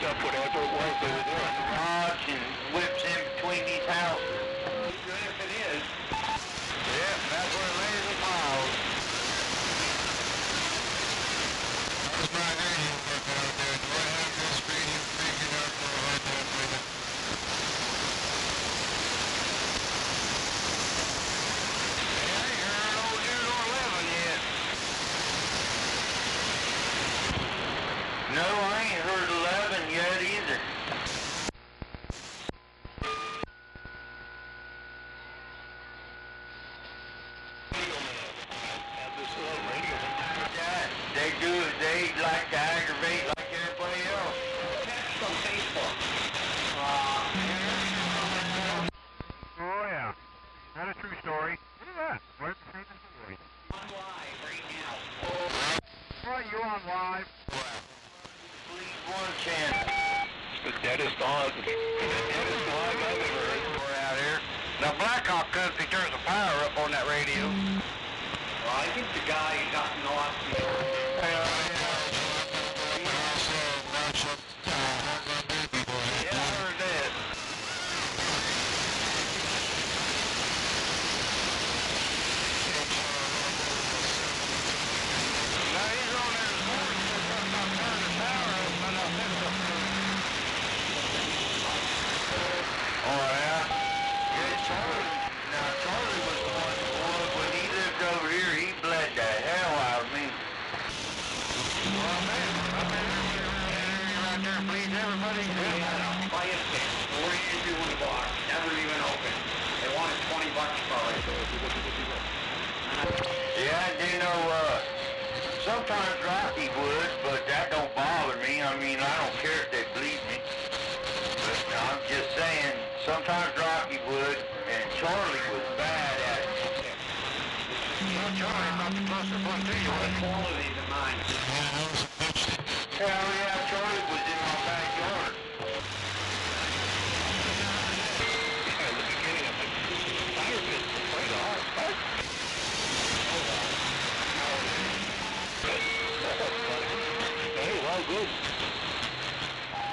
up whatever it was they were doing. Rods and whips in between these houses. Good if it is. Yep, that's where it lays and piles. How's my radio working out there? Do I have this radio figured out for a hard time with it? Yeah, I ain't heard no 0 to 11 yet. No, I ain't heard 11 yet either. They like to aggravate like everybody else. Text on Facebook. Oh yeah, that's a true story. Look at that. Where's the same story? On live right now. Oh, you on live? Please one chance. It's the deadest dog. The deadest dog I've ever heard. We're out here. Now Blackhawk Country turns the power up on that radio. Well, I think the guy got lost. Yeah, I heard that. Now he's on there this morning. He's going to turn the power up. Oh, yeah? Yeah, Charlie. Now, Charlie was the one that was, when he lived over here, he bled the hell out of me. Well, man, right there, please, everybody. Yeah, fire stick. 42 in the box. Never even open. They wanted $20 for it. Yeah, you know, sometimes Rocky would, but that don't bother me. I mean, I don't care if they bleed me. But I'm just saying, sometimes Rocky would, and Charlie was bad at it. Well, Charlie's not the closer one to you. The quality of mine. Hell yeah, Charlie was in my backyard. Yeah, in the beginning of it. Fire pits were quite hard. Hey, well, good.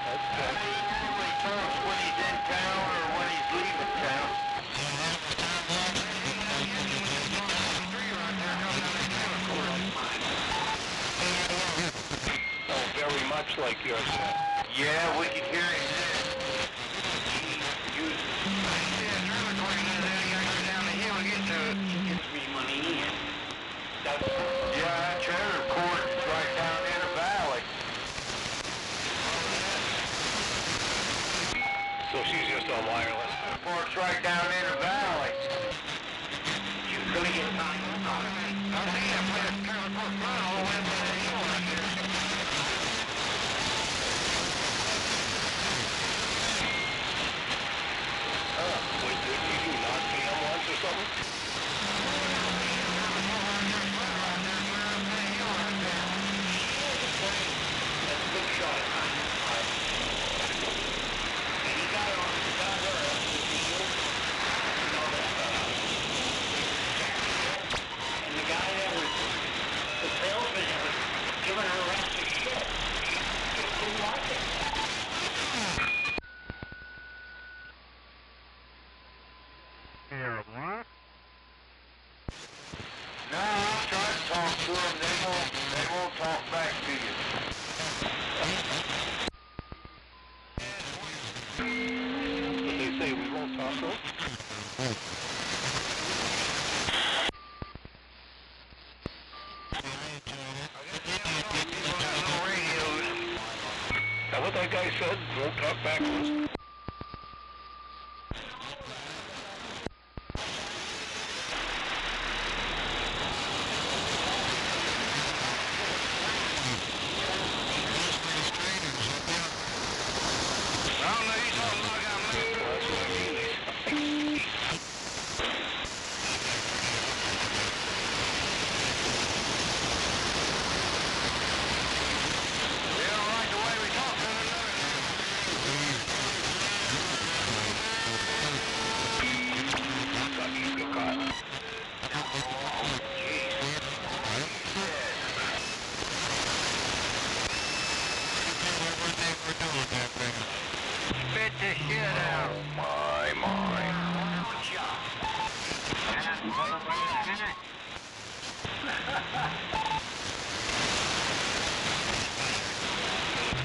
That's good. He usually talks when he's in town or when he's leaving town. Oh, very much like yours. Yeah, we can hear him there. He uses down the hill to get to it. gives me money in. That's Yeah, that trailer court is right down in the valley. so she's just on wireless. The court's right down in the valley. You're gonna get time. I see him play a trailer court run all the way up to the hill right there. Wait, didn't you do not pay him once or something? That's a good shot at time. And he got her with the deal. You know, and the guy that was the salesman that was giving her rest of shit. She didn't like it. Here, what? No, I'll try to talk to them. They won't talk back to you. But they say we won't talk to him. Is that what that guy said? Won't talk back to us.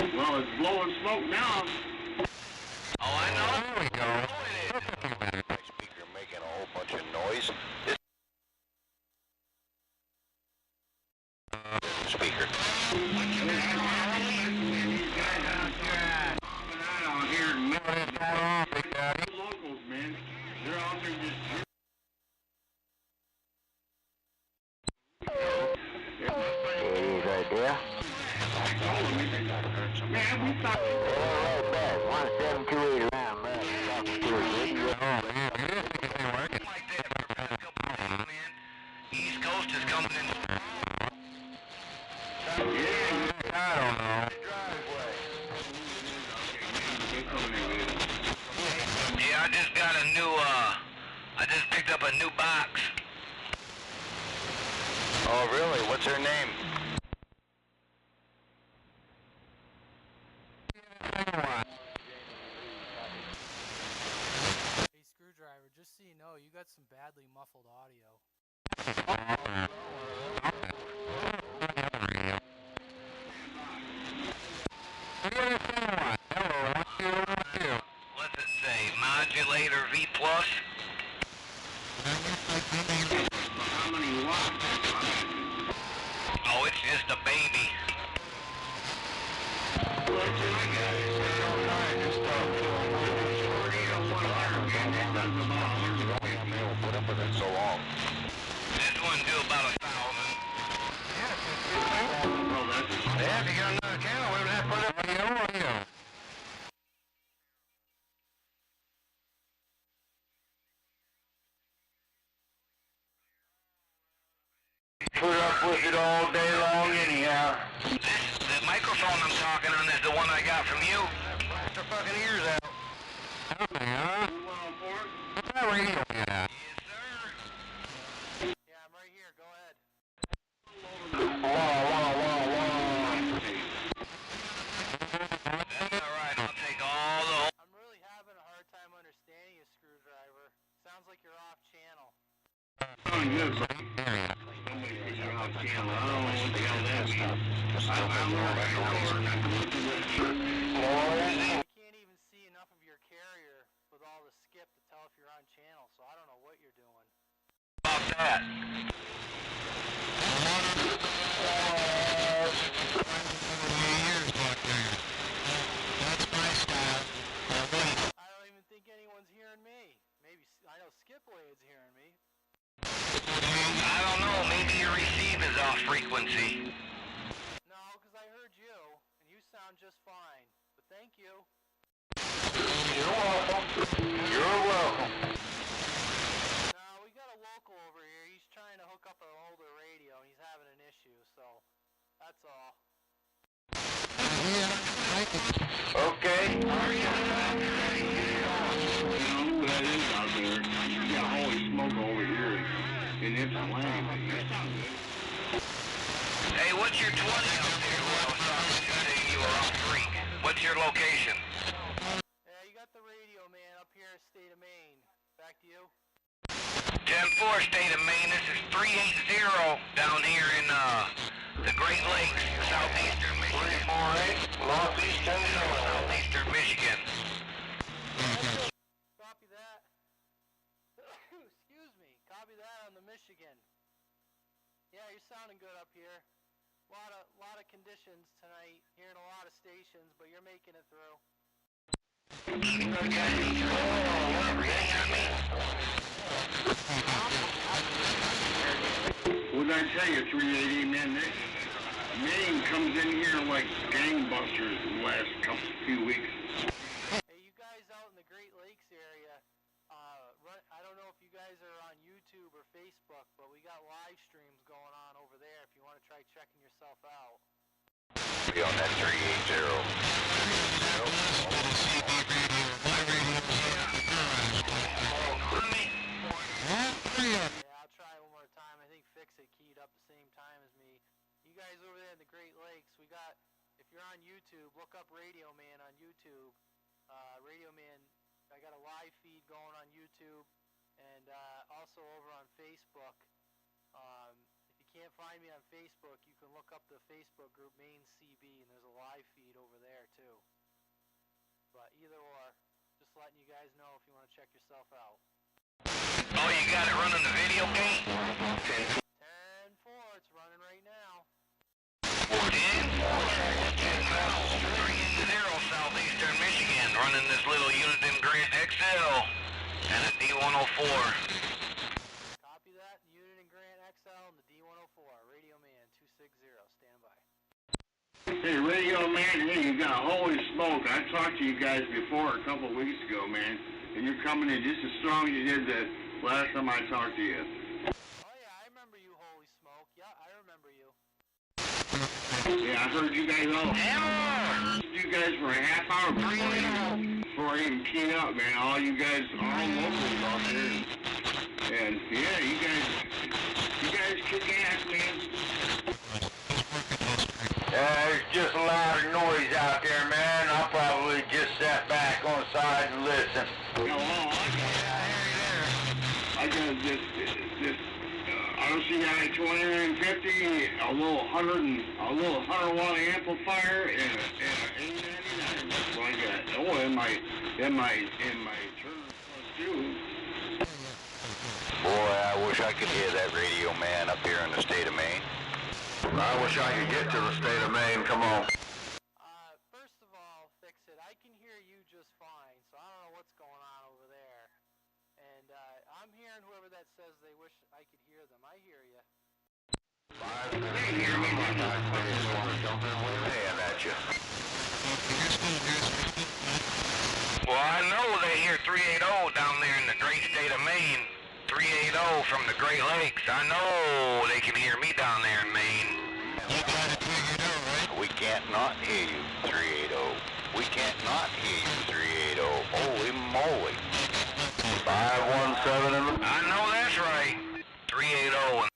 Well, it's blowing smoke now. Oh, I know. There we go. My speaker making a whole bunch of noise. This speaker. Out here in locals, man. They're out there just. Right there. Man, we thought. Right back. 1728 around, man. Talking to a radio. Oh, man, anything working? Like that for a couple of days, man. East Coast is coming in. I don't know. Yeah, I just got a new, I just picked up a new box. Oh, really? What's her name? Hey, Screwdriver, just so you know, you got some badly muffled audio. What's it say? Modulator V+. How many watts? Oh, it's just a baby. Put up with it so long. This one do about 1,000. Yeah, if you got another channel, we would have to put up with Audio. it all day long anyhow. The microphone I'm talking on is the one I got from you. Blast their fucking ears out. Yeah. Radio, yeah. Yes, sir. Yeah, I'm right here. Go ahead. That's alright, I'll take all the... I'm really having a hard time understanding you, Screwdriver. Sounds like you're off channel. I can't even see enough of your carrier with all the skip to tell if you're on channel, so I don't know what you're doing. About that. That's my style. I don't even think anyone's hearing me. Maybe, I know Skipblade's hearing me. I don't know, maybe your receive is off frequency. No, because I heard you, and you sound just fine. But thank you. You're welcome. You're welcome. No, we got a local over here. He's trying to hook up an older radio, and he's having an issue, so that's all. Okay. That is out there. You got holy smoke over here in Ypsilanti. Hey, what's your 20 out there? Who I was talking to saying you were off freak. What's your location? Yeah, you got the radio man up here in state of Maine. Back to you. 10-4, state of Maine. This is 380 down here in the Great Lakes, southeastern Michigan. 348, northeastern, southeastern Michigan. Copy that. Excuse me. Copy that on the Michigan. Yeah, you're sounding good up here. Lot of conditions tonight. Hearing a lot of stations, but you're making it through. What did I tell you, 380, man? Maine comes in here like gangbusters the last few weeks. Hey, you guys out in the Great Lakes area, I don't know if you guys are on YouTube or Facebook, but we got live streams going on over there if you want to try checking yourself out. Be on that 380. Yeah, I'll try one more time. I think Fix It keyed up the same time as me. You guys over there in the Great Lakes, we got, if you're on YouTube, look up Radio Man on YouTube. Radio Man, I got a live feed going on YouTube, and also over on Facebook. If you can't find me on Facebook, you can look up the Facebook group Maine CB, and there's a live feed over there. either or. Just letting you guys know if you want to check yourself out. Oh, you got it running the video game? 10-4, it's running right now. 3-0 Southeastern Michigan, running this little Uniden Grant XL and a D104. Copy that, Uniden Grant XL and the D104. Radio Man 260, stand by. Hey, Radio Man, hey, you got holy smoke. I talked to you guys before a couple of weeks ago, man, and you're coming in just as strong as you did the last time I talked to you. Oh yeah, I remember you, holy smoke. Yeah, I remember you. Yeah, I heard you guys all. You guys for a half hour before I even keyed up, man. All you guys, all locals out there. And yeah, you guys kick ass, man. There's just a lot of noise out there, man. I'll probably just sit back on the side and listen. Yeah, well, I got this RCI 2950, a little 100 watt amplifier, and a 899. That's what I got. Oh, in my Turner Plus 2. Boy, I wish I could hear that radio man up here in the state of Maine. I wish I could get to the state of Maine. Come on. First of all, Fix It, I can hear you just fine, so I don't know what's going on over there. And I'm hearing whoever that says they wish I could hear them. I hear you. They hear me. Paying at you. Well, I know they hear 380 down there in the great state of Maine. 380 from the Great Lakes. I know they can hear me down there in Maine. You got it figured out, right? We can't not hear you, 380. We can't not hear you, 380. Holy moly. 517 in the... I know that's right. 380.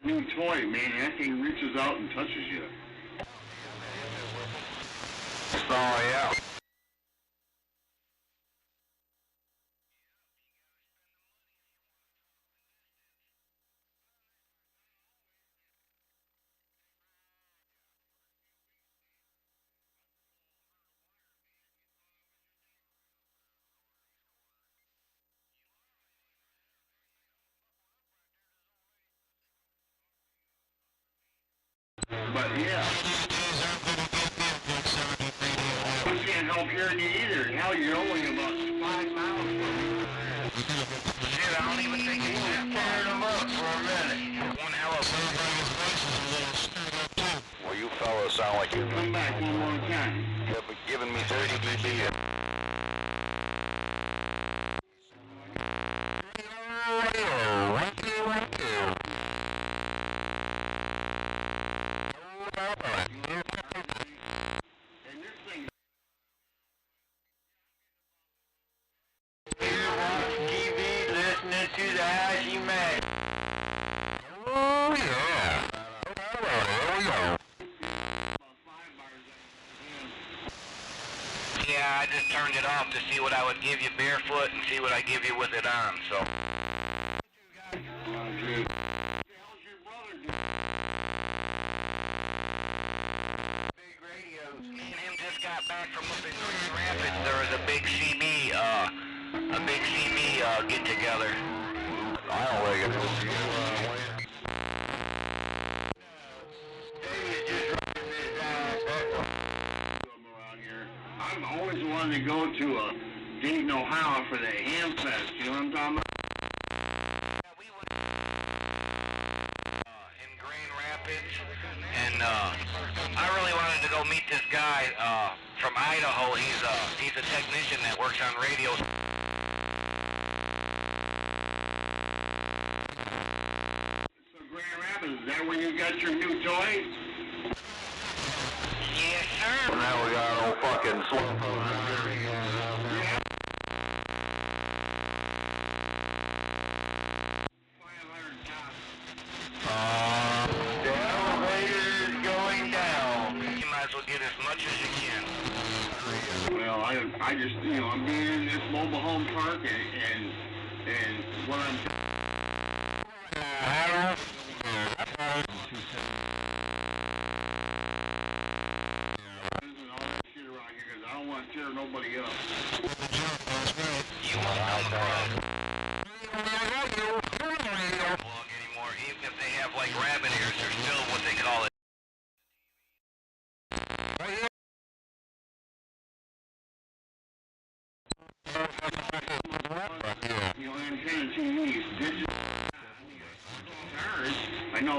New toy, man. That thing reaches out and touches you. Oh, yeah. But yeah. I can't help hearing you either. Hell, you're only about 5 miles from me. Shit, I don't even think it's that far. Turn them up for a minute. One hell of Well, you fellas sound like you're Come back one more time. giving me 30 dB. And this thing... TV listening to the Hashi Man. Oh, yeah. Yeah, I just turned it off to see what I would give you barefoot and see what I give you with it on, so. Dude. Big radios. Me and him just got back from up in Grand Rapids. There was a big CB get together. I don't like it. Around here. I've always wanted to go to Dayton, Ohio for the Ham Fest. You know what I'm talking about? Yeah, we went in Grand Rapids, and I really wanted to go meet this guy from Idaho. He's a technician that works on radio. So Grand Rapids, is that where you got your new toy? Yes, sir. Now we got an old fucking swamp. The elevator's going down. You might as well get as much as you can. Well, I just, you know, I'm being in this mobile home park and what I'm...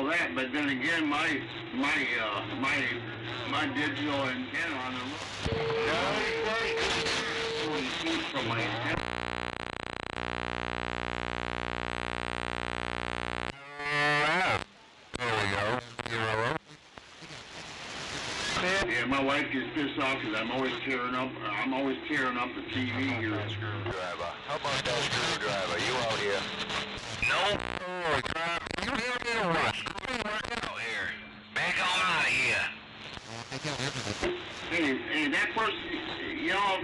that, but then again, my digital antenna on the roof from my antenna. Yeah, my wife gets pissed off because I'm always tearing up the TV here. Screwdriver. How about that screwdriver? You out here? No. Holy crap. You hear me or what? Out here. Back on out of here. Hey, that person, you know.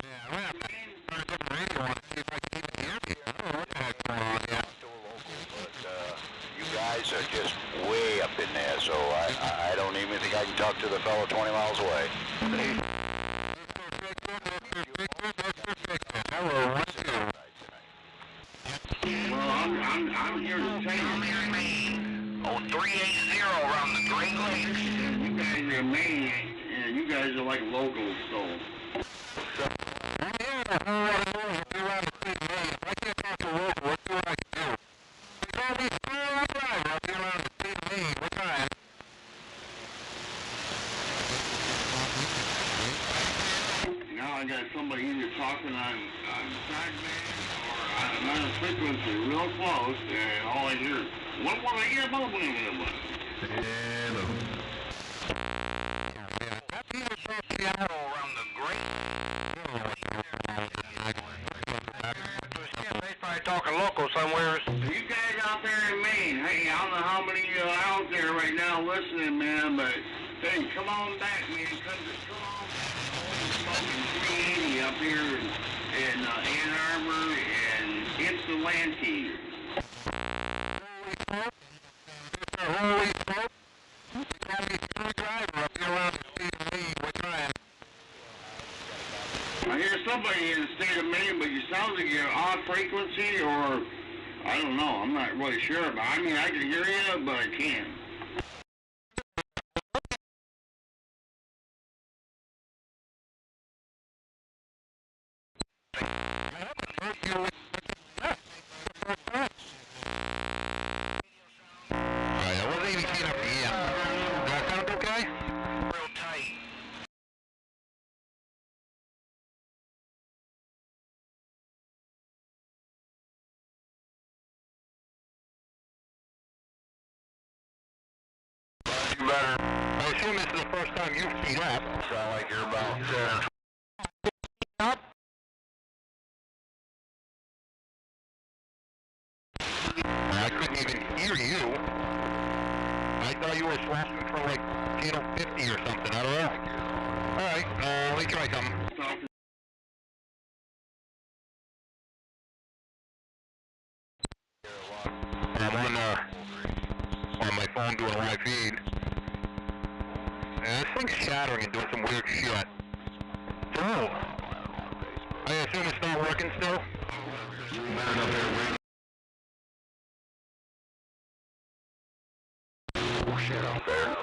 Yeah, I'm gonna have to turn up the radio on and see if I can even hear me. I don't know what the heck's going on here. But you guys are just way up in there, so I don't even think I can talk to the fellow 20 miles away. Hello, what's your... Well, I'm here to tell you. On 380 around the Great Lakes. You guys are Maine, and you guys are like locals, so. I'm here to know what I'm doing up here around the state of Maine. If I can't talk to a local, let's see what I can do. They call me Squirrel Driver up here around the state of Maine. What time? Now I got somebody either talking on sideband or on another frequency real close, and all I hear is, what will I get about Around the Great They probably talking local somewhere. You guys out there in Maine, hey, I don't know how many out there right now listening, man, but hey, come on back, man. Come on. Smoking 380 up here in Ann Arbor and Ypsilanti. Holy smoke! You call me Screwdriver up here around the state of Maine. What time? I hear somebody in the state of Maine, but you sound like you're off frequency, or I don't know. I'm not really sure, but I mean, I can hear you, but I can't. Alright, I wasn't even keying up the EM. Does that sound okay? Real tight. You better I assume this is the first time you've keyed up. sound like you're about Up? I couldn't even hear you. I thought you were swapping for like channel 50 or something. I don't know. Alright, let me try something. I'm on my phone doing a live feed. And this thing's shattering and doing some weird shit. Oh. I assume it's not working still? shit out there.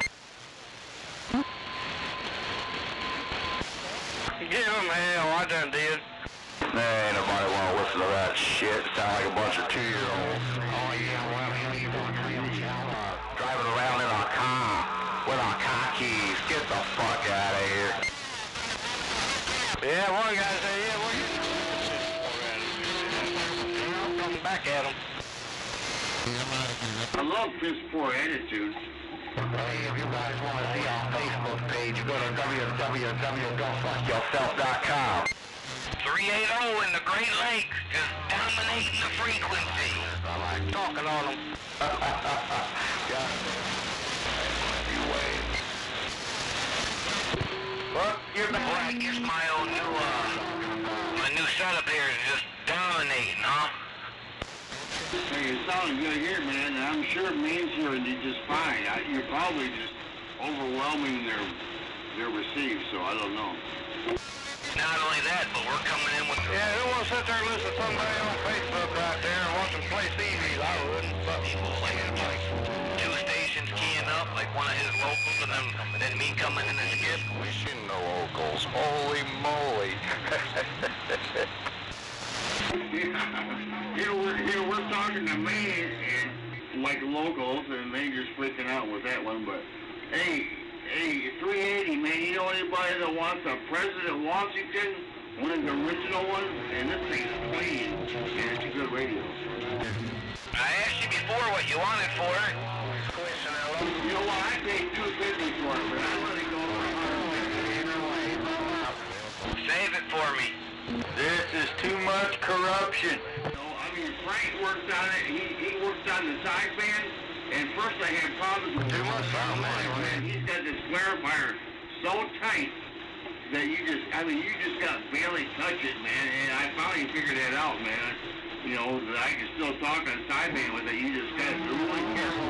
Give him hell, I done did. Man, nobody want to listen to that shit. Sound like a bunch of 2-year-olds. Oh yeah, well, you Driving around in our car with our car keys. Get the fuck out of here. Yeah, one guy said, yeah, what you doing? Come back at him. I love piss poor attitude. Hey, if you guys want to see our Facebook page, go to www.gofuckyourself.com. 380 in the Great Lakes, just dominating the frequency. I like Talking on them. yeah. You wait. Well, you're back. Boy, I guess my old new setup here is just dominating, huh? Hey, it sounds good here, man. And I'm sure Maine's hearing you just fine. You're probably just overwhelming their receive, so I don't know. Not only that, but we're coming in with... Yeah, who wants to sit there and listen to somebody on Facebook right there and watch them play CDs? I wouldn't. But people playing like 2 stations keying up, like one of his locals, and then me coming in and skip. Wishing the locals. Holy moly. We're talking to Maine, and like locals, and they just freaking out with that one. But hey, 380, man. You know anybody that wants a President Washington, one of the original ones? And this thing's clean, and it's a good radio. I asked you before what you wanted for it. You know what? I paid $250 for it, but I let it go for $150. Save it for me. This is too much corruption. No, I mean, Frank worked on it. He worked on the sideband, and first I had problems with too much sound, man. He's got this clarifier so tight that you just got to barely touch it, man. And I finally figured that out, man. You know, that I can still talk on sideband with it. You just got to be really careful.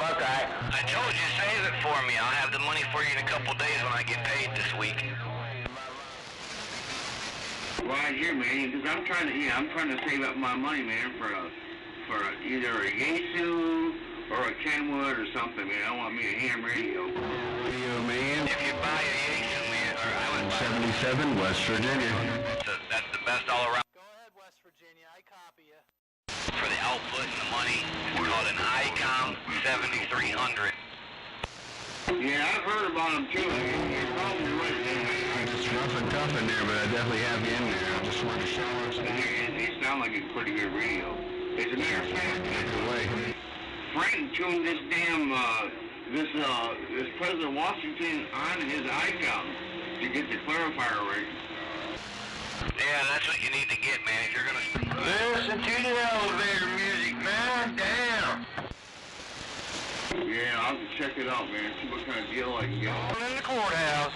Look, I told you save it for me. I'll have the money for you in a couple days when I get paid this week. Right here, man, because I'm trying to save up my money, man, for either a Yaesu or a Kenwood or something, man. I want me a ham radio. Radio man. If you buy a Yaesu, man, or I would buy 77 West Virginia. that's the best all around. Go ahead, West Virginia. I copy you. For the output and the money, it's called an ICOM 7300. Yeah, I've heard about them too. You're probably right there. It's rough and tough in there, but I definitely have you in there. I just wanted to show up. They sound like a pretty good radio. As a matter of fact, Frank tuned this damn this President Washington on his ICOM to get the clarifier right. Yeah, that's what you need to get, man, if you're gonna... listen to the elevator music, man. Damn. Yeah, I'll have to check it out, man. See what kind of deal I can get. In the courthouse.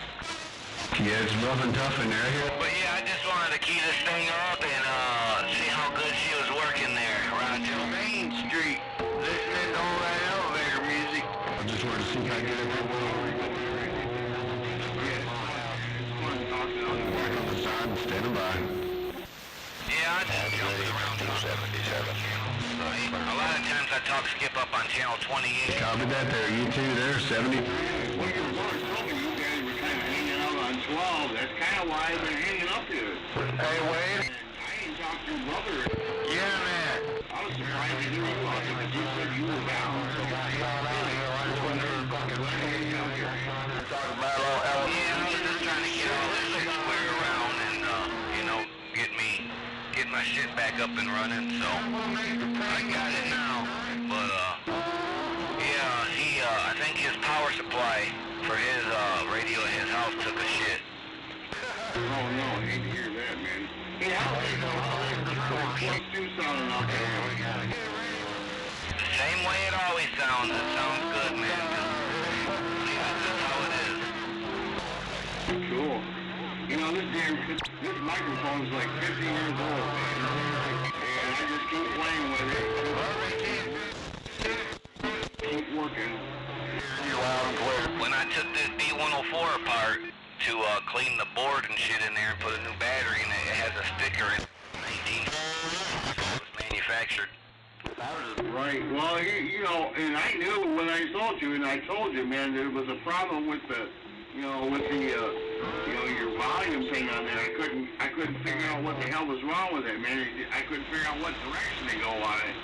Yeah, it's rough and tough in there. But yeah, I just wanted to key this thing up and see how good she was working there around to Main Street, listening to all that elevator music. I just wanted to see if I get it for standing by. Yeah, I just jumped around 277. A lot of times I talk skip up on channel 28. Copy that there. You too there, 70. Well, your brother told me you guys were kind of hanging out on 12. That's kind of why I've been hanging up here. Hey, Wade. And I didn't talk to your brother. Yeah, man. I was surprised to hear you out there, because you said you were down. So Talking about all elevator. Yeah, I was just trying to get all this shit squared around and, get my shit back up and running, so I got it now. But, I think his power supply for his, radio at his house took a shit. Oh no, I hate to hear that, man. Hey, what's Stu sounding out there? The same way it always sounds. It sounds good, man. That's how it is. Cool. You know, this microphone is like 50 years old, man. And I just keep playing with it. Keep working. You're loud and clear. When I took this B104 apart to clean the board and shit in there and put a new battery in it, it has a sticker in 19. It was manufactured. Right. Well, you know, and I knew when I sold you, and I told you, man, there was a problem with the, your volume thing on there. I couldn't figure out what the hell was wrong with it, man. I couldn't figure out what direction to go on it.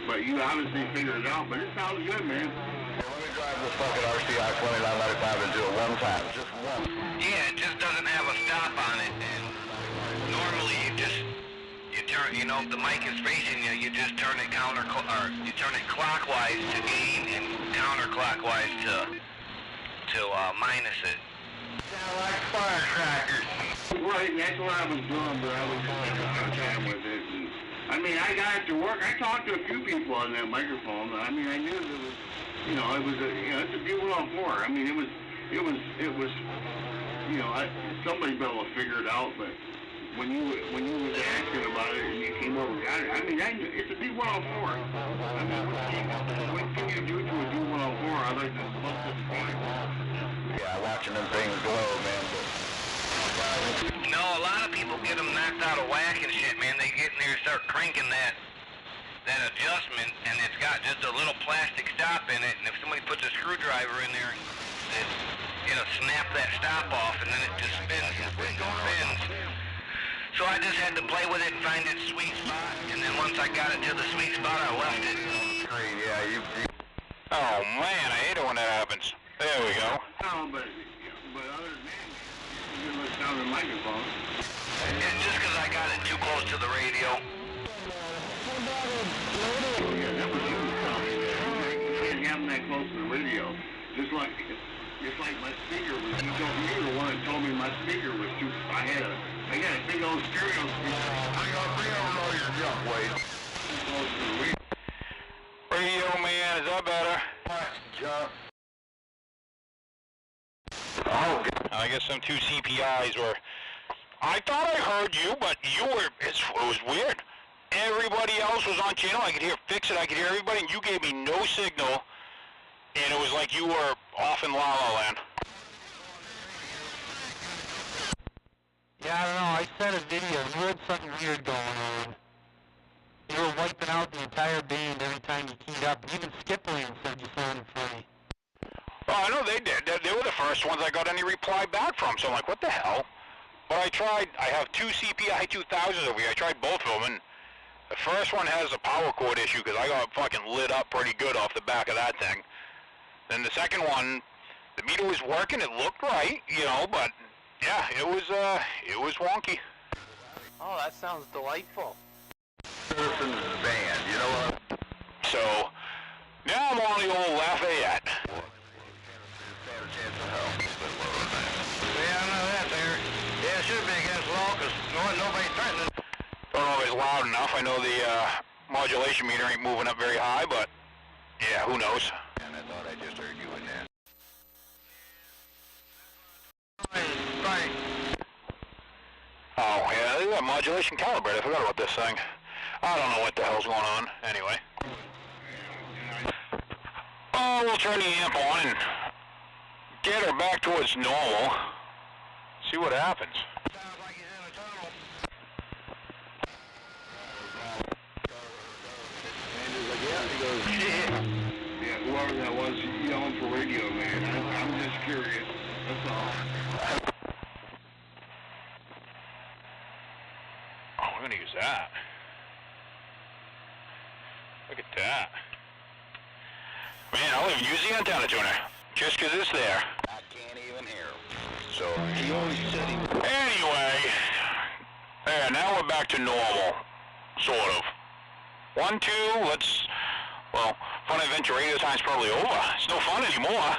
But you obviously figured it out. But it sounds good, man. Let me drive this fucking RCI 2995 into it one time, just one. Yeah, it just doesn't have a stop on it. And normally you turn, if the mic is facing you, you just turn it you turn it clockwise to gain and counterclockwise to minus it. Sound like firecrackers. Right, that's what I was doing, but I was having a hard time with it. And, I mean, I got it to work. I talked to a few people on that microphone. I mean, I knew there was, it's a B104. I mean, it was, somebody better will figure it out, but when you was asking about it and you came over, I knew it's a D104. I mean, what can you do to a D104 other than look at the point? Yeah, watching them things glow, man. No, a lot of people get them knocked out of whack and shit, man. They get in there and start cranking that adjustment, and it's got just a little plastic stop in it, and if somebody puts a screwdriver in there, it'll snap that stop off, and then it just spins and spins and spins. So I just had to play with it and find its sweet spot, and then once I got it to the sweet spot, I left it. Yeah, you. Oh man, I hate it when that happens. There we go. No, but other than that, you look down the microphone. It's just because I got it too close to the radio. Yeah, that was you telling me that. You can't have them that close to the radio. Just like my speaker was. You were the one that told me my speaker was too. I got a big old stereo speaker. I don't know your junk, Wade. Too close to the radio. Radio man, is that better? Junk. Oh, I guess some two CPIs were. I thought I heard you, but you were. It was weird. Everybody else was on channel. I could hear Fix It. I could hear everybody, and you gave me no signal. And it was like you were off in La La Land. Yeah, I don't know. I sent a video. You had something weird going on. You were wiping out the entire band every time you keyed up. Even Skipland said you sounded funny. Oh, I know they did. They were the first ones I got any reply back from. So I'm like, what the hell? But I tried. I have two CPI 2000s over here. I tried both of them, and the first one has a power cord issue because I got fucking lit up pretty good off the back of that thing. Then the second one, the meter was working. It looked right, you know, but yeah, it was wonky. Oh, that sounds delightful. Citizens band, you know what? So now I'm on the old Lafayette. Yeah, I know that there. Yeah, it should be against law because nobody's threatening. Don't know if it's loud enough. I know the modulation meter ain't moving up very high, but yeah, who knows? And I thought I just heard you in that. Right. Oh yeah, they got modulation calibrated. I forgot about this thing. I don't know what the hell's going on. Anyway. Oh, we'll turn the amp on and get her back towards normal. See what happens. Sounds like he's in a tunnel. Yeah, whoever that was yelling for radio, man. I'm just curious. That's all. Oh, we're gonna use that. Look at that. Man, I'll even use the antenna tuner. Just 'cause it's there. I can't even hear him. So he always said he. Anyway, yeah, now we're back to normal, sort of. 1, 2, let's, well, fun adventure radio time's probably over. It's no fun anymore.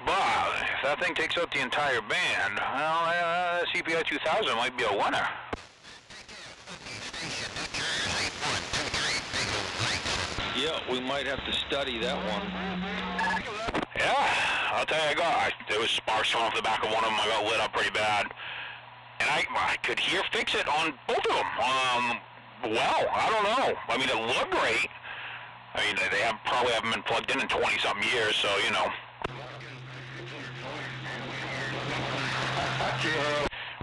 But if that thing takes out the entire band, well, CPI 2000 might be a winner. Yeah, we might have to study that one. Yeah, I'll tell you, there was sparks coming off the back of one of them. I got lit up pretty bad. And I could hear Fix It on both of them. Well, I don't know. I mean, it looked great. I mean, they probably haven't been plugged in 20-something years, so, you know.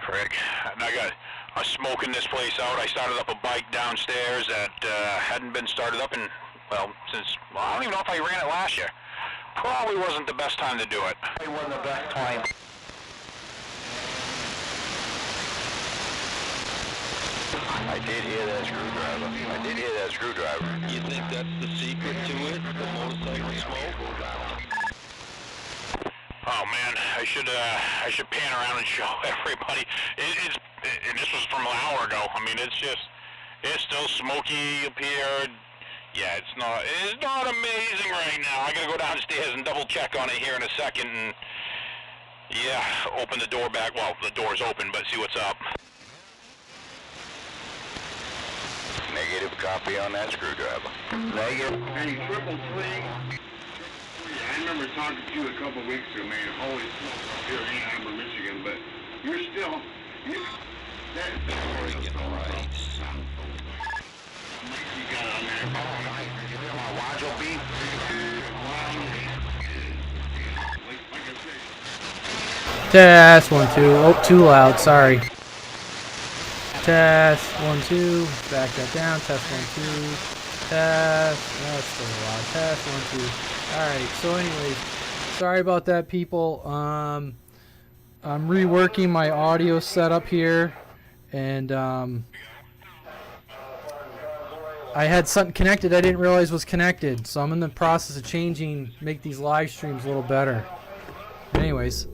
Frick. And I was smoking this place out. I started up a bike downstairs that hadn't been started up in, well, I don't even know if I ran it last year. Probably wasn't the best time to do it. It wasn't the best time. I did hear that screwdriver. You think that's the secret to it? The motorcycle smoke? Oh man, I should pan around and show everybody. And this was from an hour ago. I mean, it's still smoky up here. Yeah, it's not amazing right now. I gotta go downstairs and double check on it here in a second and yeah, open the door back. Well, the door's open, but see what's up. Negative copy on that screwdriver. Negative. Hey, 333. I remember talking to you a couple of weeks ago, man. Holy smoke up here in Ann Arbor, Michigan, but you're still, that's Freaking right. you got on there. Wajo beef. Like I said. Test 1 2. Oh, too loud. Sorry. Test 1 2. Back that down. Test 1 2. Test. That's still loud. Test 1 2. All right. So, anyways, sorry about that, people. I'm reworking my audio setup here, and I had something connected I didn't realize was connected, so I'm in the process of changing, make these live streams a little better. Anyways.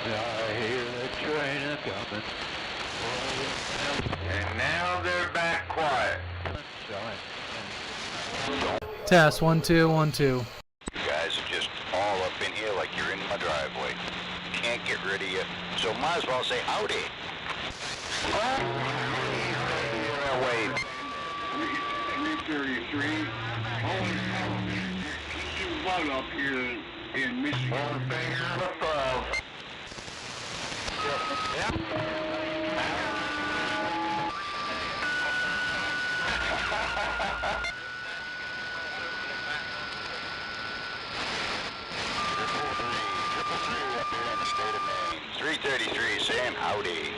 I hear the train a-coming. And now they're back quiet. Test 1 2 1 2. You guys are just all up in here like you're in my driveway. Can't get rid of you, so might as well say howdy. Wait. 333. Holy hell. Keep your butt up here in Michigan. One finger above. State of Maine. 333 saying howdy.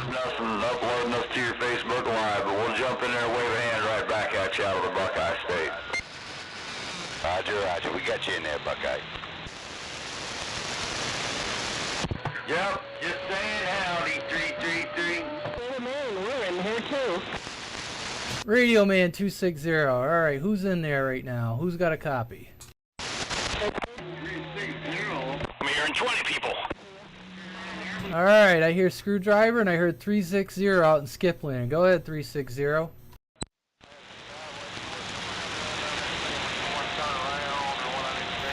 Nothing uploading us to your Facebook Live, but we'll jump in there and wave a hand right back at you out of the Buckeye State. Roger, roger. We got you in there, Buckeye. Yep, just saying howdy, 333. We're in here too. Radio Man 260. Alright, who's in there right now? Who's got a copy? 360. I'm hearing 20 people. Alright, I hear Screwdriver and I heard 360 out in Skipland. Go ahead, 360.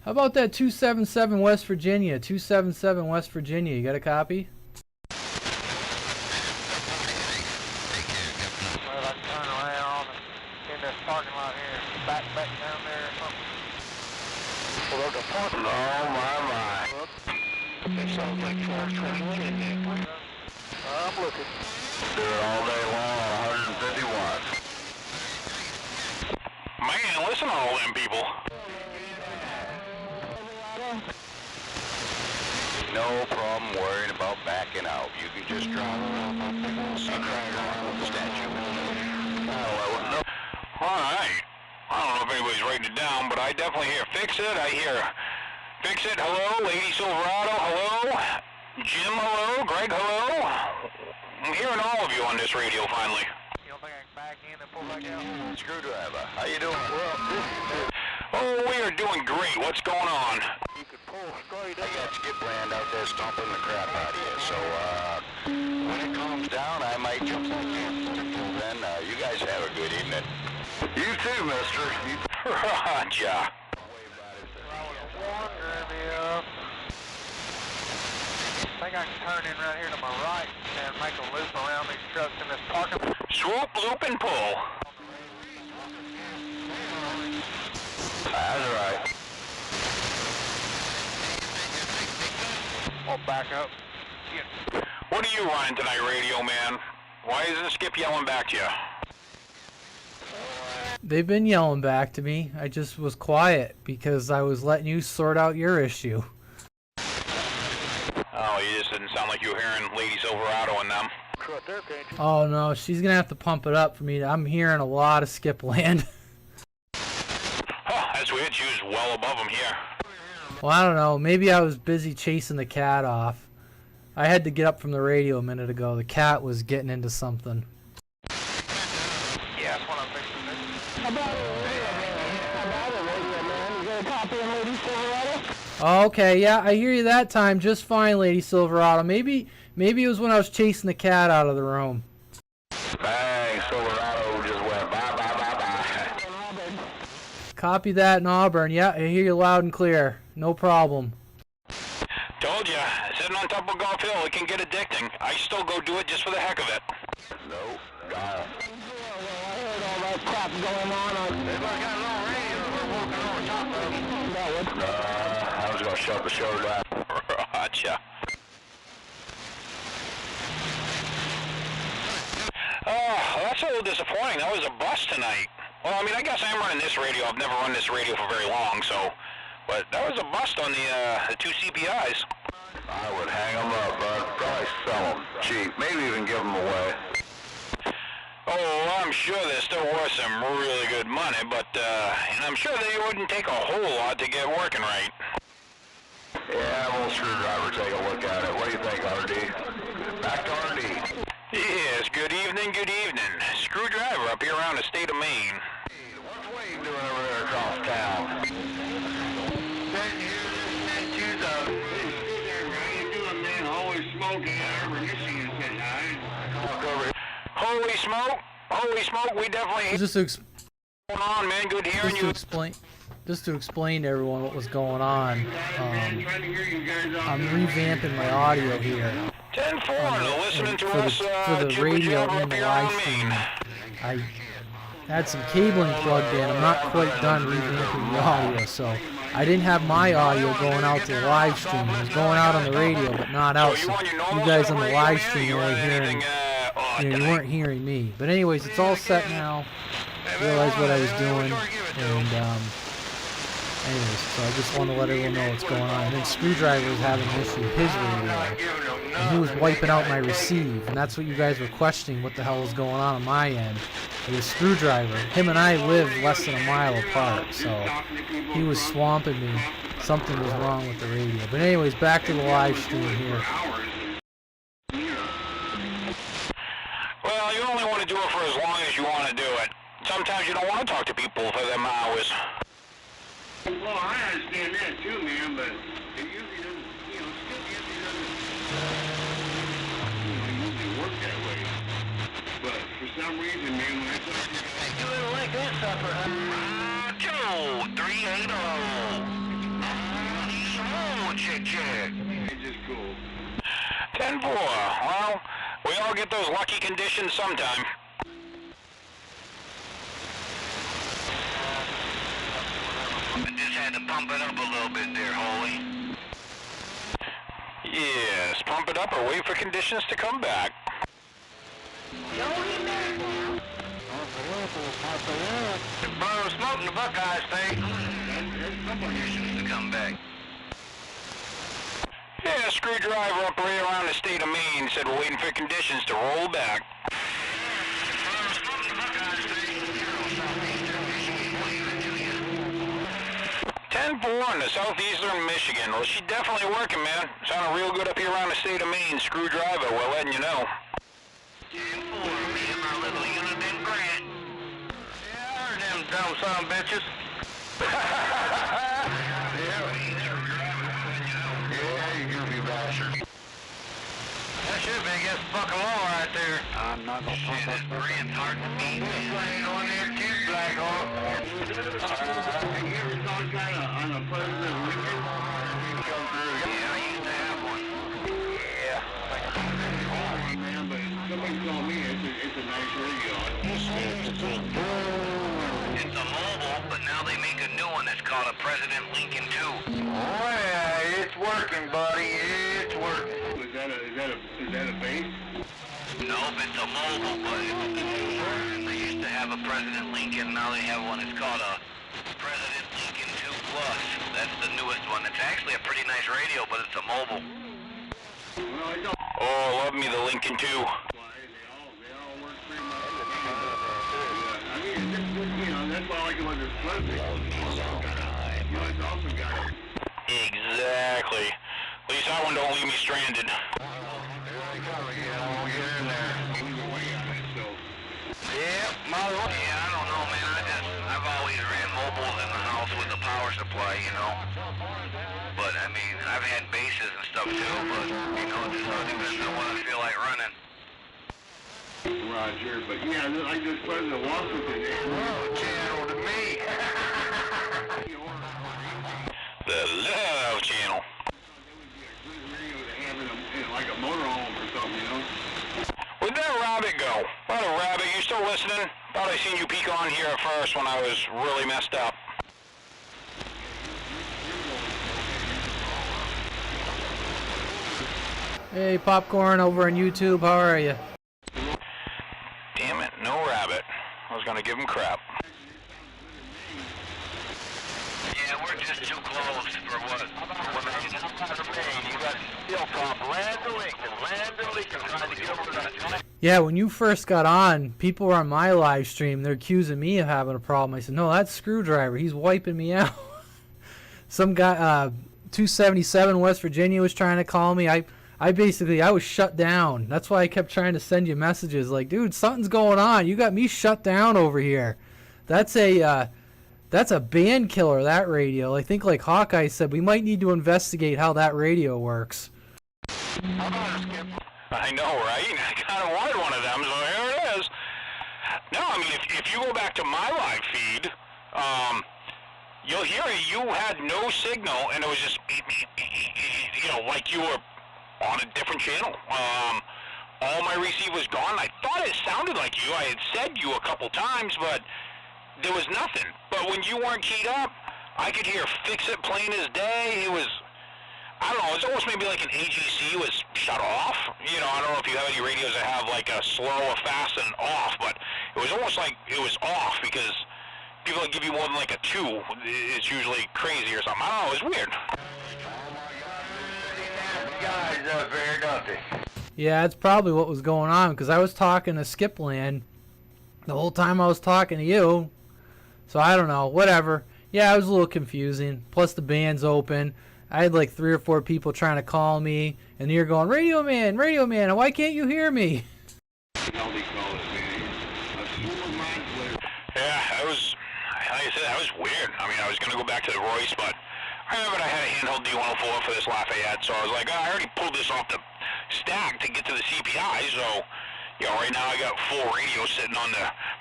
How about that 277 West Virginia? 277 West Virginia. You got a copy? Well, I turn around in this parking lot here, back down there or something. Oh, my. That sounds like 421 in there. I'm looking. Do it all day long, 150 watts. Man, listen to all them people. No problem worrying about backing out. You can just drive around with the statue. All right. I don't know if anybody's writing it down, but I definitely hear Fix It. I hear Fix It, hello. Lady Silverado, hello. Jim, hello. Greg, hello. I'm hearing all of you on this radio finally. You don't think I can back in and pull back out? Screwdriver, how you doing? Oh, we are doing great. What's going on? You could pull straight I up. got Skipland out there stomping the crap out of you, so when it calms down, I might jump on you. Then you guys have a good evening. You too, mister. Roger. I was wondering if... I think I can turn in right here to my right and make a loop around these trucks in this parking lot. Swoop, loop, and pull. That's right. I'll back up. What are you running tonight, radio man? Why isn't Skip yelling back to you? They've been yelling back to me. I just was quiet because I was letting you sort out your issue. Oh, you just didn't sound like you were hearing Lady Silverado and them. Oh no, she's gonna have to pump it up for me. I'm hearing a lot of Skipland. Huh, that's weird. She was well above them here. Well, I don't know. Maybe I was busy chasing the cat off. I had to get up from the radio a minute ago. The cat was getting into something. Yeah, that's what I'm fixing to do. How about it, radio man? You got a copy of Lady Silverado? Oh, okay, yeah, I hear you that time just fine, Lady Silverado. Maybe it was when I was chasing the cat out of the room. Bang, Silverado just went bye. Copy that in Auburn. Yeah, I hear you loud and clear. No problem. Told ya, sitting on top of Golf Hill, it can get addicting. I still go do it just for the heck of it. No, got it. I heard all that crap going on. Everybody got no radio. We're walking over top of them. I was gonna shut the show down. Gotcha. Oh, that's a little disappointing. That was a bust tonight. Well, I mean, I guess I'm running this radio. I've never run this radio for very long, so... But that was a bust on the 2 CPIs. I would hang them up. I'd probably sell them cheap. Maybe even give them away. Oh, I'm sure they're still worth some really good money, but and I'm sure they wouldn't take a whole lot to get working right. Yeah, we'll screwdriver take a look at it. What do you think, RD? Back to RD. Yes, good evening, good evening. Screwdriver up here around the state of Maine. Hey, what's Wayne doing over there across town? Sitting here listening to the... How you doing, man? Always smoking. Arbor, Michigan said hi. Walk over here. Holy smoke! Holy smoke! We definitely... Just to Going on, man. Good hearing you. Just to explain to everyone what was going on, Trying to hear you guys out I'm there. revamping my audio here 10-4, listening to for us, the radio jibber-jabber and up the here live on stream. Maine. I had some cabling plugged in. I'm not quite done revamping the audio, so I didn't have my audio going out to the live stream. It was going out on the radio, but not out. So you guys on the live stream were hearing, you weren't hearing me. But anyways, it's all set now. I realized what I was doing, and anyways, so I just want to let everyone know what's going on. And then Screwdriver was having an issue with his radio, and he was wiping out my receive, and that's what you guys were questioning, what the hell was going on my end. It was Screwdriver. Him and I live less than a mile apart, so he was swamping me. Something was wrong with the radio. But anyways, back to the live stream here. Well, you only want to do it for as long as you want to do it. Sometimes you don't want to talk to people for them hours. Well, I understand that too, man, but it usually doesn't, still usually doesn't, usually work that way. But for some reason, man, when I talk to you guys... You little like this supper, huh? Joe, 380. Oh, Ch. It's just cool. 10-4. Well, we all get those lucky conditions sometime. I just had to pump it up a little bit there, Holy. Yes, pump it up or wait for conditions to come back. Bro, smoking the Buckeye State. That's conditions to come back. Yeah, Screwdriver up right around the state of Maine said we're waiting for conditions to roll back. 10-4 in the southeastern Michigan. Well, she's definitely working, man. Sounding real good up here around the state of Maine. Screwdriver, we're letting you know. 10-4, me and my little unit in Grant. Yeah, I heard them dumb son of bitches. Yeah, you goofy bastard. That should be against the fucking law right there. I'm not gonna pump up. Grant's hard to beat, man. Playing on there, too, Black Hawk. Have you ever thought that on a President Lincoln? Come through. Yeah, I used to have one. Yeah. Man, but somebody told me it's a nice radio. It's a mobile, but now they make a new one that's called a President Lincoln 2. Oh yeah, it's working, buddy. It's working. Is that a base? Nope, it's a mobile, but they used to have a President Lincoln, now they have one. It's called a President Lincoln 2 Plus. That's the newest one. It's actually a pretty nice radio, but it's a mobile. Well, I don't. Oh, love me the Lincoln 2. They all work pretty much. I mean, that's why I like it when it's pleasant. It's also got Exactly. At least that one don't leave me stranded. Yeah, I don't know, man. I've always ran mobiles in the house with a power supply, But, I mean, I've had bases and stuff too, but, it just all depends on what I feel like running. Roger, but yeah, I just President Washington. Channel to me. The Love Channel. Like a motorhome or something, Where'd that rabbit go? What a rabbit, you still listening? Thought I seen you peek on here at first when I was really messed up. Hey, Popcorn over on YouTube, how are you? Damn to give him crap. Yeah, we're just too close for what? You got steel top, land of Lincoln, trying to get over that. Yeah, when you first got on, people were on my live stream. They're accusing me of having a problem. I said, no, that's Screwdriver. He's wiping me out. Some guy, 277 West Virginia was trying to call me. I was shut down. That's why I kept trying to send you messages like, dude, something's going on. You got me shut down over here. That's a band killer, that radio. I think like Hawkeye said, we might need to investigate how that radio works. I know, right? I kind of wanted one of them, so here it is. No, I mean, if you go back to my live feed, you'll hear you had no signal, and it was just, you know, like you were on a different channel. All my receive was gone. I thought it sounded like you. I had said you a couple times, but there was nothing. But when you weren't keyed up, I could hear Fix It plain as day. It was, I don't know, it's almost maybe like an AGC was shut off. You know, I don't know if you have any radios that have like a slow, a fast, and off, but it was almost like it was off because people that give you more than like a 2 is usually crazy or something. I don't know, it was weird. Guys up there, don't they? Yeah, that's probably what was going on because I was talking to Skipland the whole time I was talking to you. So I don't know, whatever. Yeah, it was a little confusing. Plus the band's open. I had like 3 or 4 people trying to call me, and you're going, Radio Man, why can't you hear me? Yeah, that was, like I said, that was weird. I mean, I was going to go back to the Royce, but I remembered I had a handheld D104 for this Lafayette, so I was like, I already pulled this off the stack to get to the CPI, so, you know, right now I got 4 radios sitting on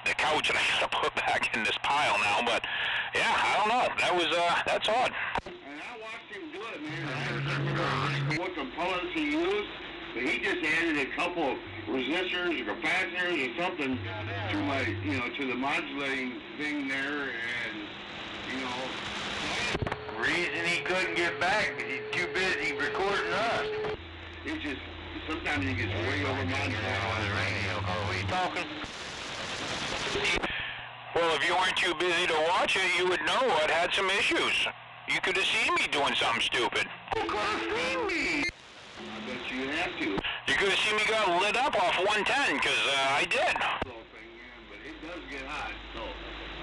the couch, and I got to put back in this pile now, but, yeah, I don't know. That was, that's odd. And I watched him do it, man. I don't remember what components he used, but he just added a couple of resistors or capacitors or something to my, you know, to the modulating thing there, and, you know. Reason he couldn't get back because he's too busy recording us. It's just, sometimes he gets way over modulated on the radio. Are we talking? Well, if you weren't too busy to watch it, you would know it had some issues. You could have seen me doing something stupid. You could have seen me. I bet you have to. You could have seen me got lit up off 110, because I did. But it does get hot, so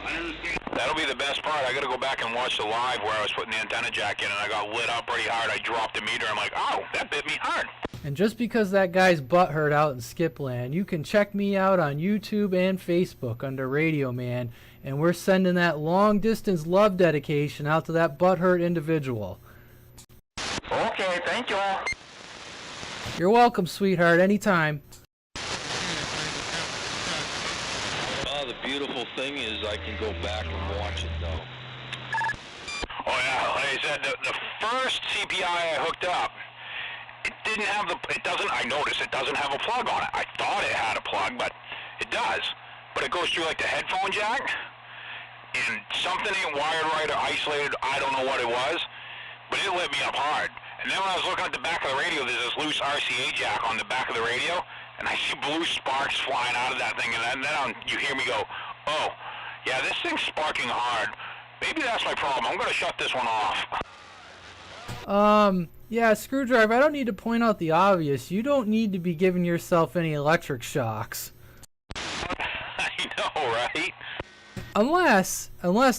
I understand. That'll be the best part. I got to go back and watch the live where I was putting the antenna jack in, and I got lit up pretty hard. I dropped the meter. I'm like, oh, that bit me hard. And just because that guy's butt hurt out in Skipland, you can check me out on YouTube and Facebook under Radio Man, and we're sending that long-distance love dedication out to that butthurt individual. Okay, thank you all. You're welcome, sweetheart, anytime. The beautiful thing is I can go back and watch it though. Oh yeah, like I said, the first CPI I hooked up, it didn't have I noticed it doesn't have a plug on it. I thought it had a plug, but it does. But it goes through like the headphone jack, and something ain't wired right or isolated, I don't know what it was, but it lit me up hard. And then when I was looking at the back of the radio, there's this loose RCA jack on the back of the radio, and I see blue sparks flying out of that thing, and then you hear me go, oh, yeah, this thing's sparking hard. Maybe that's my problem. I'm going to shut this one off. Yeah, Screwdriver, I don't need to point out the obvious. You don't need to be giving yourself any electric shocks. I know, right? Unless,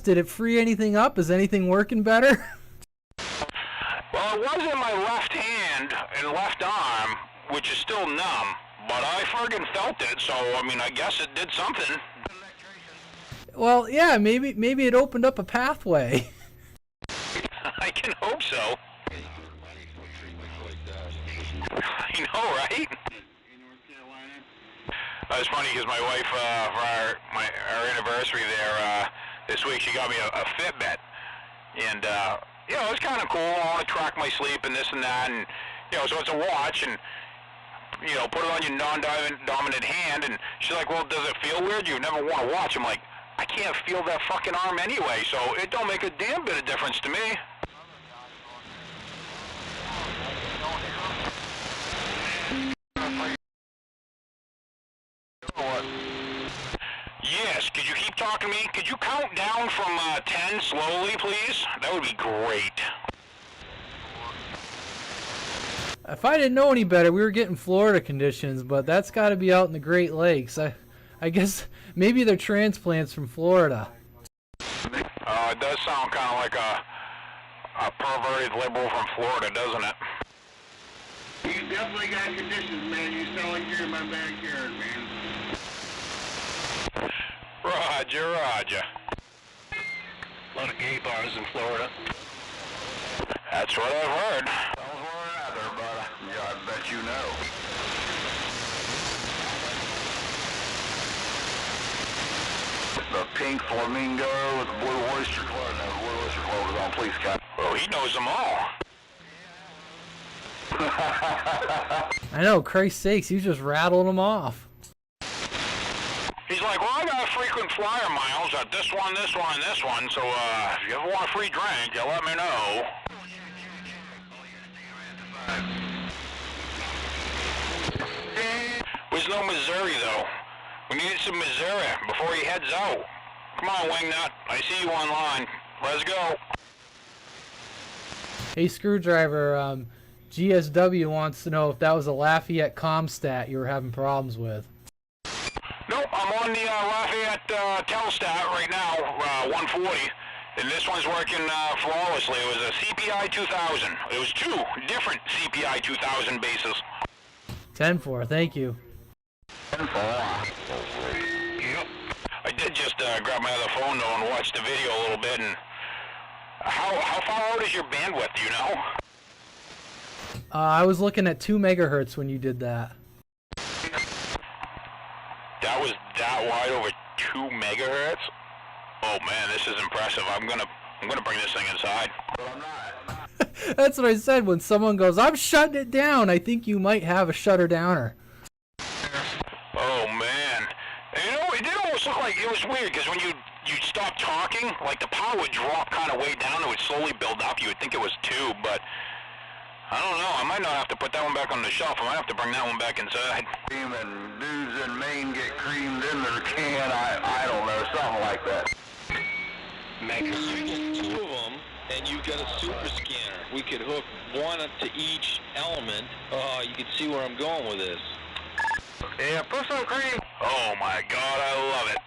did it free anything up? Is anything working better? Well, it was in my left hand and left arm, which is still numb. But I friggin' felt it, so, I mean, I guess it did something. Well, yeah, maybe it opened up a pathway. I can hope so. I know, right? It's funny because my wife, for our anniversary there this week, she got me a Fitbit. And, you know, it's kind of cool. I want to track my sleep and this and that. And, you know, so it's a watch, and you know, put it on your non-dominant hand, and she's like, well, does it feel weird? You never want to watch. I'm like, I can't feel that fucking arm anyway, so it don't make a damn bit of difference to me. Yes, could you keep Hey, could you count down from 10 slowly, please? That would be great. If I didn't know any better, we were getting Florida conditions, but that's got to be out in the Great Lakes. I guess maybe they're transplants from Florida. It does sound kind of like a perverted liberal from Florida, doesn't it? You definitely got conditions, man. You sound like you're in my backyard, man. Roger, roger. A lot of gay bars in Florida. That's what I've heard. Those were out there, but yeah, I bet you know. The pink flamingo with the blue oyster club. No, the blue oyster club was on police cap. Oh, he knows them all. I know, Christ's sakes, he's just rattling them off. He's like, well, I got frequent flyer miles at this one, this one, and this one, so if you ever want a free drink, you let me know. There's no Missouri, though. We need some Missouri before he heads out. Come on, Wingnut. I see you online. Let's go. Hey, Screwdriver, GSW wants to know if that was a Lafayette Comstat you were having problems with. Nope, I'm on the Lafayette Telstat right now, 140, and this one's working flawlessly. It was a CPI 2000. It was two different CPI 2000 bases. 10-4, thank you. 10-4. Yep. I did just grab my other phone though and watch the video a little bit. And how far out is your bandwidth? Do you know? I was looking at 2 megahertz when you did that. That was that wide, over 2 megahertz? Oh man, this is impressive. I'm gonna bring this thing inside. That's what I said when someone goes, I'm shutting it down. I think you might have a shutter downer. Oh man. And you know, it did almost look like, it was weird because when you'd stop talking, like the power would drop kind of way down. It would slowly build up. You would think it was 2, but I don't know. I might not have to put that one back on the shelf. I might have to bring that one back inside. And dudes in Maine get creamed in their can. I don't know, something like that. Make a two of them, and you've got a super scanner. We could hook one up to each element. Oh, you can see where I'm going with this. Yeah, put some cream. Oh my God, I love it.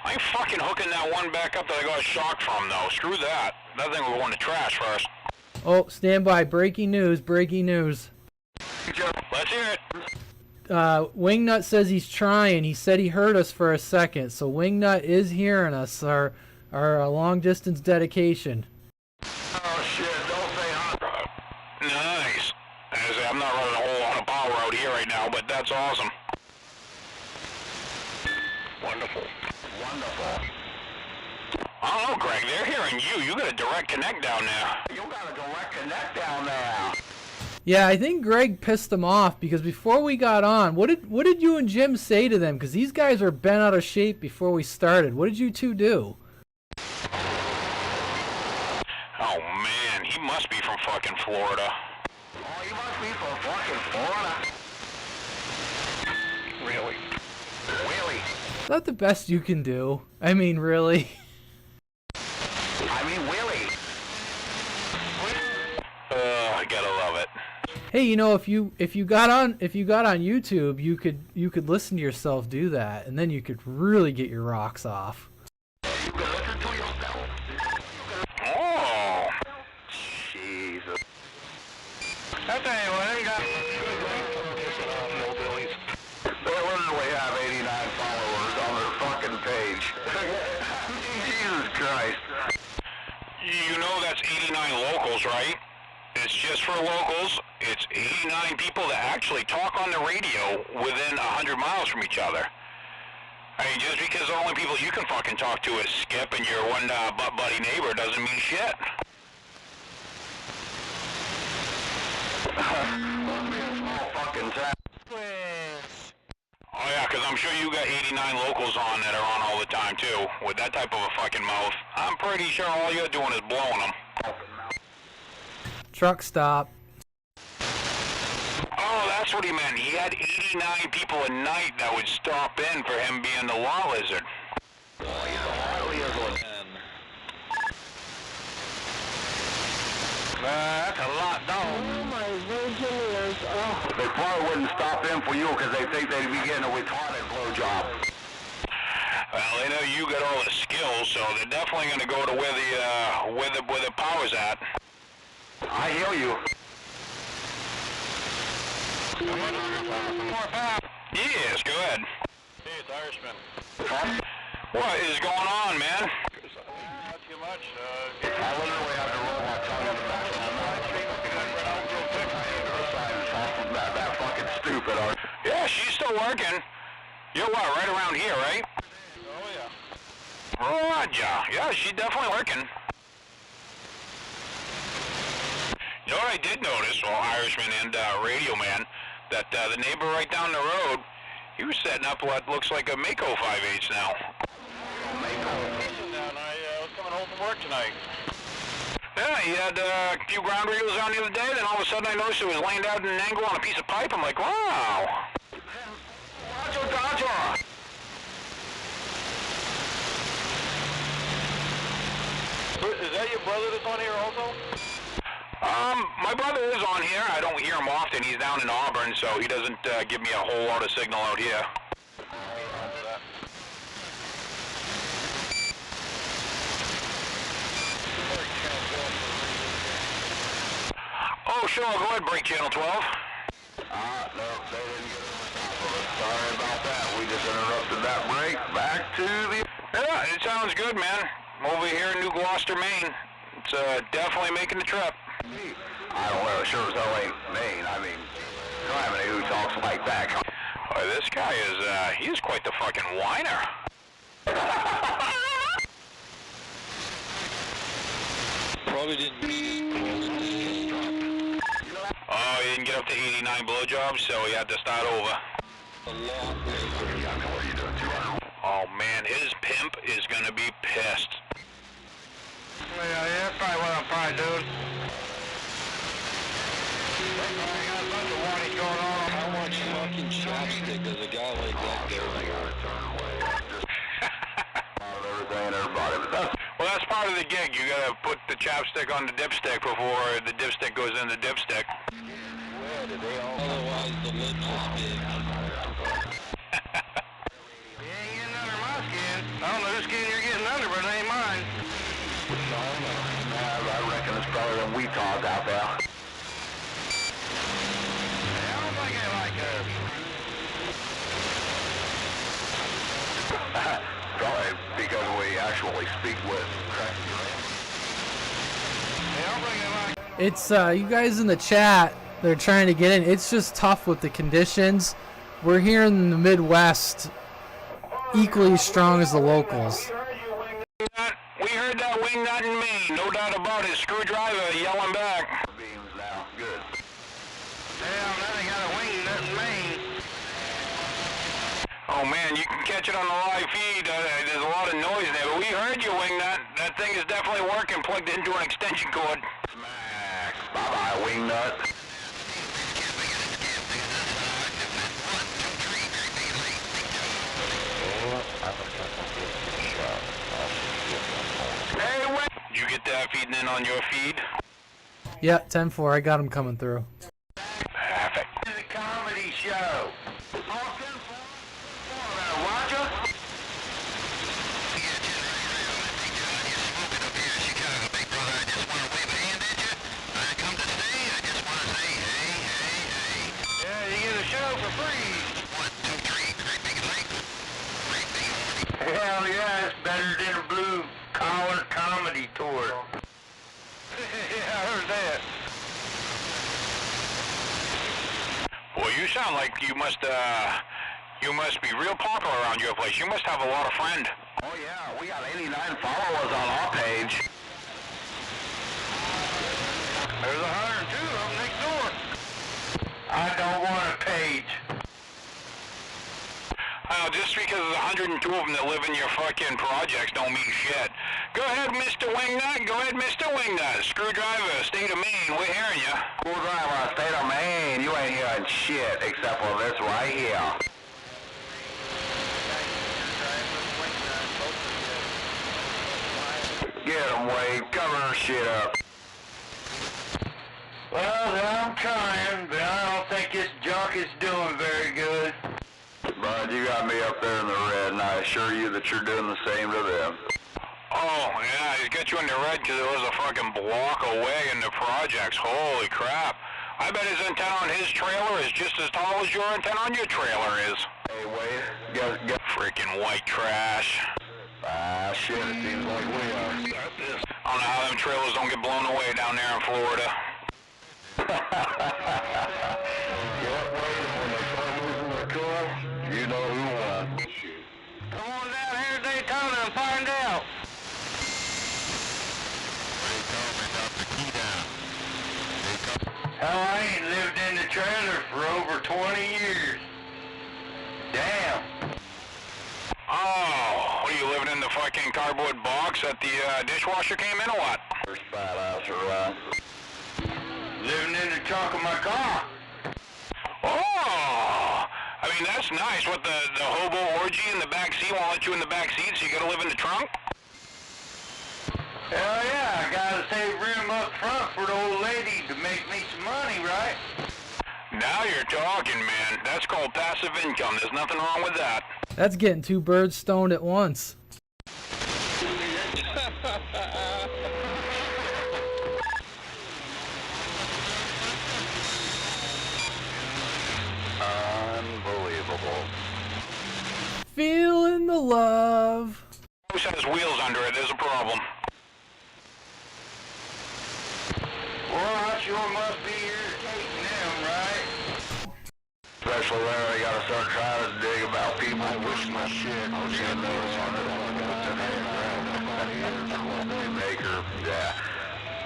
I ain't fucking hooking that one back up that I got shocked from though. Screw that. That thing will go in the trash first. Oh, stand by. Breaking news, breaking news. Let's hear it. Wingnut says he's trying. He said he heard us for a second. So Wingnut is hearing us, our long distance dedication. Oh shit, don't say hot. Nice. As I say, I'm not running a whole lot of power out here right now, but that's awesome. Wonderful. Wonderful. I don't know, Greg. They're hearing you. You got a direct connect down there. You got a direct connect down there. Yeah, I think Greg pissed them off because before we got on, what did you and Jim say to them? Because these guys were bent out of shape before we started. What did you two do? Oh man, he must be from fucking Florida. Oh, you must be from fucking Florida. Really? Really? Is that the best you can do? I mean, really? I mean, Willie. I gotta love it. Hey, you know, if you got on YouTube, you could listen to yourself do that, and then you could really get your rocks off. You can listen to yourself. Oh. Jesus. That's anyway, They literally have 89 followers on their fucking page. Jesus Christ. You know that's 89 locals, right? It's just for locals. It's 89 people that actually talk on the radio within 100 miles from each other. I mean, just because the only people you can fucking talk to is Skip and your one butt-buddy neighbor doesn't mean shit. Must be a small fucking town. Oh yeah, because I'm sure you got 89 locals on that are on all the time too. With that type of a fucking mouth, I'm pretty sure all you're doing is blowing them. Truck stop. that's what he meant. He had 89 people a night that would stop in for him being the law lizard. That's a lot, dog. Oh, my virgin ears. Oh. They probably wouldn't stop in for you because they think they'd be getting a retarded blowjob. Well, they know you got all the skills, so they're definitely going to go to where the power's at. I hear you. Yes, go ahead. Hey, it's Irishman. What is going on, man? Not too much. I literally have to roll my tongue in the back of my mouth. That fucking stupid. Yeah, she's still working. You're what, right around here, right? Oh, yeah. Roger. Yeah, she's definitely working. You know what I did notice, well, Irishman and Radio Man, that the neighbor right down the road, he was setting up what looks like a Mako 5/8 now. I was coming home from work tonight. Yeah, he had a few ground reels on the other day, then all of a sudden I noticed it was laying out in an angle on a piece of pipe. I'm like, wow. Roger. Is that your brother that's on here also? My brother is on here. I don't hear him often. He's down in Auburn, so he doesn't give me a whole lot of signal out here. Oh, sure. Go ahead, break channel 12. No, they didn't get on top of us. Sorry about that. We just interrupted that break. Back to the... Yeah, it sounds good, man. I'm over here in New Gloucester, Maine. It's definitely making the trip. I don't know. Sure as hell ain't Maine. I mean, I don't have any who talks like that. Boy, this guy is, he's quite the fucking whiner. Probably didn't mean it. Oh, he didn't get up to 89 blowjobs, so he had to start over. Oh man, his pimp is gonna be pissed. Yeah, that's probably what I'm probably doing. How much fucking chopstick does a guy like that go? Well, that's part of the gig. You gotta put the chopstick on the dipstick before the dipstick goes in the dipstick. Otherwise, the lips are big. You ain't getting under my skin. I don't know whose skin you're getting under, but it ain't mine. I reckon it's probably them we talk out there. I don't think they like us. Probably because we actually speak with. I don't think they like us. It's you guys in the chat. They're trying to get in. It's just tough with the conditions. We're here in the Midwest, equally as strong as the locals. We heard that wing nut in Maine, no doubt about it. Screwdriver yelling back. Beams now, good. Hell, now they got a wing nut in Maine. Oh man, you can catch it on the live feed. There's a lot of noise there, but we heard you, wing nut. That thing is definitely working, plugged into an extension cord. Smack. Bye-bye, wing nut. Hey, wait. You get that feeding in on your feed? Yeah, 10-4. I got him coming through. Perfect. It's a comedy show. Roger? Yeah, you get a show for free. Hell yeah, it's better than a blue collar comedy tour. Yeah, I heard that. Well, you sound like you must be real popular around your place. You must have a lot of friends. Oh yeah, we got 89 followers on our page. There's 102 of them next door. I don't want a page. Just because there's 102 of them that live in your fucking projects don't mean shit. Go ahead, Mr. Wingnut. Go ahead, Mr. Wingnut. Screwdriver, state of Maine. We're hearing you. Screwdriver, state of Maine. You ain't hearing shit except for this right here. Get him, Wade. Cover her shit up. Well, I'm trying, but I don't think this junk is doing very good. Bud, you got me up there in the red, and I assure you that you're doing the same to them. Oh, yeah, he's got you in the red because there was a fucking block away in the projects. Holy crap. I bet his antenna on his trailer is just as tall as your antenna on your trailer is. Hey, Wade, get freaking white trash. Ah, shit, it seems like we are. I don't know how them trailers don't get blown away down there in Florida. You know who won. Come on down here to Daytona and find out. Hell, I ain't lived in the trailer for over 20 years. Damn. Oh, what are you living in the fucking cardboard box that the dishwasher came in or what? First fat ass around. Living in the trunk of my car. Oh, I mean, that's nice. What, the hobo orgy in the back seat won't let you in the back seat, so you gotta live in the trunk? Hell yeah, I gotta save room up front for the old lady to make me some money, right? Now you're talking, man. That's called passive income. There's nothing wrong with that. That's getting two birds stoned at once. Unbelievable. Feeling the love. Who has wheels under it? There's a problem. Well, that sure must be irritating them, right? Especially when they gotta start trying to dig about people. I wish my shit was in there on it. Maker, yeah.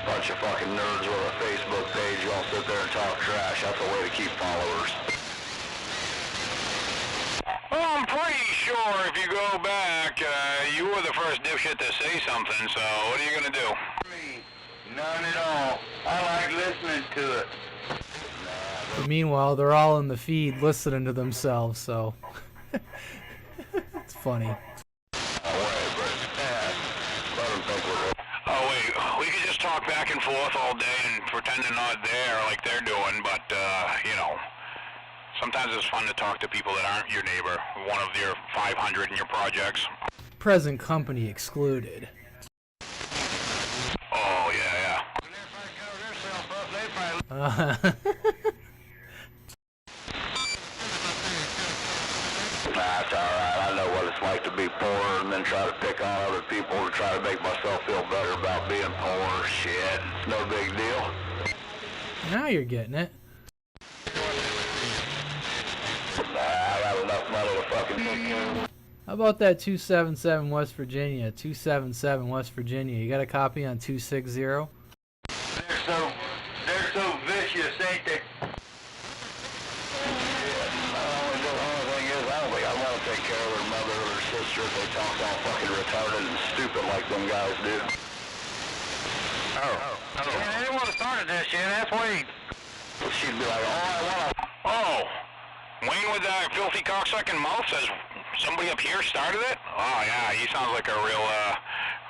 Bunch of fucking nerds with a Facebook page. You all sit there and talk trash. That's a way to keep followers. Well, I'm pretty sure if you go back, you were the first dipshit to say something, so what are you gonna do? Me, none at all. I like listening to it. But meanwhile, they're all in the feed listening to themselves, so it's funny. Oh wait, we could just talk back and forth all day and pretend they're not there like they're doing, but you know, sometimes it's fun to talk to people that aren't your neighbor, one of your 500 in your projects. Present company excluded. Oh yeah, That's alright. I know what it's like to be poor and then try to pick on other people to try to make myself feel better about being poor. Shit, it's no big deal. Now you're getting it. I got enough money to fucking take care of. How about that 277 West Virginia? 277 West Virginia. You got a copy on 260? They're so vicious, ain't they? Take care of their mother or their sister if they talk all fucking retarded and stupid like them guys do. Man, anyone started this shit, that's Wade. She'd be like, Oh, Wayne with that filthy cocksucking mouth says somebody up here started it? Oh yeah, he sounds like a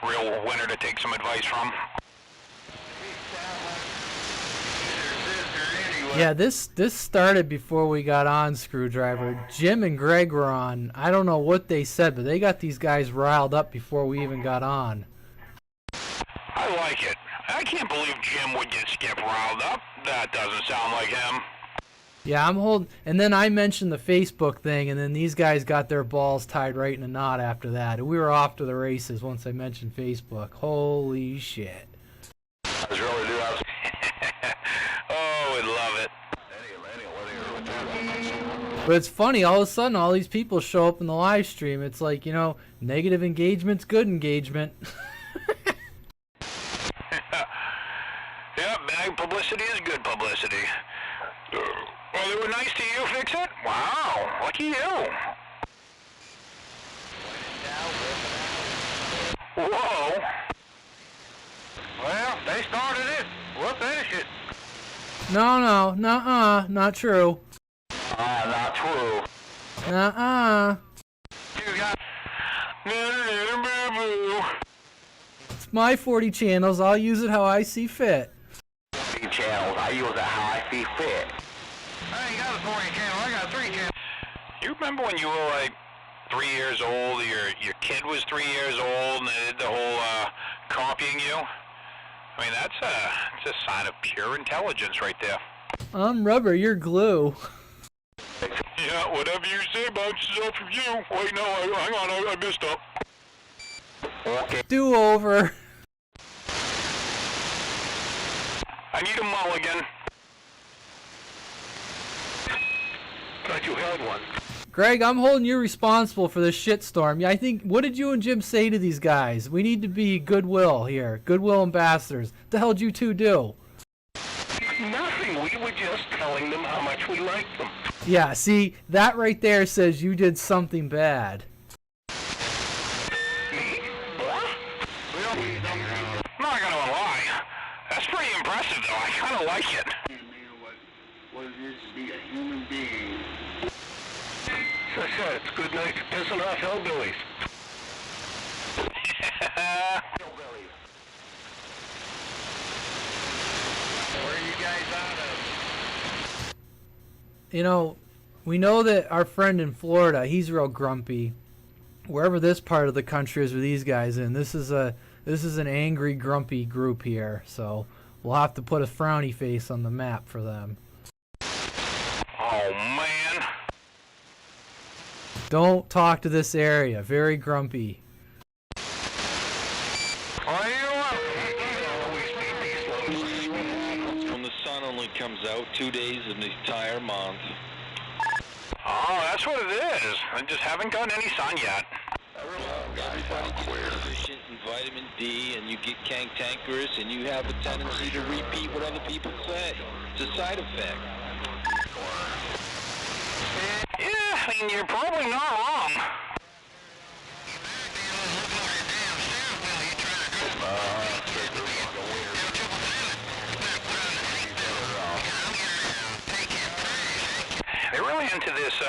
real winner to take some advice from. Yeah, this started before we got on, Screwdriver. Jim and Greg were on. I don't know what they said, but they got these guys riled up before we even got on. I like it. I can't believe Jim would get Skip riled up. That doesn't sound like him. Yeah, I'm holding. And then I mentioned the Facebook thing, and then these guys got their balls tied right in a knot after that. And we were off to the races once I mentioned Facebook. Holy shit. Oh, we'd love it. But it's funny, all of a sudden, all these people show up in the live stream. It's like, you know, negative engagement's good engagement. Yeah, bad publicity is good publicity. Well, they were nice to you, fix it? Wow, lucky you. Whoa. I started it. We'll finish it. No, not true. Not true. Nuh-uh. You got... It's my 40 channels. I'll use it how I see fit. 40 channels. I use it how I see fit. I ain't got a 40 channel. I got 3 channels. You remember when you were like 3 years old, your kid was 3 years old, and they did the whole copying you? I mean, that's a sign of pure intelligence right there. I'm rubber, you're glue. Yeah, whatever you say bounces off of you. Wait, no, hang on, I messed up. Okay. Do over. I need a mulligan. Thought you had one. Greg, I'm holding you responsible for this shitstorm. Yeah, I think, what did you and Jim say to these guys? We need to be goodwill here. Goodwill ambassadors. What the hell did you two do? Nothing. We were just telling them how much we liked them. Yeah, see, that right there says you did something bad. Me? What? I'm not gonna lie. That's pretty impressive, though. I kind of like it. What it is to be a human being. So I said, it's a good night for pissing off hillbillies. Where are you guys out of? You know, we know that our friend in Florida, he's real grumpy. Wherever this part of the country is with these guys in, this is an angry, grumpy group here. So we'll have to put a frowny face on the map for them. Oh, man. Don't talk to this area. Very grumpy. When the sun only comes out 2 days in the entire month. Oh, that's what it is. I just haven't gotten any sun yet. Everybody gets deficient in vitamin D, and you get cantankerous, and you have a tendency to repeat what other people say. It's a side effect. Yeah, I mean, you're probably not wrong. They're really into this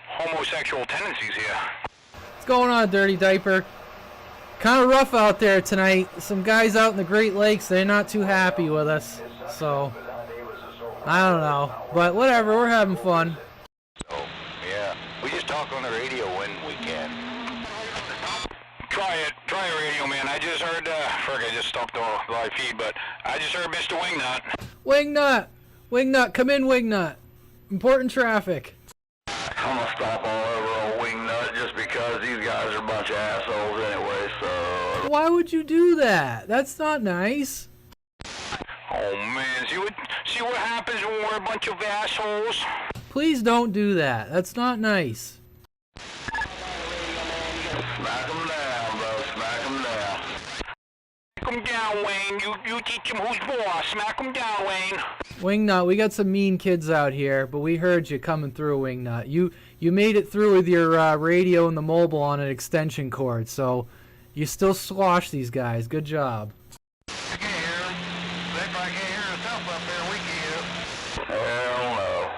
homosexual tendencies here. What's going on, Dirty Diaper? Kind of rough out there tonight. Some guys out in the Great Lakes, they're not too happy with us. So, I don't know. But whatever, we're having fun. Oh, yeah. We just talk on the radio when we can. Try it, radio man. I just heard, frick, I just stopped the live feed, but I just heard Mr. Wingnut. Wingnut, come in, Wingnut. Important traffic. I'm gonna stop all over on Wingnut just because these guys are a bunch of assholes anyway, so... Why would you do that? That's not nice. Oh man, see what happens when we're a bunch of assholes? Please don't do that. That's not nice. Smack them down, bro. Smack them down. Smack them down, Wayne. You teach him who's boss. Smack them down, Wayne. Wingnut, we got some mean kids out here, but we heard you coming through, Wingnut. You made it through with your radio and the mobile on an extension cord, so you still slosh these guys. Good job. I can't hear them. They probably can't hear themselves up there. We can. Hell no.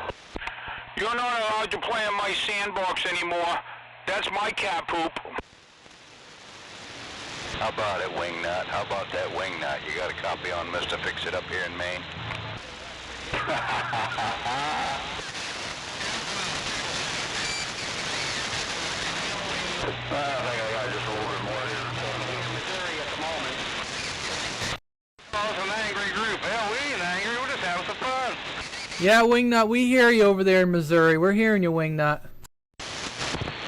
You're not allowed to play in my sandbox anymore. That's my cat poop. How about it, Wingnut? How about that, Wingnut? You got a copy on Mr. Fix-It up here in Maine? I think I got just a little bit more here. Missouri at the moment. Oh, it's an angry group. Hell, we ain't angry. We're just having some fun. Yeah, Wingnut, we hear you over there in Missouri. We're hearing you, Wingnut.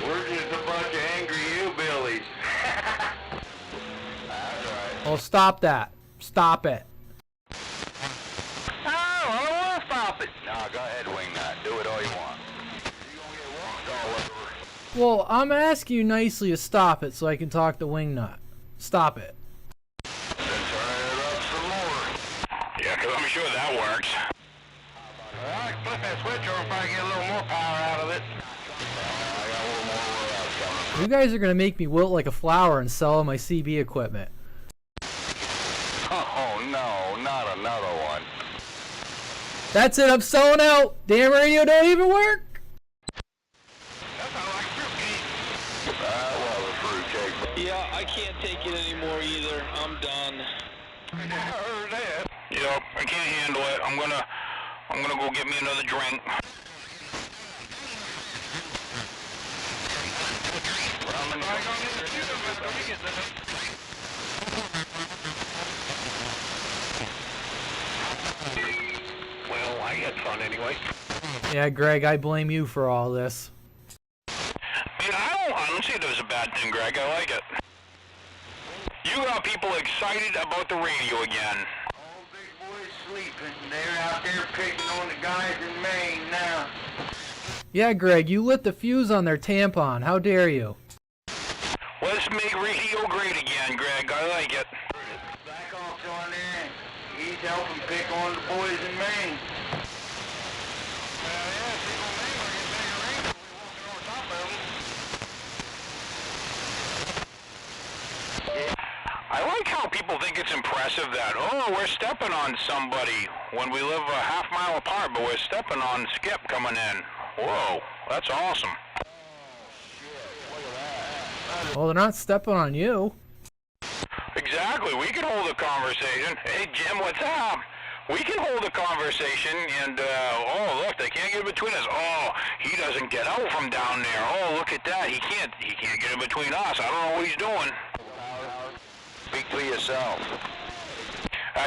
We're just a bunch of angry hillbillies. That's right. Oh, stop that. Stop it. Oh, I don't want to stop it. No, go ahead, Wingnut. Do it all you want. You're gonna get walked all over. Well, I'm asking you nicely to stop it so I can talk to Wingnut. Stop it. Then turn it up some more. Yeah, 'cause I'm sure that works. Well, I can flip that switch over if I get a little more power out of it. I got a little more where that's coming. You guys are going to make me wilt like a flower and sell my CB equipment. Oh, That's it, I'm selling out. Damn radio don't even work. Yeah, I can't take it anymore either. I'm done. I heard that. Yep, I can't handle it. I'm gonna go get me another drink. Well, I had fun anyway. Yeah, Greg, I blame you for all this. I don't see it as a bad thing, Greg. I like it. You got people excited about the radio again. All big boys sleeping. They're out there picking on the guys in Maine now. Yeah, Greg, you lit the fuse on their tampon. How dare you? Let's make radio great again, Greg. I like it. Back off on there. He's helping pick on the boys in Maine. I like how people think it's impressive that, oh, we're stepping on somebody when we live a half mile apart, but we're stepping on Skip coming in. Whoa, that's awesome. Well, they're not stepping on you. Exactly, we can hold a conversation. Hey, Jim, what's up? We can hold a conversation and, oh, look, they can't get between us. Oh, he doesn't get out from down there. Oh, look at that. He can't get in between us. I don't know what he's doing. Speak for yourself.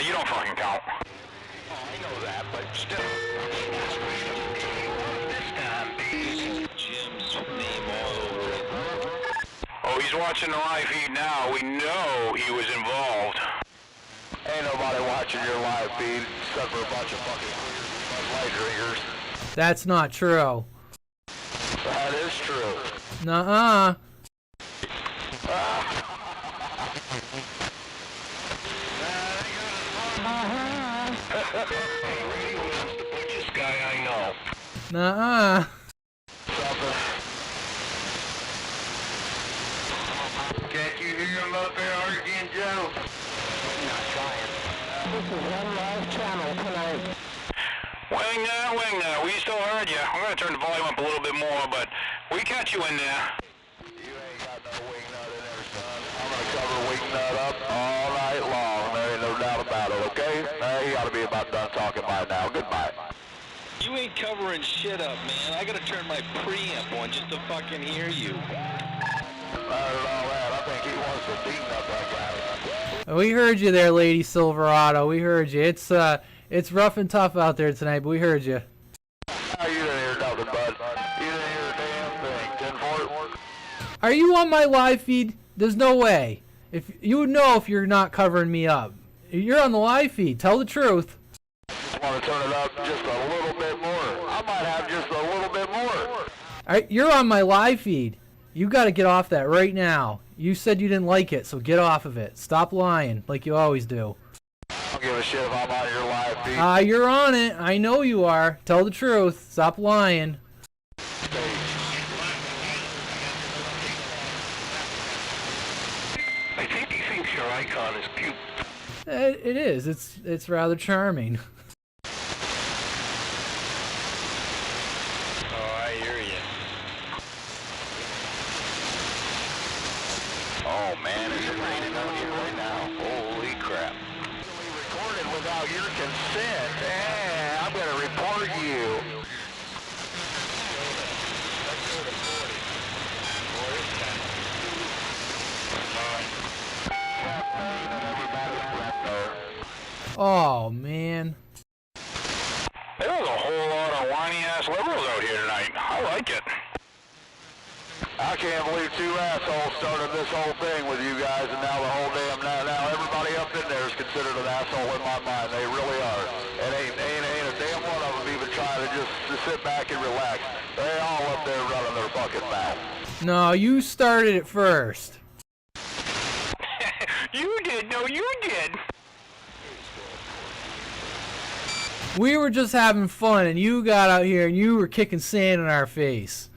You don't fucking count. Oh, I know that, but still. Jim's name all over it. Oh, he's watching the live feed now. We know he was involved. Ain't nobody watching your live feed except for a bunch of fucking light drinkers. That's not true. That is true. Nuh-uh. This guy I know. Nuh-uh. Can't you hear him up there arguing, Joe? This is one live channel tonight. Wing there. We still heard you. I'm going to turn the volume up a little bit more, but we got you in there. You ain't got no wing nut in there, son. I'm going to cover wing nut up all night long. There ain't no doubt about it, okay? You got to be about done talking by now. Goodbye. You ain't covering shit up, man. I gotta turn my preamp on just to fucking hear you. Not at all that. I think he wants to beat up that guy. We heard you there, Lady Silverado. We heard you. It's rough and tough out there tonight, but we heard you. Oh, you didn't hear nothing, bud. You didn't hear a damn thing. 10-4. Are you on my live feed? There's no way. If you would know if you're not covering me up. You're on the live feed. Tell the truth. I want to turn it up just a little bit more. I might have just a little bit more. All right, you're on my live feed. You got to get off that right now. You said you didn't like it, so get off of it. Stop lying like you always do. I don't give a shit if I'm on your live feed. You're on it. I know you are. Tell the truth. Stop lying. I think he thinks your icon is cute. It is. It's rather charming. Oh, I hear you. Oh man, is it raining out here right now? Holy crap. Recorded without your consent. I'm gonna report you. Oh, man. There was a whole lot of whiny-ass liberals out here tonight. I like it. I can't believe two assholes started this whole thing with you guys, and now the whole damn now everybody up in there is considered an asshole in my mind. They really are. And ain't a damn one of them even trying to just to sit back and relax. They all up there running their fucking mouth. No, you started it first. You did. No, you did. We were just having fun, and you got out here and you were kicking sand in our face.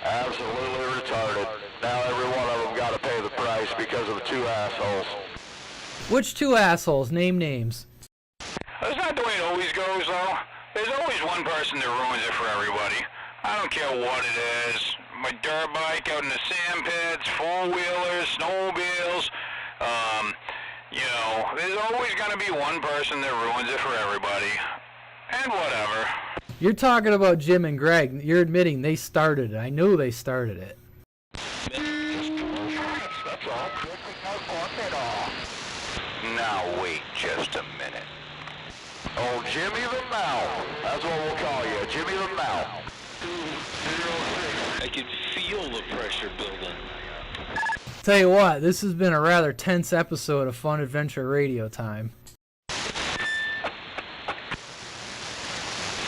Absolutely retarded. Now every one of them got to pay the price because of two assholes. Which two assholes? Name names. That's not the way it always goes, though. There's always one person that ruins it for everybody. I don't care what it is. My dirt bike out in the sand pits, four-wheelers, snowmobiles. You know, there's always going to be one person that ruins it for everybody. And whatever. You're talking about Jim and Greg. You're admitting they started it. I knew they started it. That's all. Now wait just a minute. Oh, Jimmy the Mouth. That's what we'll call you, Jimmy the Mouth. I can feel the pressure building. Tell you what, this has been a rather tense episode of Fun Adventure Radio Time.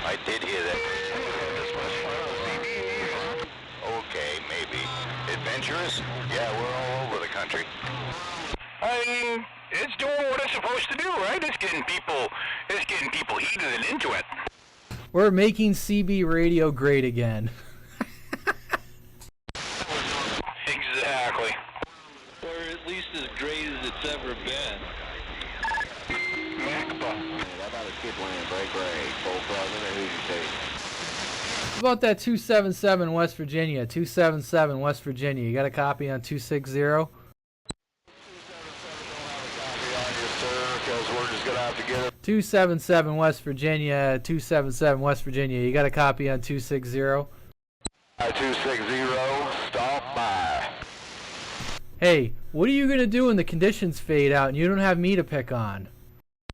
I did hear that. Okay, maybe. Adventurous? Yeah, we're all over the country. I mean, it's doing what it's supposed to do, right? It's getting people heated and into it. We're making CB radio great again. Exactly. Or at least as great as it's ever been. How about that 277 West Virginia? 277 West Virginia. You got a copy on 260? Because we're just gonna have to get it. 277 West Virginia. 277 West Virginia. You got a copy on 260? 260, stop by. Hey, what are you gonna do when the conditions fade out and you don't have me to pick on?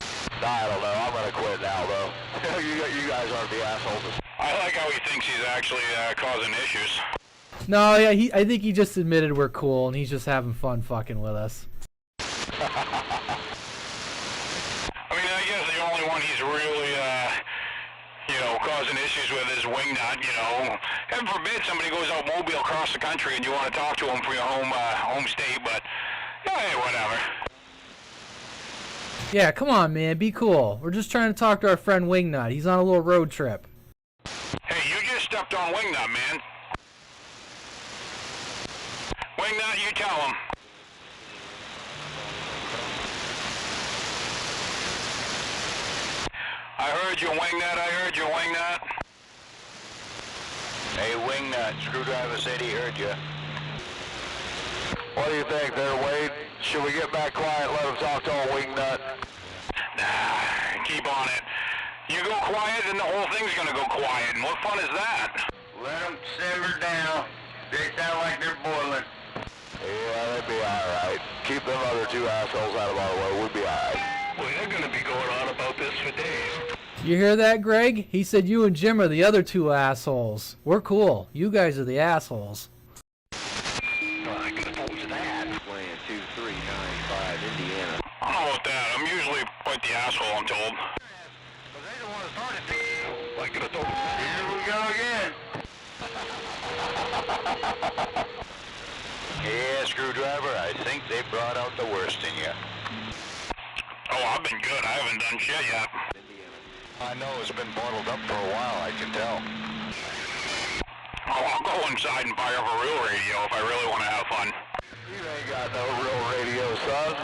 I don't know. I'm gonna quit now, though. you guys aren't the assholes. I like how he thinks he's actually causing issues. No, yeah, I think he just admitted we're cool and he's just having fun fucking with us. I mean, I guess the only one he's really, causing issues with is Wingnut, you know. Heaven forbid somebody goes out mobile across the country and you want to talk to him for your home state, but, yeah, hey, whatever. Yeah, come on, man, be cool. We're just trying to talk to our friend Wingnut. He's on a little road trip. Hey, you just stepped on Wingnut, man. Wingnut, you tell him. I heard you, Wingnut. I heard you, Wingnut. Hey, Wingnut, Screwdriver said he heard you. What do you think there, Wade? Should we get back quiet and let him talk to old Wingnut? Nah, keep on it. You go quiet and the whole thing's gonna go quiet, and what fun is that? Let them simmer down. They sound like they're boiling. Yeah, they'd be alright. Keep them other two assholes out of our way. We'll be alright. Well, they're gonna be going on about this for days. You hear that, Greg? He said you and Jim are the other two assholes. We're cool. You guys are the assholes. I can afford to that. Playing 2395 Indiana. I don't know about that. I'm usually quite the asshole, I'm told. But they don't want to start it. I could have told him. Here we go again. Yeah, Screwdriver, I think they brought out the worst in you. Oh, I've been good. I haven't done shit yet. I know it's been bottled up for a while, I can tell. Oh, I'll go inside and fire up a real radio if I really want to have fun. You ain't got no real radio, son.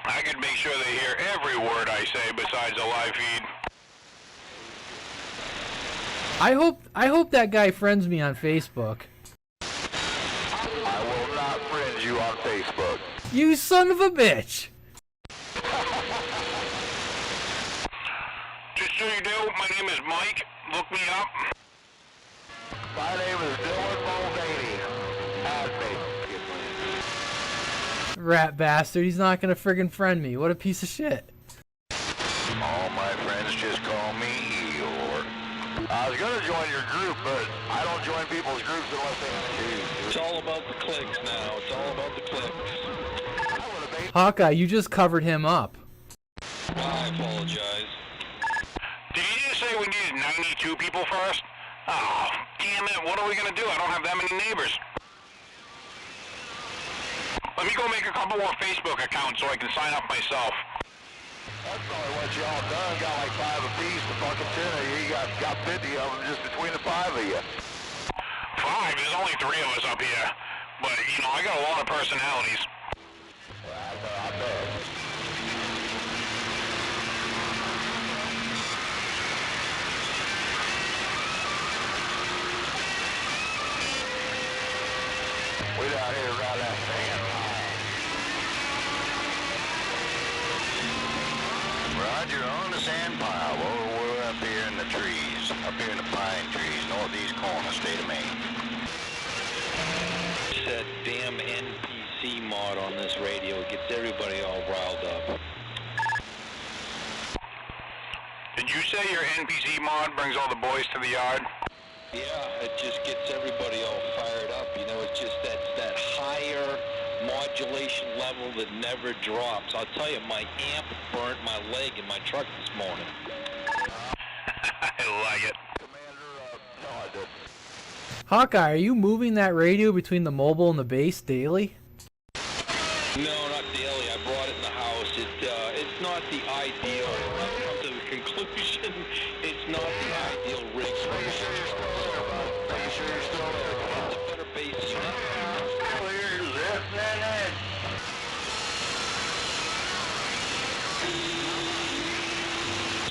I could make sure they hear every word I say besides the live feed. I hope that guy friends me on Facebook. I will not friend you on Facebook. You son of a bitch! Just so you know, my name is Mike. Look me up. My name is Dylan Mulvaney. Add me. Rat bastard, he's not gonna friggin' friend me. What a piece of shit. All my friends just call me Eeyore. I was gonna join your group, but I don't join people's groups unless they choose. It's all about the clicks now. It's all about the clicks. Hawkeye, you just covered him up. I apologize. Did you just say we needed 92 people first? Oh, damn it. What are we going to do? I don't have that many neighbors. Let me go make a couple more Facebook accounts so I can sign up myself. That's probably what y'all done. Got like 5 apiece. The fucking 10 of you. You got 50 of them just between the 5 of you. 5? There's only 3 of us up here. But, you know, I got a lot of personalities. Well, I bet. We're out here around that sand pile. Roger, on the sand pile. We're up here in the trees, up here in the pine trees, northeast corner, state of Maine. That damn NPC mod on this radio gets everybody all riled up. Did you say your NPC mod brings all the boys to the yard? Yeah, it just gets everybody all fired up. You know, it's just that higher modulation level that never drops. I'll tell you, my amp burnt my leg in my truck this morning. I like it. No, I didn't. Hawkeye, are you moving that radio between the mobile and the base daily? No, not daily. I brought it in the house. It's not the ideal. I've come to the conclusion it's not the ideal rig. Are you sure you're still there? It's a better base unit. Still here, listening in.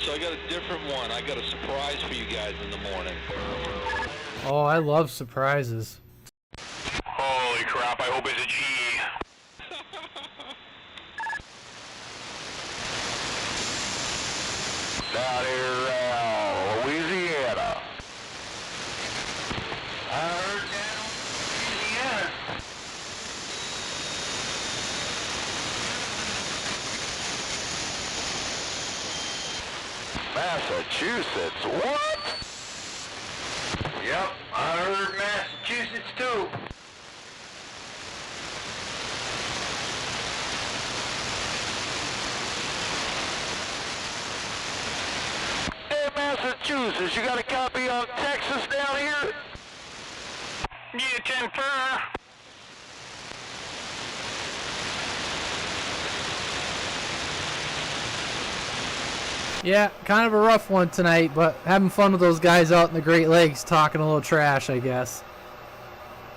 So I got a different one. I got a surprise for you guys in the morning. Oh, I love surprises. Holy crap, I hope it's a G. Down here, Louisiana. I heard that on Louisiana. Massachusetts, what? Yep, I heard Massachusetts too. Hey, Massachusetts, you got a copy on Texas down here? Yeah, 10-4. Yeah, kind of a rough one tonight, but having fun with those guys out in the Great Lakes, talking a little trash, I guess.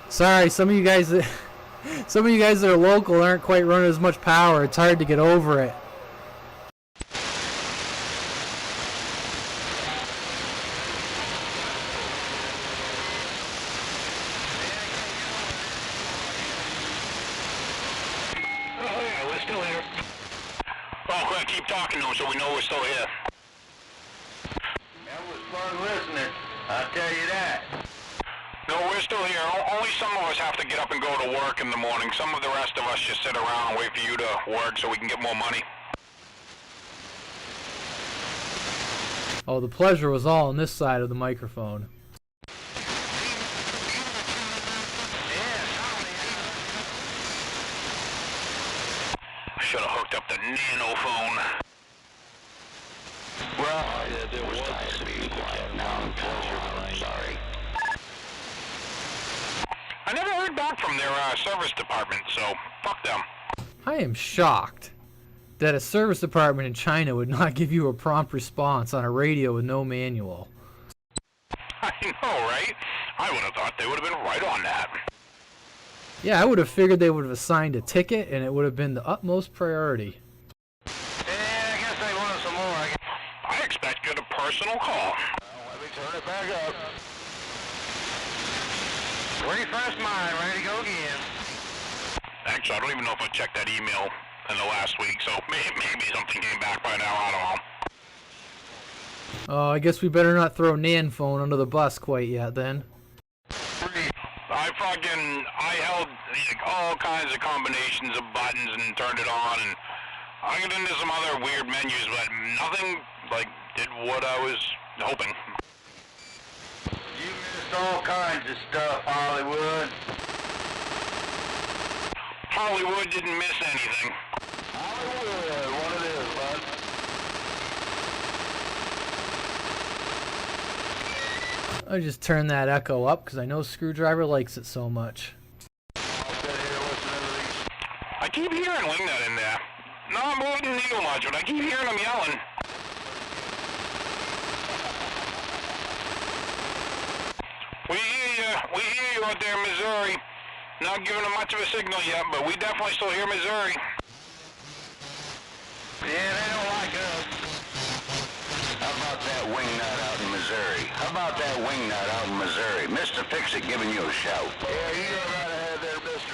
Sorry, some of you guys that are local aren't quite running as much power. It's hard to get over it. Oh yeah, we're still here. Oh, quick, keep talking though, so we know we're still here. That was fun listening, I'll tell you that. No, we're still here. Only some of us have to get up and go to work in the morning. Some of the rest of us just sit around and wait for you to work so we can get more money. Oh, the pleasure was all on this side of the microphone. Should have hooked up the nano phone. Well, there was time to be quiet now. I'm sorry. I never heard back from their service department, so fuck them. I am shocked that a service department in China would not give you a prompt response on a radio with no manual. I know, right? I would have thought they would have been right on that. Yeah, I would have figured they would have assigned a ticket and it would have been the utmost priority. Yeah, I guess they wanted some more. I expected a personal call. Well, let me turn it back up. Refresh mine, ready to go again. Actually, I don't even know if I checked that email in the last week, so maybe something came back by now, I don't know. Oh, I guess we better not throw Nan phone under the bus quite yet then. I held all kinds of combinations of buttons and turned it on, and I got into some other weird menus, but nothing, did what I was hoping. You missed all kinds of stuff, Hollywood. Hollywood didn't miss anything. Hollywood, what it is, bud. I just turn that echo up because I know Screwdriver likes it so much. I keep hearing Wingnut in there. Not moving the needle much, but I keep hearing him yelling. We hear you out there in Missouri. Not giving him much of a signal yet, but we definitely still hear Missouri. Yeah, they don't like us. How about that wingnut out in Missouri? Mr. Fix-It giving you a shout. Yeah, you know right ahead there, Mr.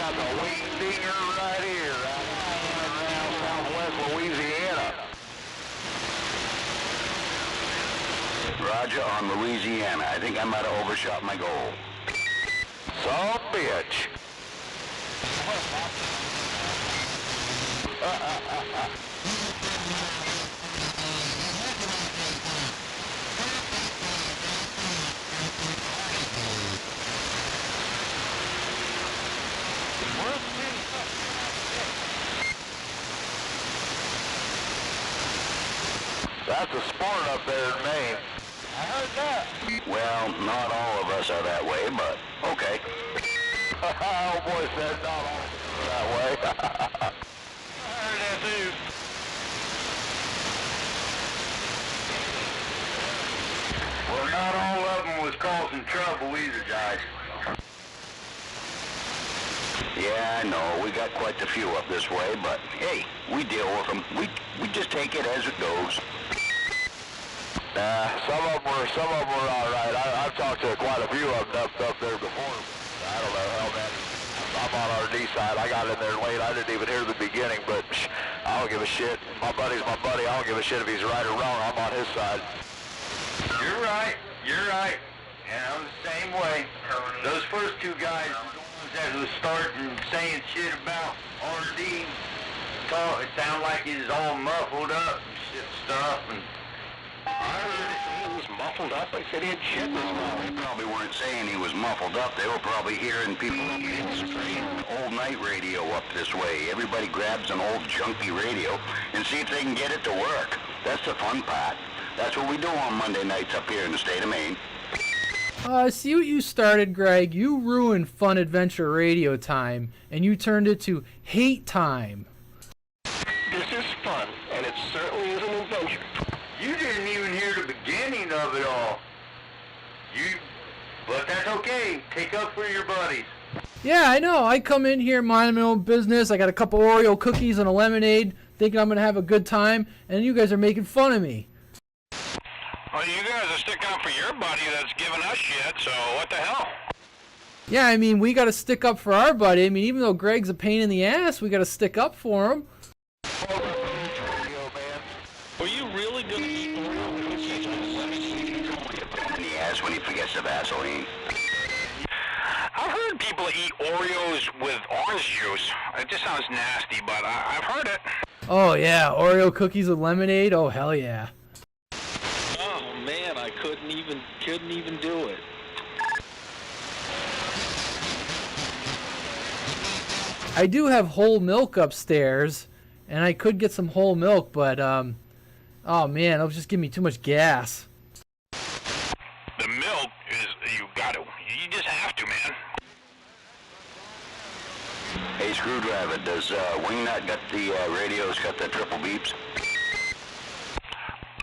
got the wing dinger right here, right around southwest Louisiana. Roger on Louisiana. I think I might have overshot my goal. Son of a bitch. That's a sport up there in Maine. I heard that. Well, not all of us are that way, but okay. Oh boy said not all of us are that way. I heard that too. Well, not all of them was causing trouble either, guys. Yeah, I know. We got quite a few up this way, but hey, we deal with them. We just take it as it goes. Some of them were all right. I've talked to quite a few of them up there before. I don't know, hell, man. I'm on our D side. I got in there late. I didn't even hear the beginning, but I don't give a shit. My buddy's my buddy. I don't give a shit if he's right or wrong. I'm on his side. You're right. You're right. And I'm the same way. Those first two guys, the ones that was starting saying shit about RD, it sounded like he was all muffled up and shit stuff. And I heard he was muffled up. I said he had shit in his mouth. They probably weren't saying he was muffled up. They were probably hearing people straight old night radio up this way. Everybody grabs an old junky radio and see if they can get it to work. That's the fun part. That's what we do on Monday nights up here in the state of Maine. See what you started, Greg. You ruined Fun Adventure Radio Time, and you turned it to Hate Time. This is fun, and it certainly is an adventure. You didn't even hear the beginning of it all. But that's okay. Take up for your buddies. Yeah, I know. I come in here minding my own business. I got a couple Oreo cookies and a lemonade, thinking I'm going to have a good time, and you guys are making fun of me. Well, you guys are sticking up for your buddy that's giving us shit, so what the hell? Yeah, I mean, we got to stick up for our buddy. I mean, even though Greg's a pain in the ass, we got to stick up for him. Were you really going to eat He has when he forgets the Vaseline. I've heard people eat Oreos with orange juice. It just sounds nasty, but I've heard it. Oh, yeah, Oreo cookies with lemonade? Oh, hell yeah. Oh man, I couldn't even do it. I do have whole milk upstairs, and I could get some whole milk, but oh man, it'll just give me too much gas. The milk is, you just have to, man. Hey, Screwdriver, does Wingnut got the radios, got the triple beeps?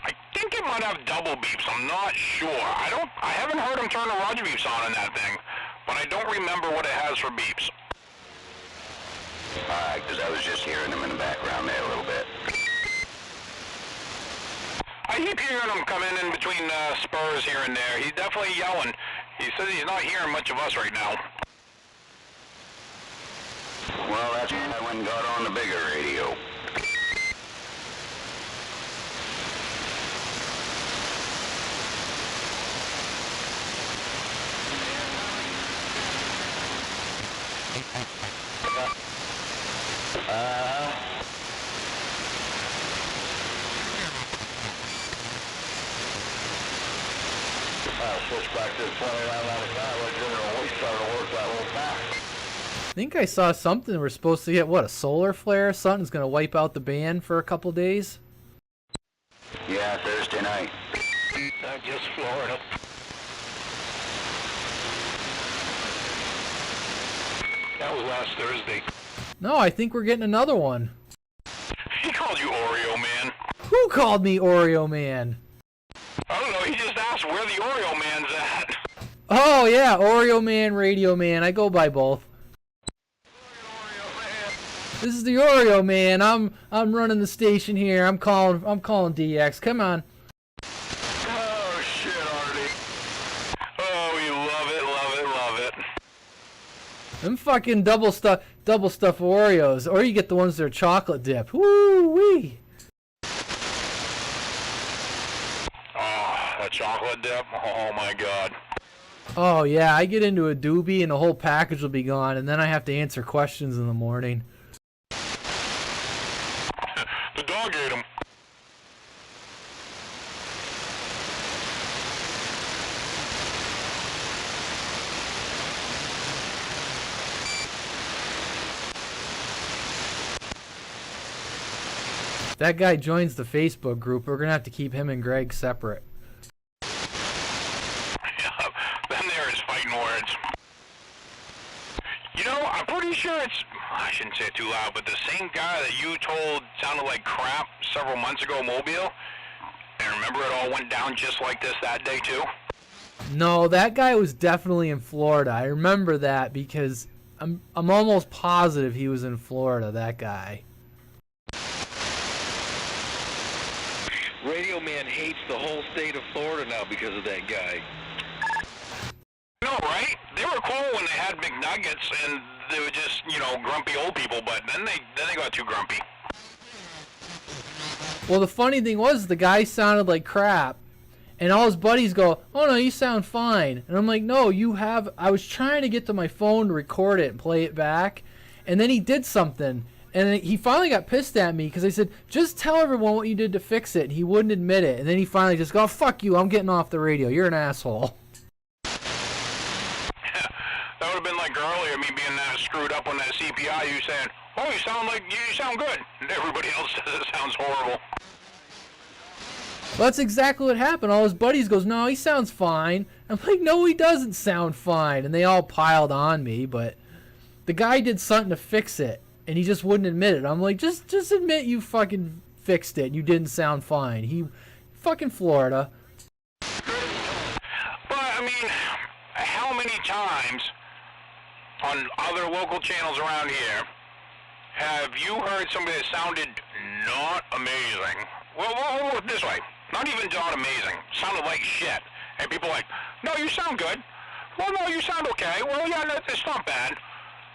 I think it might have double beeps. I'm not sure. I haven't heard him turn the Roger beeps on in that thing, but I don't remember what it has for beeps. Alright, because I was just hearing them in the background there a little bit. I keep hearing him come in between spurs here and there. He's definitely yelling. He says he's not hearing much of us right now. Well, that's why I went and got on the bigger radio. Switch back to 2995, we're doing a waste starting to work that whole back. I think I saw something. We're supposed to get, what, a solar flare? Something's going to wipe out the band for a couple days? Yeah, Thursday night. Just Florida. That was last Thursday. No, I think we're getting another one. He called you Oreo Man. Who called me Oreo Man? I don't know, he just asked where the Oreo Man's at. Oh, yeah, Oreo Man, Radio Man. I go by both. This is the Oreo Man. I'm running the station here. I'm calling DX. Come on. Oh, shit, Artie. Oh, you love it, love it, love it. Them fucking double stuff Oreos, or you get the ones that are chocolate dipped. Woo wee! Oh, a chocolate dip? Oh my god. Oh yeah, I get into a doobie and the whole package will be gone, and then I have to answer questions in the morning. The dog ate him. If that guy joins the Facebook group, we're gonna have to keep him and Greg separate. Then there is fighting words. You know, I'm pretty sure it's, I shouldn't say it too loud, but the same guy that you told sounded like crap several months ago, Mobile, and remember it all went down just like this that day too? No, that guy was definitely in Florida. I remember that because I'm almost positive he was in Florida, that guy. Radio Man hates the whole state of Florida now because of that guy. No, right? They were cool when they had McNuggets and they were just, you know, grumpy old people, but then they got too grumpy. Well, the funny thing was the guy sounded like crap, and all his buddies go, "Oh no, you sound fine." And I'm like, "No, you have." I was trying to get to my phone to record it and play it back, and then he did something, and he finally got pissed at me because I said, "Just tell everyone what you did to fix it." And he wouldn't admit it, and then he finally just go, "Oh, fuck you, I'm getting off the radio. You're an asshole." That would have been like earlier, me being that screwed up on that CPI, you saying, "Oh, you sound good." And everybody else says it sounds horrible. Well, that's exactly what happened. All his buddies goes, "No, he sounds fine." I'm like, "No, he doesn't sound fine." And they all piled on me, but the guy did something to fix it, and he just wouldn't admit it. I'm like, just admit you fucking fixed it. You didn't sound fine. He fucking Florida. But, I mean, how many times on other local channels around here have you heard somebody that sounded not amazing? Well, this way. Not even not amazing. Sounded like shit. And people are like, "No, you sound good." "Well, no, you sound okay." "Well, yeah, no, it's not bad."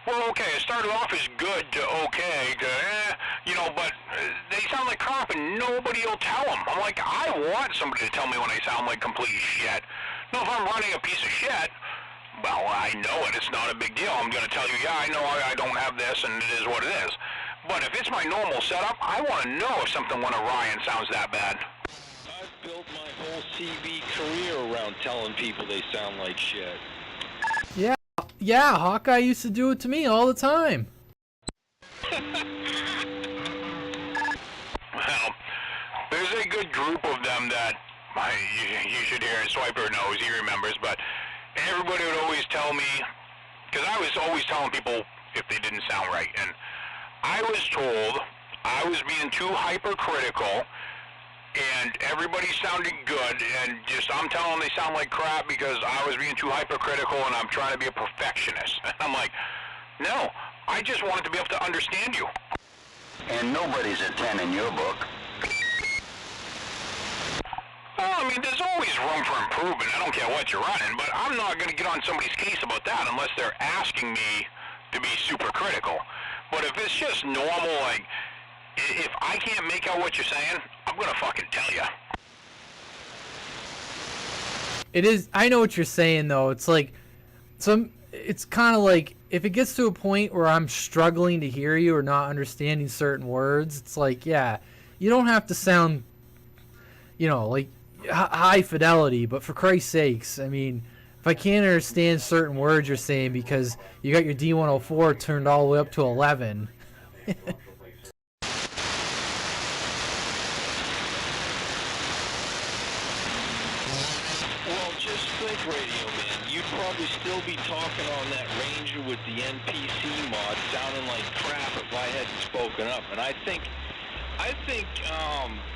"Well, okay, it started off as good to okay to you know, but they sound like crap and nobody will tell them." I'm like, I want somebody to tell me when I sound like complete shit. No, if I'm running a piece of shit, well, I know it. It's not a big deal. I'm going to tell you, yeah, I know I don't have this and it is what it is. But if it's my normal setup, I want to know if something went awry and sounds that bad. I've built my whole CB career around telling people they sound like shit. Yeah, Hawkeye used to do it to me all the time. Well, there's a good group of them that you should hear. Swiper knows, he remembers, but everybody would always tell me, because I was always telling people if they didn't sound right, and I was told I was being too hypercritical, and everybody sounded good, and just I'm telling them they sound like crap because I was being too hypercritical and I'm trying to be a perfectionist. And I'm like, no, I just wanted to be able to understand you. And nobody's a 10 in your book. Well, I mean, there's always room for improvement. I don't care what you're running, but I'm not going to get on somebody's case about that unless they're asking me to be super critical. But if it's just normal, like, if I can't make out what you're saying, I'm going to fucking tell you. It is. I know what you're saying, though. It's like, it's kind of like, if it gets to a point where I'm struggling to hear you or not understanding certain words, it's like, yeah, you don't have to sound, you know, like high fidelity, but for Christ's sakes, I mean, if I can't understand certain words you're saying because you got your D104 turned all the way up to 11. Well, just think, Radio Man, you'd probably still be talking on that Ranger with the NPC mod sounding like crap if I hadn't spoken up. And I think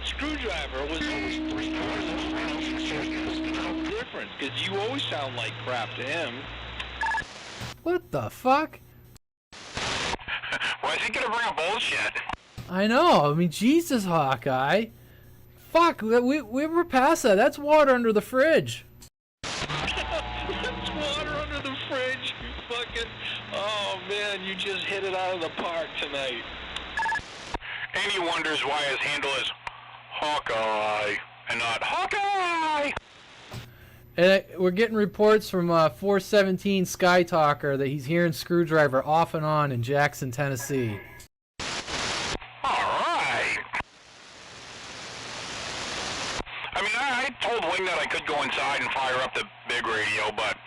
Screwdriver was always 3/4 of the difference, because you always sound like crap to him. What the fuck? Why is he going to bring up bullshit? I know. I mean, Jesus, Hawkeye. Fuck, we were past that. That's water under the fridge. That's water under the fridge, you fucking... Oh, man, you just hit it out of the park tonight. And he wonders why his handle is Hawkeye and not Hawkeye. And we're getting reports from 417 Sky Talker that he's hearing Screwdriver off and on in Jackson, Tennessee. Alright. I mean, I told Wing that I could go inside and fire up the big radio, but,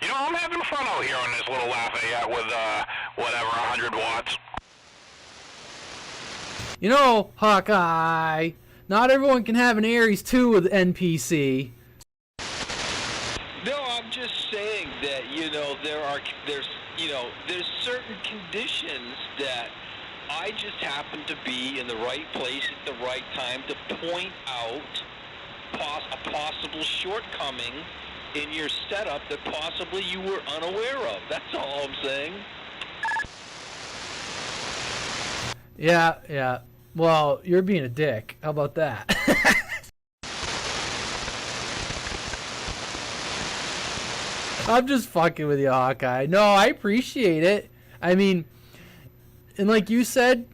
you know, I'm having fun out here on this little Lafayette with, whatever, 100 watts. You know, Hawkeye, not everyone can have an Aries 2 with NPC. No, I'm just saying that, you know, there's certain conditions that I just happen to be in the right place at the right time to point out a possible shortcoming in your setup that possibly you were unaware of. That's all I'm saying. Yeah. Well, you're being a dick. How about that? I'm just fucking with you, Hawkeye. No, I appreciate it. I mean, and like you said,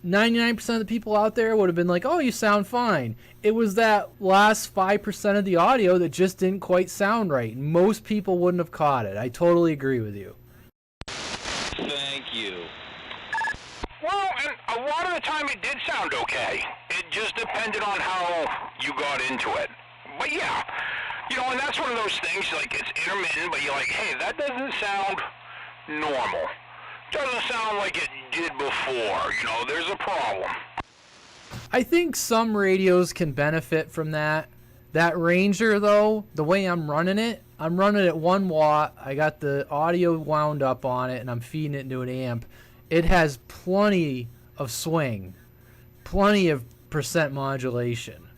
99% of the people out there would have been like, oh, you sound fine. It was that last 5% of the audio that just didn't quite sound right. Most people wouldn't have caught it. I totally agree with you. Thank you. Well, and a lot of the time it did sound okay. It just depended on how you got into it. But yeah, you know, and that's one of those things, like, it's intermittent, but you're like, hey, that doesn't sound normal. Doesn't sound like it did before. You know, there's a problem. I think some radios can benefit from that. That Ranger, though, the way I'm running it at 1 watt. I got the audio wound up on it, and I'm feeding it into an amp. It has plenty of swing, plenty of percent modulation.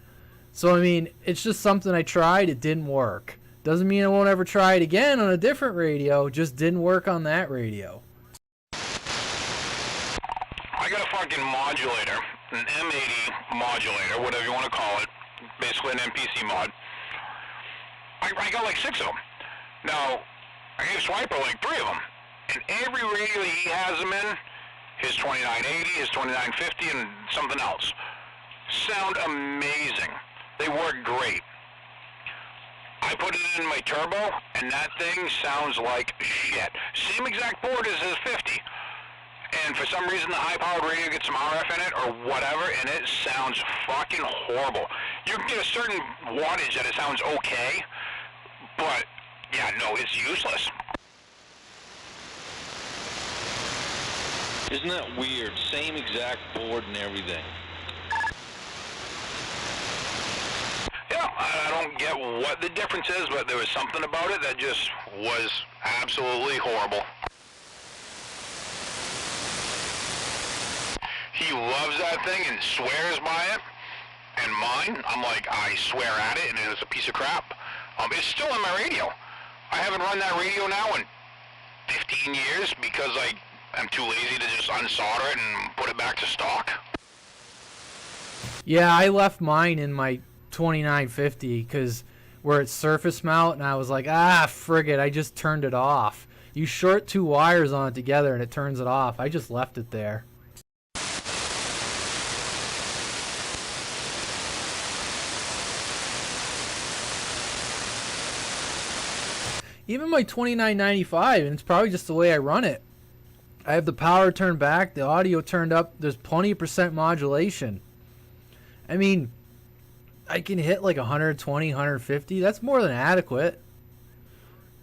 So, I mean, it's just something I tried. It didn't work. Doesn't mean I won't ever try it again on a different radio. Just didn't work on that radio. I got a fucking modulator, an M80 modulator, whatever you want to call it, basically an MPC mod. I got like 6 of them. Now, I gave Swiper like 3 of them. And every radio he has them in, his 2980, his 2950, and something else, sound amazing. They work great. I put it in my turbo, and that thing sounds like shit. Same exact board as his 50. And for some reason the high-powered radio gets some RF in it or whatever, and it sounds fucking horrible. You can get a certain wattage that it sounds okay, but yeah, no, it's useless. Isn't that weird? Same exact board and everything. Yeah, I don't get what the difference is, but there was something about it that just was absolutely horrible. He loves that thing and swears by it. And mine, I'm like, I swear at it, and it's a piece of crap. It's still on my radio. I haven't run that radio now in 15 years because I'm too lazy to just unsolder it and put it back to stock. Yeah, I left mine in my 2950 because where it's surface mount, and I was like, frig it, I just turned it off. You short 2 wires on it together and it turns it off. I just left it there. Even my 2995, and it's probably just the way I run it. I have the power turned back, the audio turned up, there's plenty of percent modulation. I mean, I can hit like 120, 150, that's more than adequate.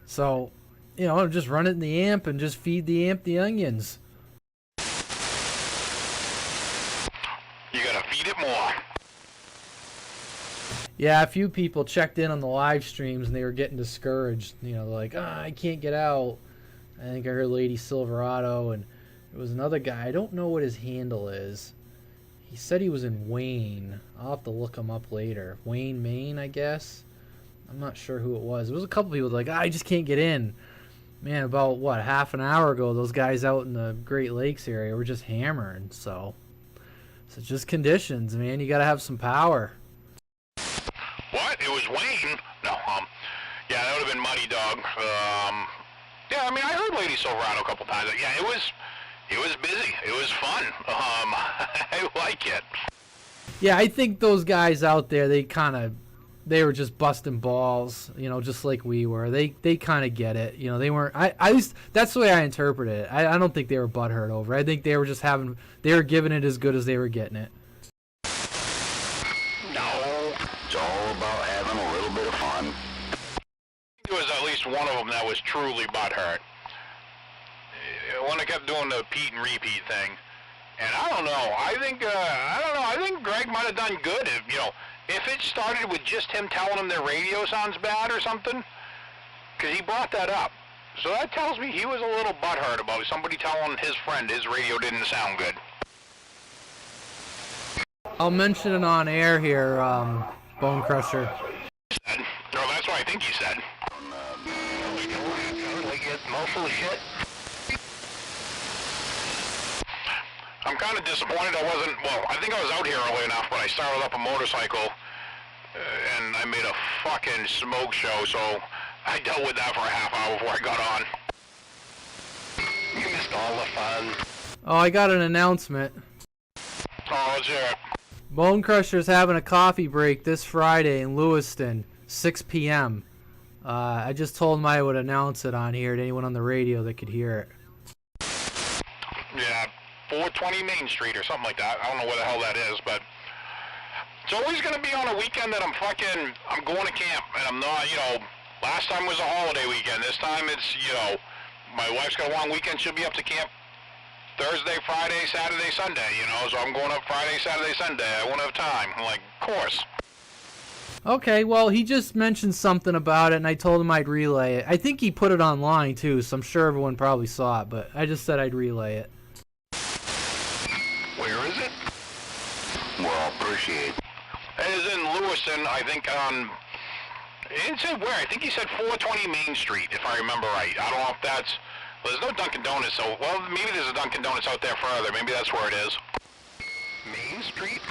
So, you know, just run it in the amp and just feed the amp the onions. You gotta feed it more. Yeah, a few people checked in on the live streams and they were getting discouraged. You know, like, I can't get out. I think I heard Lady Silverado, and there was another guy. I don't know what his handle is. He said he was in Wayne. I'll have to look him up later. Wayne, Maine, I guess. I'm not sure who it was. It was a couple people like, I just can't get in. Man, about, what, half an hour ago, those guys out in the Great Lakes area were just hammering. So it's just conditions, man. You got to have some power. What? It was Wayne? No, yeah, that would have been Muddy Dog. Yeah, I mean, I heard Lady Silverado a couple times. Yeah, it was busy. It was fun. I like it. Yeah, I think those guys out there, they were just busting balls, you know, just like we were. They kind of get it, you know. They weren't. At least that's the way I interpreted it. I don't think they were butthurt over it. I think they were just they were giving it as good as they were getting it. No, it's all about having a little bit of fun. There was at least one of them that was truly butthurt. When I kept doing the Pete and repeat thing, and I don't know. I think I think Greg might have done good if, you know, if it started with just him telling him their radio sounds bad or something, because he brought that up. So that tells me he was a little butthurt about somebody telling his friend his radio didn't sound good. I'll mention it on air here, Bone Crusher. No, that's what I think he said. Like it's most of the shit. I'm kind of disappointed I wasn't, well, I think I was out here early enough, but I started up a motorcycle, and I made a fucking smoke show, so I dealt with that for a half hour before I got on. You missed all the fun. Oh, I got an announcement. Oh, let's hear it. Bone Crusher's having a coffee break this Friday in Lewiston, 6 p.m. I just told him I would announce it on here to anyone on the radio that could hear it. Yeah, 420 Main Street or something like that. I don't know where the hell that is, but it's always going to be on a weekend that I'm going to camp, and I'm not, you know, last time was a holiday weekend. This time it's, you know, my wife's got a long weekend. She'll be up to camp Thursday, Friday, Saturday, Sunday, you know, so I'm going up Friday, Saturday, Sunday. I won't have time. I'm like, of course. Okay, well, he just mentioned something about it, and I told him I'd relay it. I think he put it online, too, so I'm sure everyone probably saw it, but I just said I'd relay it. Where is it? Well, appreciate. It is in Lewiston, I think, he didn't say where. I think he said 420 Main Street, if I remember right. I don't know if that's, well, there's no Dunkin' Donuts, so, well, maybe there's a Dunkin' Donuts out there further. Maybe that's where it is. Main Street?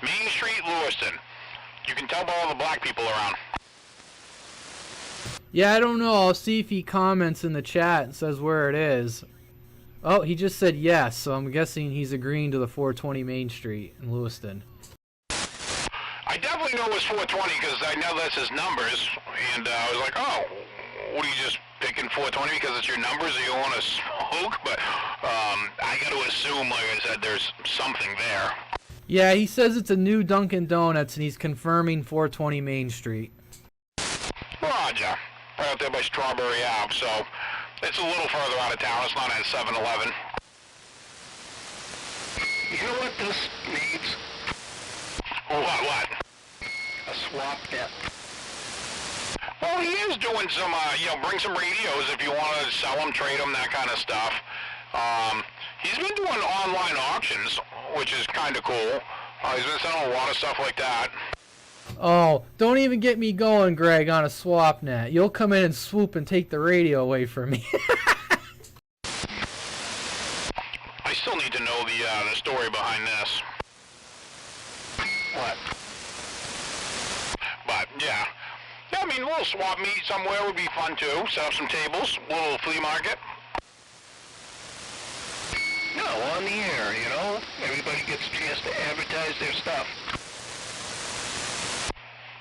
Main Street, Lewiston. You can tell by all the black people around. Yeah, I don't know. I'll see if he comments in the chat and says where it is. Oh, he just said yes, so I'm guessing he's agreeing to the 420 Main Street in Lewiston. I definitely know it was 420 because I know that's his numbers, and I was like, oh, what are you just picking 420 because it's your numbers and you want to smoke? But I got to assume, like I said, there's something there. Yeah, he says it's a new Dunkin' Donuts, and he's confirming 420 Main Street. Roger. Right out there by Strawberry Ave, so it's a little further out of town. It's not at 7-Eleven. You know what this needs? What? A swap net. Well, he is doing some, you know, bring some radios if you want to sell them, trade them, that kind of stuff. He's been doing online auctions, which is kind of cool. He's been selling a lot of stuff like that. Oh, don't even get me going, Greg, on a swap net. You'll come in and swoop and take the radio away from me. I still need to know the story behind this. What? But, yeah. Yeah, I mean, a little swap meet somewhere would be fun, too. Set up some tables, a little flea market. No, on the air, you know? Everybody gets a chance to advertise their stuff.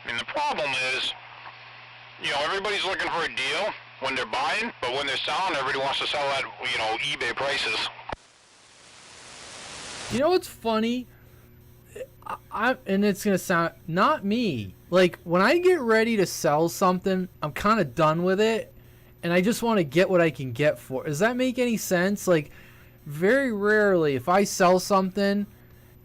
I mean, the problem is, you know, everybody's looking for a deal when they're buying, but when they're selling, everybody wants to sell at, you know, eBay prices. You know what's funny? And it's going to sound, not me. Like, when I get ready to sell something, I'm kind of done with it, and I just want to get what I can get for it. Does that make any sense? Like, very rarely, if I sell something,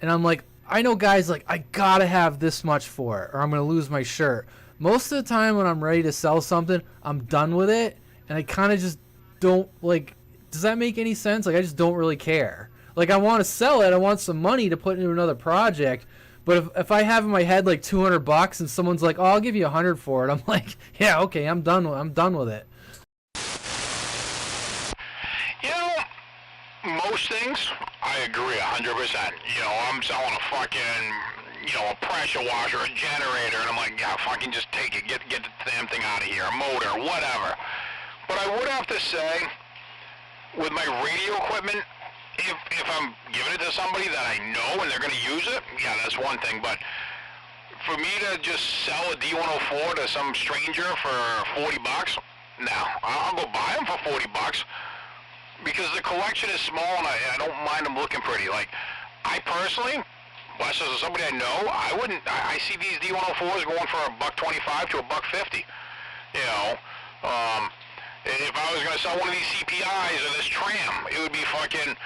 and I'm like, I know guys like, I gotta have this much for it, or I'm going to lose my shirt. Most of the time when I'm ready to sell something, I'm done with it, and I kind of just don't, like, does that make any sense? Like, I just don't really care. Like, I want to sell it, I want some money to put into another project, but if I have in my head, like, $200 and someone's like, oh, I'll give you $100 for it, I'm like, yeah, okay, I'm done with it. You know, most things, I agree 100%. You know, I'm selling a fucking, you know, a pressure washer, a generator, and I'm like, yeah, fucking just take it, get the damn thing out of here, a motor, whatever. But I would have to say, with my radio equipment, if I'm giving it to somebody that I know and they're going to use it, yeah, that's one thing. But for me to just sell a D104 to some stranger for $40, no, I'll go buy them for $40 because the collection is small and I don't mind them looking pretty. Like, I personally, unless as somebody I know, I see these D104s going for $125 to $150. You know, if I was going to sell one of these CPIs or this tram, it would be fucking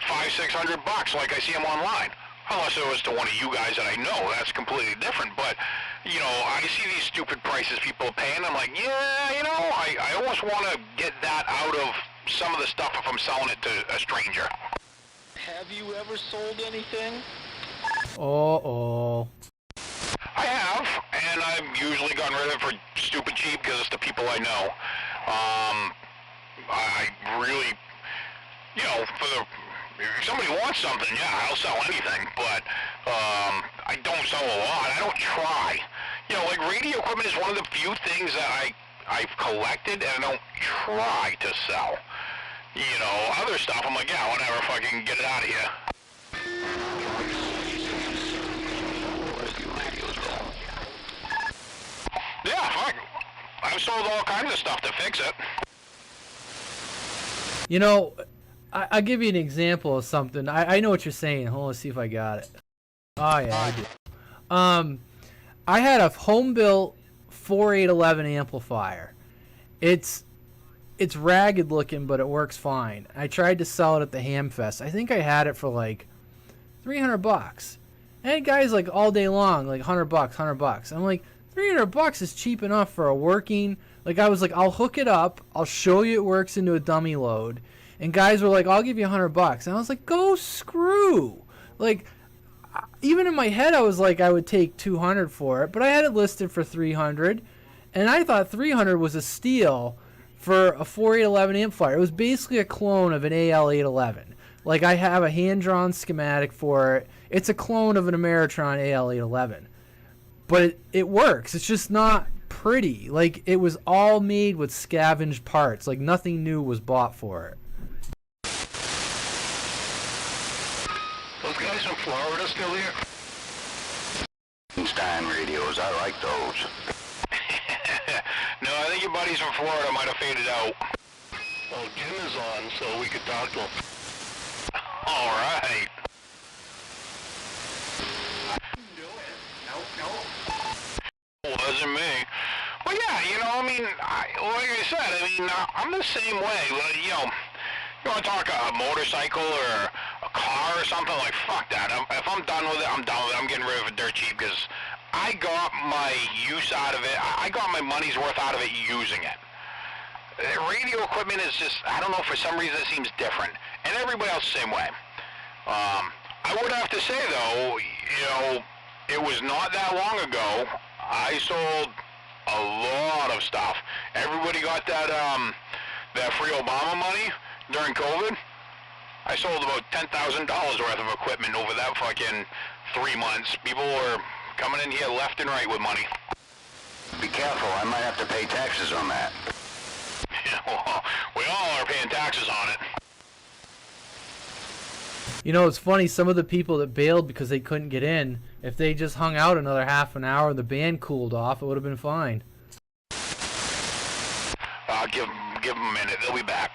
$500-600 like I see them online. Unless it was to one of you guys that I know, that's completely different. But, you know, I see these stupid prices people are paying. I'm like, yeah, you know, I almost want to get that out of some of the stuff if I'm selling it to a stranger. Have you ever sold anything? Uh-oh. I have, and I've usually gotten rid of it for stupid cheap because it's the people I know. I really, you know, if somebody wants something, yeah, I'll sell anything, but I don't sell a lot. I don't try. You know, like radio equipment is one of the few things that I've collected and I don't try to sell. You know, other stuff, I'm like, yeah, whatever, fucking get it out of here. Yeah, fuck. I've sold all kinds of stuff to fix it. You know, I'll give you an example of something. I know what you're saying. Hold on, let's see if I got it. Oh, yeah, I do. I had a home-built 4811 amplifier. It's ragged looking, but it works fine. I tried to sell it at the Hamfest. I think I had it for like $300. And guys like all day long, like $100. I'm like, $300 is cheap enough for a working. Like I was like, I'll hook it up. I'll show you it works into a dummy load. And guys were like, I'll give you $100. And I was like, go screw. Like, even in my head, I was like, I would take $200 for it. But I had it listed for $300. And I thought $300 was a steal for a 4811 amplifier. It was basically a clone of an AL811. Like, I have a hand-drawn schematic for it. It's a clone of an Ameritron AL811. But it works. It's just not pretty. Like, it was all made with scavenged parts. Like, nothing new was bought for it. Those guys from Florida still here? Stein radios, I like those. No, I think your buddies from Florida might have faded out. Well, Jim is on, so we could talk to him. All right. Wasn't me. Well, yeah, you know, I mean, like I said, I mean, I'm the same way. You know, you want to talk a motorcycle or a car or something, like, fuck that. If I'm done with it, I'm done with it. I'm getting rid of it dirt cheap because I got my use out of it. I got my money's worth out of it using it. Radio equipment is just, I don't know, for some reason it seems different. And everybody else the same way. I would have to say, though, you know, it was not that long ago, I sold a lot of stuff. Everybody got that free Obama money during COVID. I sold about $10,000 worth of equipment over that fucking 3 months. People were coming in here left and right with money. Be careful, I might have to pay taxes on that. Yeah, well, we all are paying taxes on it. You know, it's funny, some of the people that bailed because they couldn't get in, if they just hung out another half an hour and the band cooled off, it would have been fine. Give them a minute, they'll be back.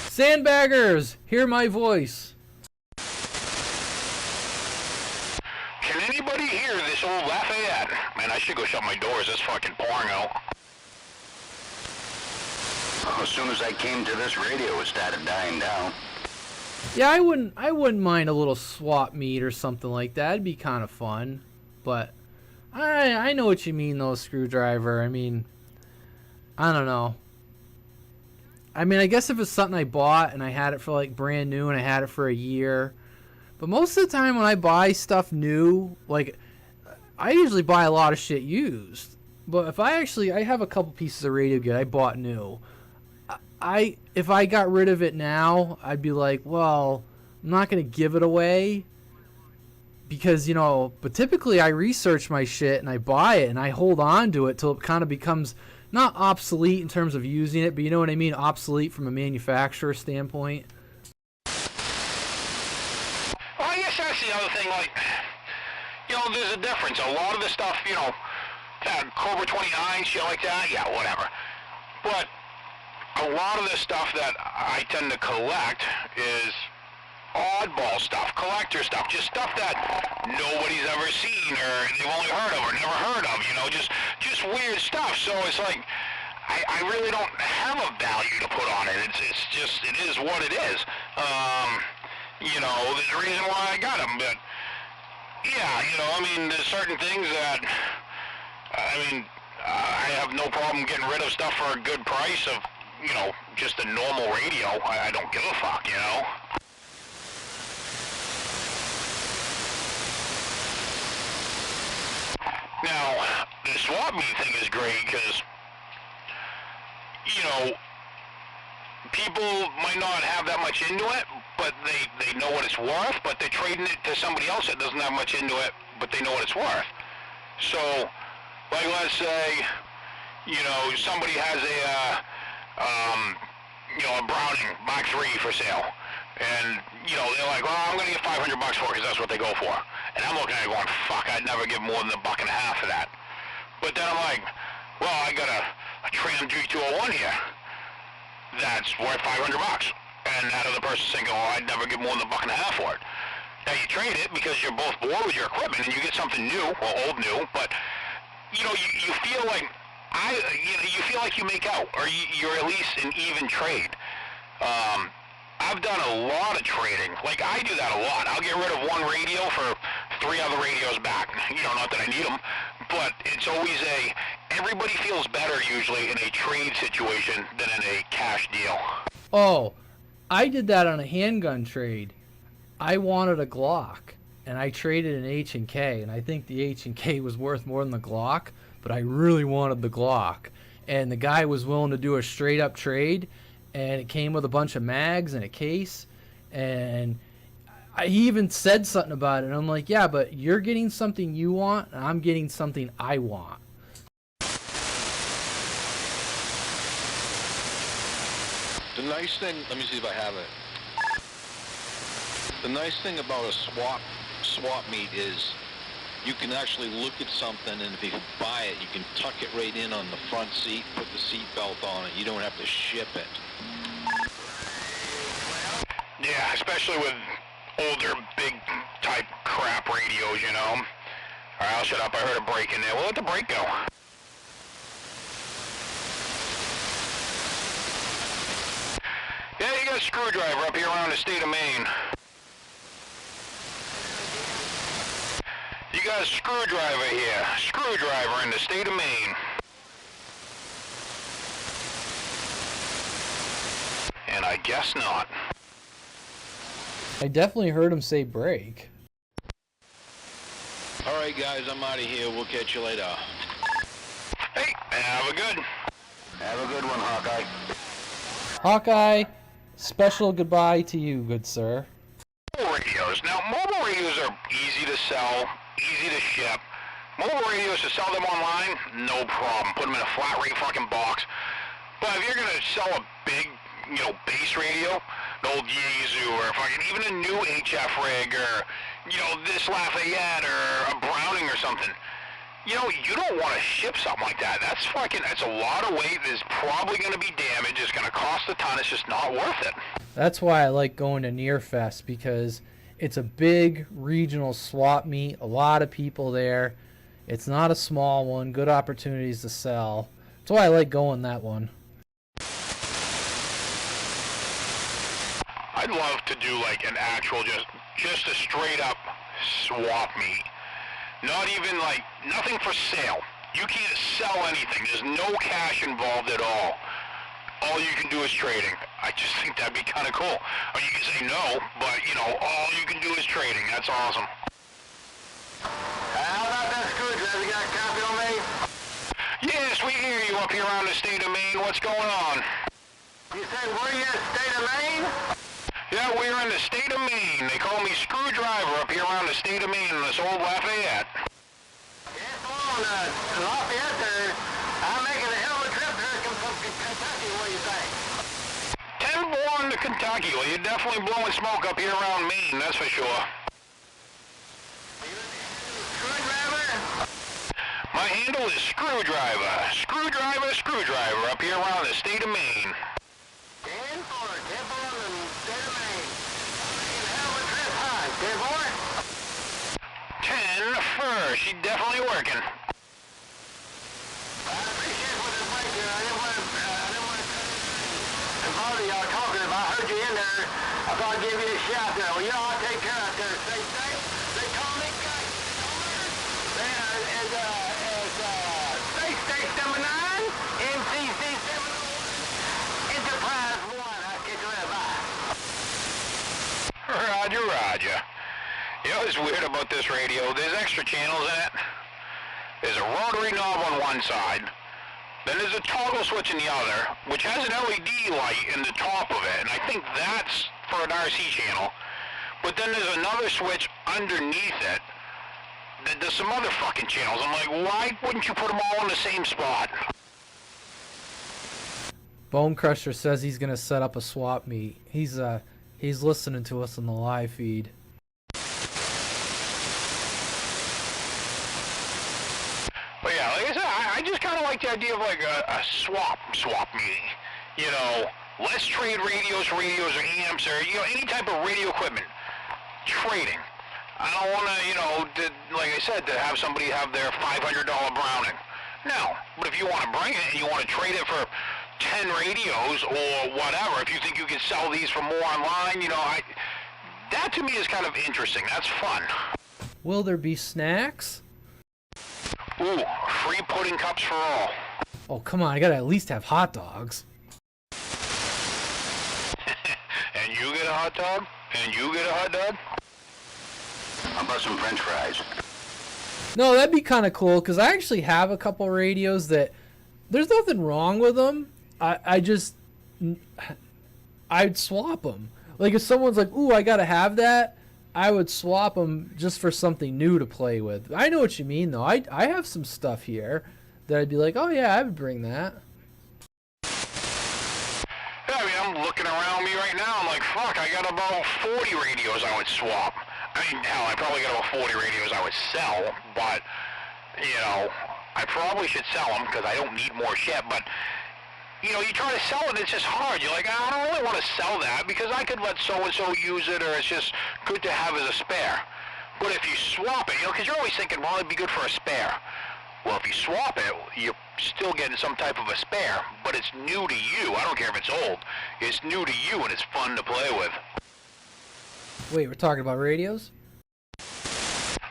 Sandbaggers, hear my voice. Can anybody hear this old Lafayette? Man, I should go shut my doors, it's fucking pouring out. As soon as I came to this radio, it started dying down. Yeah, I wouldn't mind a little swap meet or something like that. It'd be kind of fun. But I know what you mean though, Screwdriver. I mean, I don't know. I mean, I guess if it's something I bought and I had it for like brand new and I had it for a year. But most of the time when I buy stuff new, like I usually buy a lot of shit used. But if I have a couple pieces of radio gear I bought new. If I got rid of it now, I'd be like, well, I'm not going to give it away because, you know, but typically I research my shit and I buy it and I hold on to it till it kind of becomes not obsolete in terms of using it, but you know what I mean, obsolete from a manufacturer standpoint. Well, I guess that's the other thing, like, you know, there's a difference. A lot of the stuff, you know, that Cobra 29, shit like that, yeah, whatever. But a lot of the stuff that I tend to collect is oddball stuff, collector stuff, just stuff that nobody's ever seen or they've only heard of or never heard of, you know, just weird stuff. So it's like, I really don't have a value to put on it. It's just, it is what it is. You know, there's a reason why I got them, but yeah, you know, I mean, there's certain things that, I mean, I have no problem getting rid of stuff for a good price of, you know, just a normal radio. I don't give a fuck, you know? Now, the swap meet thing is great because, you know, people might not have that much into it, but they know what it's worth, but they're trading it to somebody else that doesn't have much into it, but they know what it's worth. So, like, let's say, you know, somebody has you know, a Browning Mark III for sale. And, you know, they're like, well, I'm going to get $500 for it because that's what they go for. And I'm looking at it going, fuck, I'd never give more than $1.50 for that. But then I'm like, well, I got a Tram G201 here that's worth $500. And that other person's thinking, oh, I'd never give more than $1.50 for it. Now you trade it because you're both bored with your equipment and you get something new, well, old new, but, you know, you feel like, you know, you feel like you make out, or you're at least an even trade. I've done a lot of trading. Like, I do that a lot. I'll get rid of one radio for 3 other radios back. You know, not that I need them, but it's always everybody feels better usually in a trade situation than in a cash deal. Oh, I did that on a handgun trade. I wanted a Glock, and I traded an H&K, and I think the H&K was worth more than the Glock, but I really wanted the Glock. And the guy was willing to do a straight-up trade, and it came with a bunch of mags and a case, and he even said something about it, and I'm like, yeah, but you're getting something you want, and I'm getting something I want. The nice thing, let me see if I have it. The nice thing about a swap meet is you can actually look at something, and if you buy it, you can tuck it right in on the front seat, put the seat belt on it. You don't have to ship it. Yeah, especially with older, big type crap radios, you know. All right, I'll shut up. I heard a break in there. We'll let the break go. Yeah, you got a screwdriver up here around the state of Maine. You got a screwdriver here. Screwdriver in the state of Maine. And I guess not. I definitely heard him say break. All right, guys, I'm out of here. We'll catch you later. Hey, have a good one, Hawkeye. Hawkeye, special goodbye to you, good sir. Mobile radios. Now, mobile radios are easy to sell, easy to ship. Mobile radios, to sell them online, no problem. Put them in a flat rate fucking box. But if you're gonna sell a big, you know, base radio, an old Yaesu or fucking even a new HF rig or, you know, this Lafayette or a Browning or something, you know, you don't want to ship something like that. That's a lot of weight. There's probably going to be damage. It's going to cost a ton. It's just not worth it. That's why I like going to Nearfest, because it's a big regional swap meet, a lot of people there. It's not a small one, good opportunities to sell. That's why I like going that one. I'd love to do like an actual, just a straight up swap meet. Not even like, nothing for sale. You can't sell anything. There's no cash involved at all. All you can do is trading. I just think that'd be kind of cool. Or you can say no, but you know, all you can do is trading. That's awesome. How about that screwdriver? You got a copy on me? Yes, we hear you up here around the state of Maine. What's going on? You said where you at, state of Maine? Yeah, we're in the state of Maine. They call me Screwdriver up here around the state of Maine in this old Lafayette. Yes, on Lafayette there. I'm making a hell of a trip Kentucky. Well, you're definitely blowing smoke up here around Maine, that's for sure. My handle is Screwdriver. Screwdriver, Screwdriver, up here around the state of Maine. 10 for she's definitely working. I appreciate what it's like here. I didn't want to bother y'all talking. If I heard you in there, I thought I'd give you a shout there. Well, you know, I'll take care of there. Stay safe. They call me guys. Space Station number 9, MCC 701, Enterprise 1. I'll catch you later. Bye. Roger, Roger. You know what's weird about this radio? There's extra channels in it. There's a rotary knob on one side. Then there's a toggle switch in the other, which has an LED light in the top of it, and I think that's for an RC channel. But then there's another switch underneath it that does some other fucking channels. I'm like, why wouldn't you put them all in the same spot? Bone Crusher says he's gonna set up a swap meet. He's listening to us on the live feed. But yeah, like I said, I just kind of like the idea of like a swap meeting. You know, let's trade radios or amps or, you know, any type of radio equipment. Trading. I don't want to, you know, like I said, to have somebody have their $500 Browning. No, but if you want to bring it and you want to trade it for 10 radios or whatever, if you think you can sell these for more online, you know, that to me is kind of interesting. That's fun. Will there be snacks? Ooh, free pudding cups for all. Oh, come on, I gotta at least have hot dogs. And you get a hot dog? And you get a hot dog? How about some French fries? No, that'd be kind of cool, because I actually have a couple radios that, there's nothing wrong with them. I'd swap them. Like, if someone's like, ooh, I gotta have that, I would swap them just for something new to play with. I know what you mean, though. I have some stuff here that I'd be like, oh yeah, I would bring that. Yeah, I mean, I'm looking around me right now. I'm like, fuck, I got about 40 radios I would swap. I mean, hell, I probably got about 40 radios I would sell, but, you know, I probably should sell them because I don't need more shit, but, you know, you try to sell it, it's just hard. You're like, I don't really want to sell that because I could let so-and-so use it, or it's just good to have as a spare. But if you swap it, you know, because you're always thinking, well, it'd be good for a spare. Well, if you swap it, you're still getting some type of a spare, but it's new to you. I don't care if it's old. It's new to you, and it's fun to play with. Wait, we're talking about radios?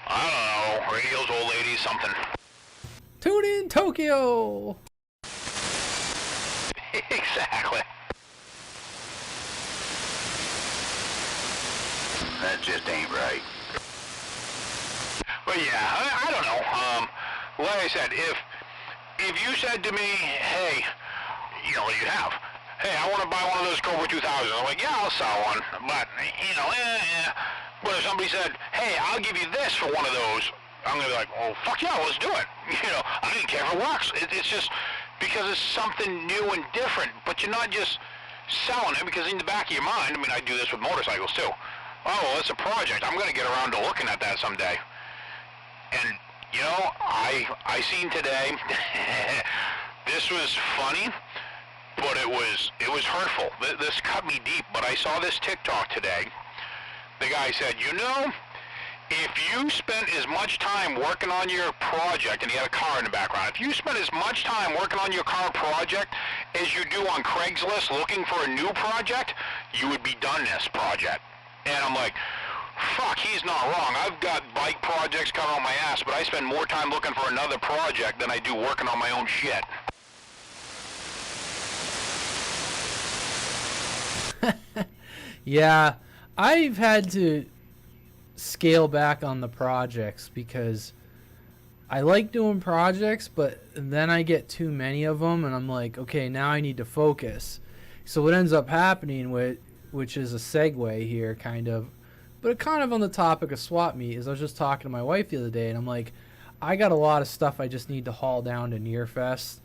I don't know. Radios, old ladies, something. Tune in, Tokyo! Exactly. That just ain't right. But yeah, I don't know. Like I said, if you said to me, hey, you know, you have, hey, I want to buy one of those Cobra 2000s. I'm like, yeah, I'll sell one. But, you know, But if somebody said, hey, I'll give you this for one of those, I'm going to be like, oh, fuck yeah, let's do it. You know, I didn't care if it works. It's just because it's something new and different. But you're not just selling it because in the back of your mind, I mean, I do this with motorcycles too. Oh, well, it's a project. I'm going to get around to looking at that someday. And, you know, I seen today, this was funny, but it was hurtful. This cut me deep, but I saw this TikTok today. The guy said, you know, if you spent as much time working on your project, and he had a car in the background, if you spent as much time working on your car project as you do on Craigslist looking for a new project, you would be done this project. And I'm like, fuck, he's not wrong. I've got bike projects coming on my ass, but I spend more time looking for another project than I do working on my own shit. Yeah, I've had to scale back on the projects because I like doing projects, but then I get too many of them, and I'm like, okay, now I need to focus. So what ends up happening, which is a segue here, kind of, but kind of on the topic of swap meet, is I was just talking to my wife the other day, and I'm like, I got a lot of stuff I just need to haul down to Nearfest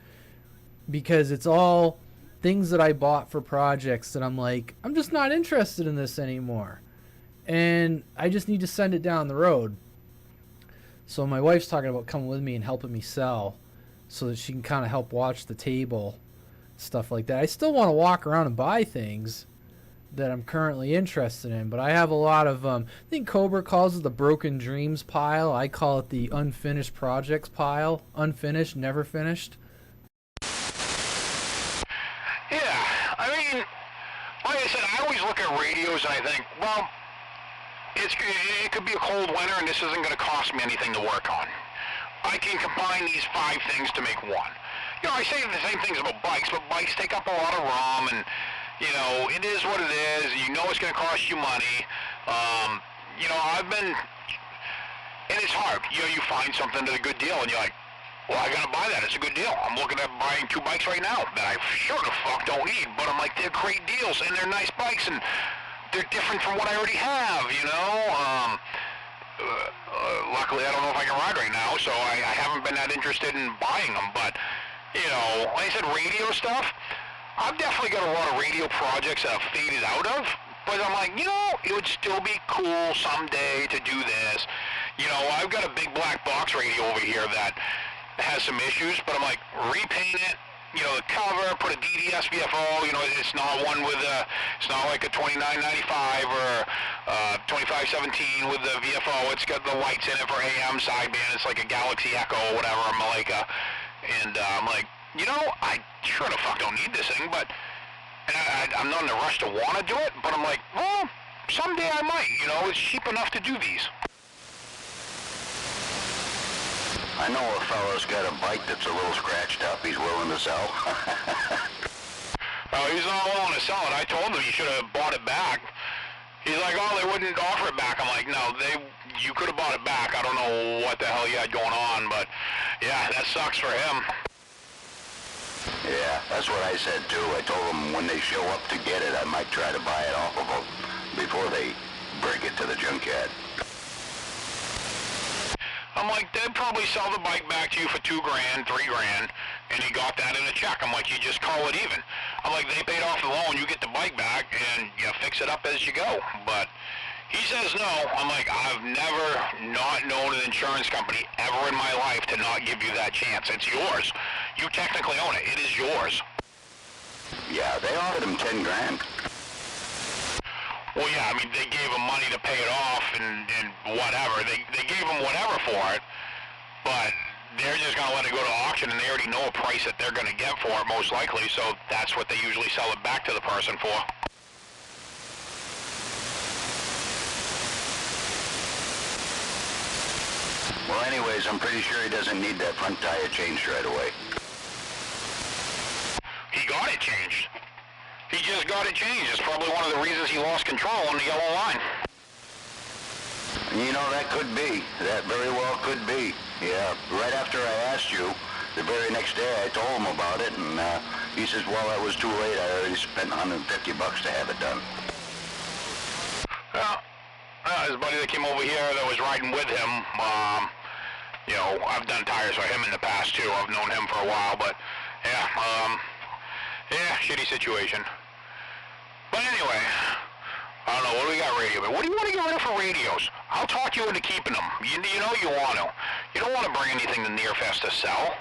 because it's all things that I bought for projects that I'm like, I'm just not interested in this anymore. And I just need to send it down the road. So my wife's talking about coming with me and helping me sell so that she can kind of help watch the table, stuff like that. I still want to walk around and buy things that I'm currently interested in, but I have a lot of, I think Cobra calls it the broken dreams pile. I call it the unfinished projects pile. Unfinished, never finished. Yeah, I mean, like I said, I always look at radios and I think, well, it could be a cold winter and this isn't going to cost me anything to work on. I can combine these 5 things to make one. You know, I say the same things about bikes, but bikes take up a lot of ROM, and, you know, it is what it is. You know it's going to cost you money. You know, and it's hard. You know, you find something that's a good deal, and you're like, well, I got to buy that. It's a good deal. I'm looking at buying 2 bikes right now that I sure the fuck don't need, but I'm like, they're great deals, and they're nice bikes, and they're different from what I already have, you know? Luckily, I don't know if I can ride right now, so I haven't been that interested in buying them. But, you know, like I said, radio stuff, I've definitely got a lot of radio projects that I've faded out of. But I'm like, you know, it would still be cool someday to do this. You know, I've got a big black box radio over here that has some issues, but I'm like, repaint it. You know, the cover, put a DDS VFO, you know, it's not one with it's not like a 2995 or 2517 with the VFO. It's got the lights in it for AM sideband. It's like a Galaxy Echo or whatever, a Malika. And I'm like, you know, I sure the fuck don't need this thing, but I'm not in a rush to want to do it, but I'm like, well, someday I might, you know, it's cheap enough to do these. I know a fellow's got a bike that's a little scratched up. He's willing to sell. Oh, he's not willing to sell it. I told him you should have bought it back. He's like, oh, they wouldn't offer it back. I'm like, no, you could have bought it back. I don't know what the hell you had going on, but yeah, that sucks for him. Yeah, that's what I said too. I told them when they show up to get it, I might try to buy it off of them before they break it to the junkyard. I'm like, they'd probably sell the bike back to you for $2 grand, $3 grand, and he got that in a check. I'm like, you just call it even. I'm like, they paid off the loan, you get the bike back, and you fix it up as you go. But he says no. I'm like, I've never not known an insurance company ever in my life to not give you that chance. It's yours. You technically own it. It is yours. Yeah, they offered him 10 grand. Well, yeah, I mean, they gave him money to pay it off and whatever. They gave him whatever for it, but they're just going to let it go to auction, and they already know a price that they're going to get for it, most likely, so that's what they usually sell it back to the person for. Well, anyways, I'm pretty sure he doesn't need that front tire changed right away. He got it changed. He just got it changed. It's probably one of the reasons he lost control on the yellow line. You know, that could be. That very well could be. Yeah, right after I asked you, the very next day I told him about it, and he says, well, that was too late. I already spent $150 to have it done. Well, his buddy that came over here that was riding with him, you know, I've done tires for him in the past, too. I've known him for a while, but, yeah, yeah, shitty situation. But anyway, I don't know, what do we got radio? But what do you want to get rid of for radios? I'll talk you into keeping them. You know you want to. You don't want to bring anything to Nearfest to sell.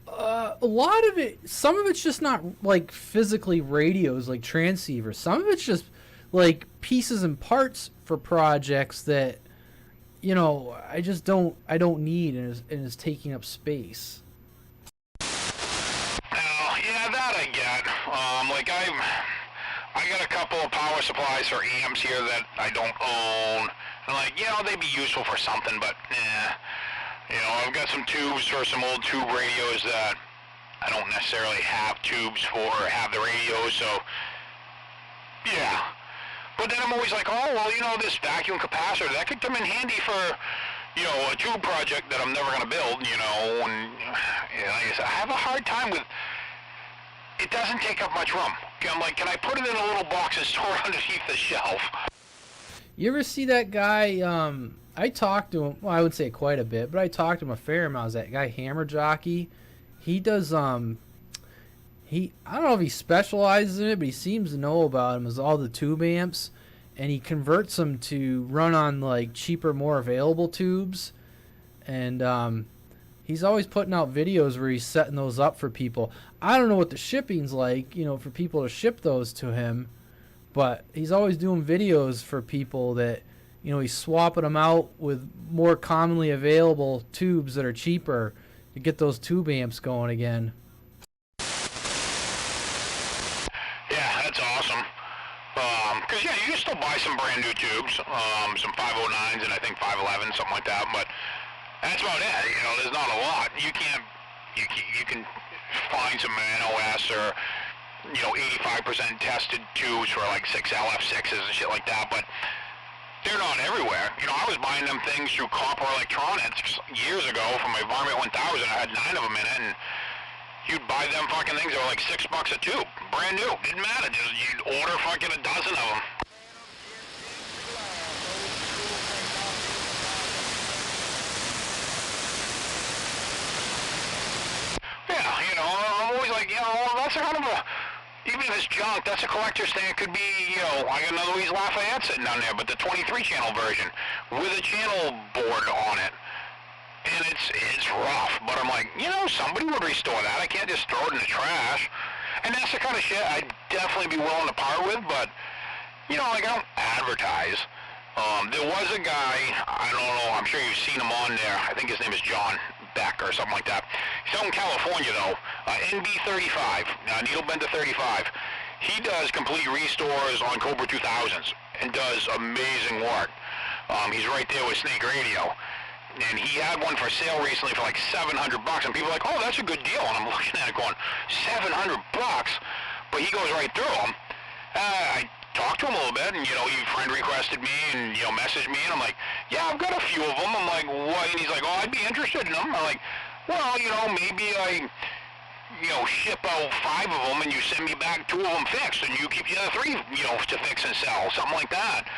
A lot of it, some of it's just not like physically radios, like transceivers. Some of it's just like pieces and parts for projects that, you know, I don't need and is taking up space. Yeah, that I get. Like I got a couple of power supplies for amps here that I don't own. And like, you know, they'd be useful for something, but you know, I've got some tubes for some old tube radios that I don't necessarily have tubes for or have the radios, so yeah. But then I'm always like, oh, well, you know, this vacuum capacitor, that could come in handy for, you know, a tube project that I'm never going to build, you know, and you know, I have a hard time with, it doesn't take up much room. I'm like, can I put it in a little box and store it underneath the shelf? You ever see that guy, I talked to him, well, I would say quite a bit, but I talked to him a fair amount. That guy Hammer Jockey, he does, I don't know if he specializes in it, but he seems to know about them as all the tube amps, and he converts them to run on like cheaper, more available tubes, and he's always putting out videos where he's setting those up for people. I don't know what the shipping's like, you know, for people to ship those to him, but he's always doing videos for people that, you know, he's swapping them out with more commonly available tubes that are cheaper to get those tube amps going again. Yeah, that's awesome. Because, yeah, you can still buy some brand new tubes, some 509s and I think 511s, something like that, but that's about it. You know, there's not a lot. You can find some NOS or, you know, 85% tested tubes for like 6 LF6s and shit like that, but they're not everywhere. You know, I was buying them things through Copper Electronics years ago from my Varmint 1000. I had 9 of them in it, and you'd buy them fucking things that were like $6 a tube. Brand new. Didn't matter. Just, you'd order fucking a dozen of them. Yeah, you know, I'm always like, you know, that's a kind of a, even if it's junk, that's a collector's thing. It could be, you know, I got another Louise Lafayette sitting down there, but the 23-channel version with a channel board on it. And it's rough, but I'm like, you know, somebody would restore that. I can't just throw it in the trash. And that's the kind of shit I'd definitely be willing to part with, but, you know, like, I don't advertise. There was a guy, I don't know, I'm sure you've seen him on there. I think his name is John Beck or something like that. He's out in California, though. NB35, Needle Bender 35. He does complete restores on Cobra 2000s and does amazing work. He's right there with Snake Radio. And he had one for sale recently for like $700, and people are like, oh, that's a good deal. And I'm looking at it going, $700? But he goes right through them. I talked to him a little bit, and, you know, he friend requested me and, you know, messaged me, and I'm like, yeah, I've got a few of them. I'm like, what? And he's like, oh, I'd be interested in them. I'm like, well, you know, maybe I, you know, ship out 5 of them, and you send me back 2 of them fixed, and you keep the other 3, you know, to fix and sell, something like that.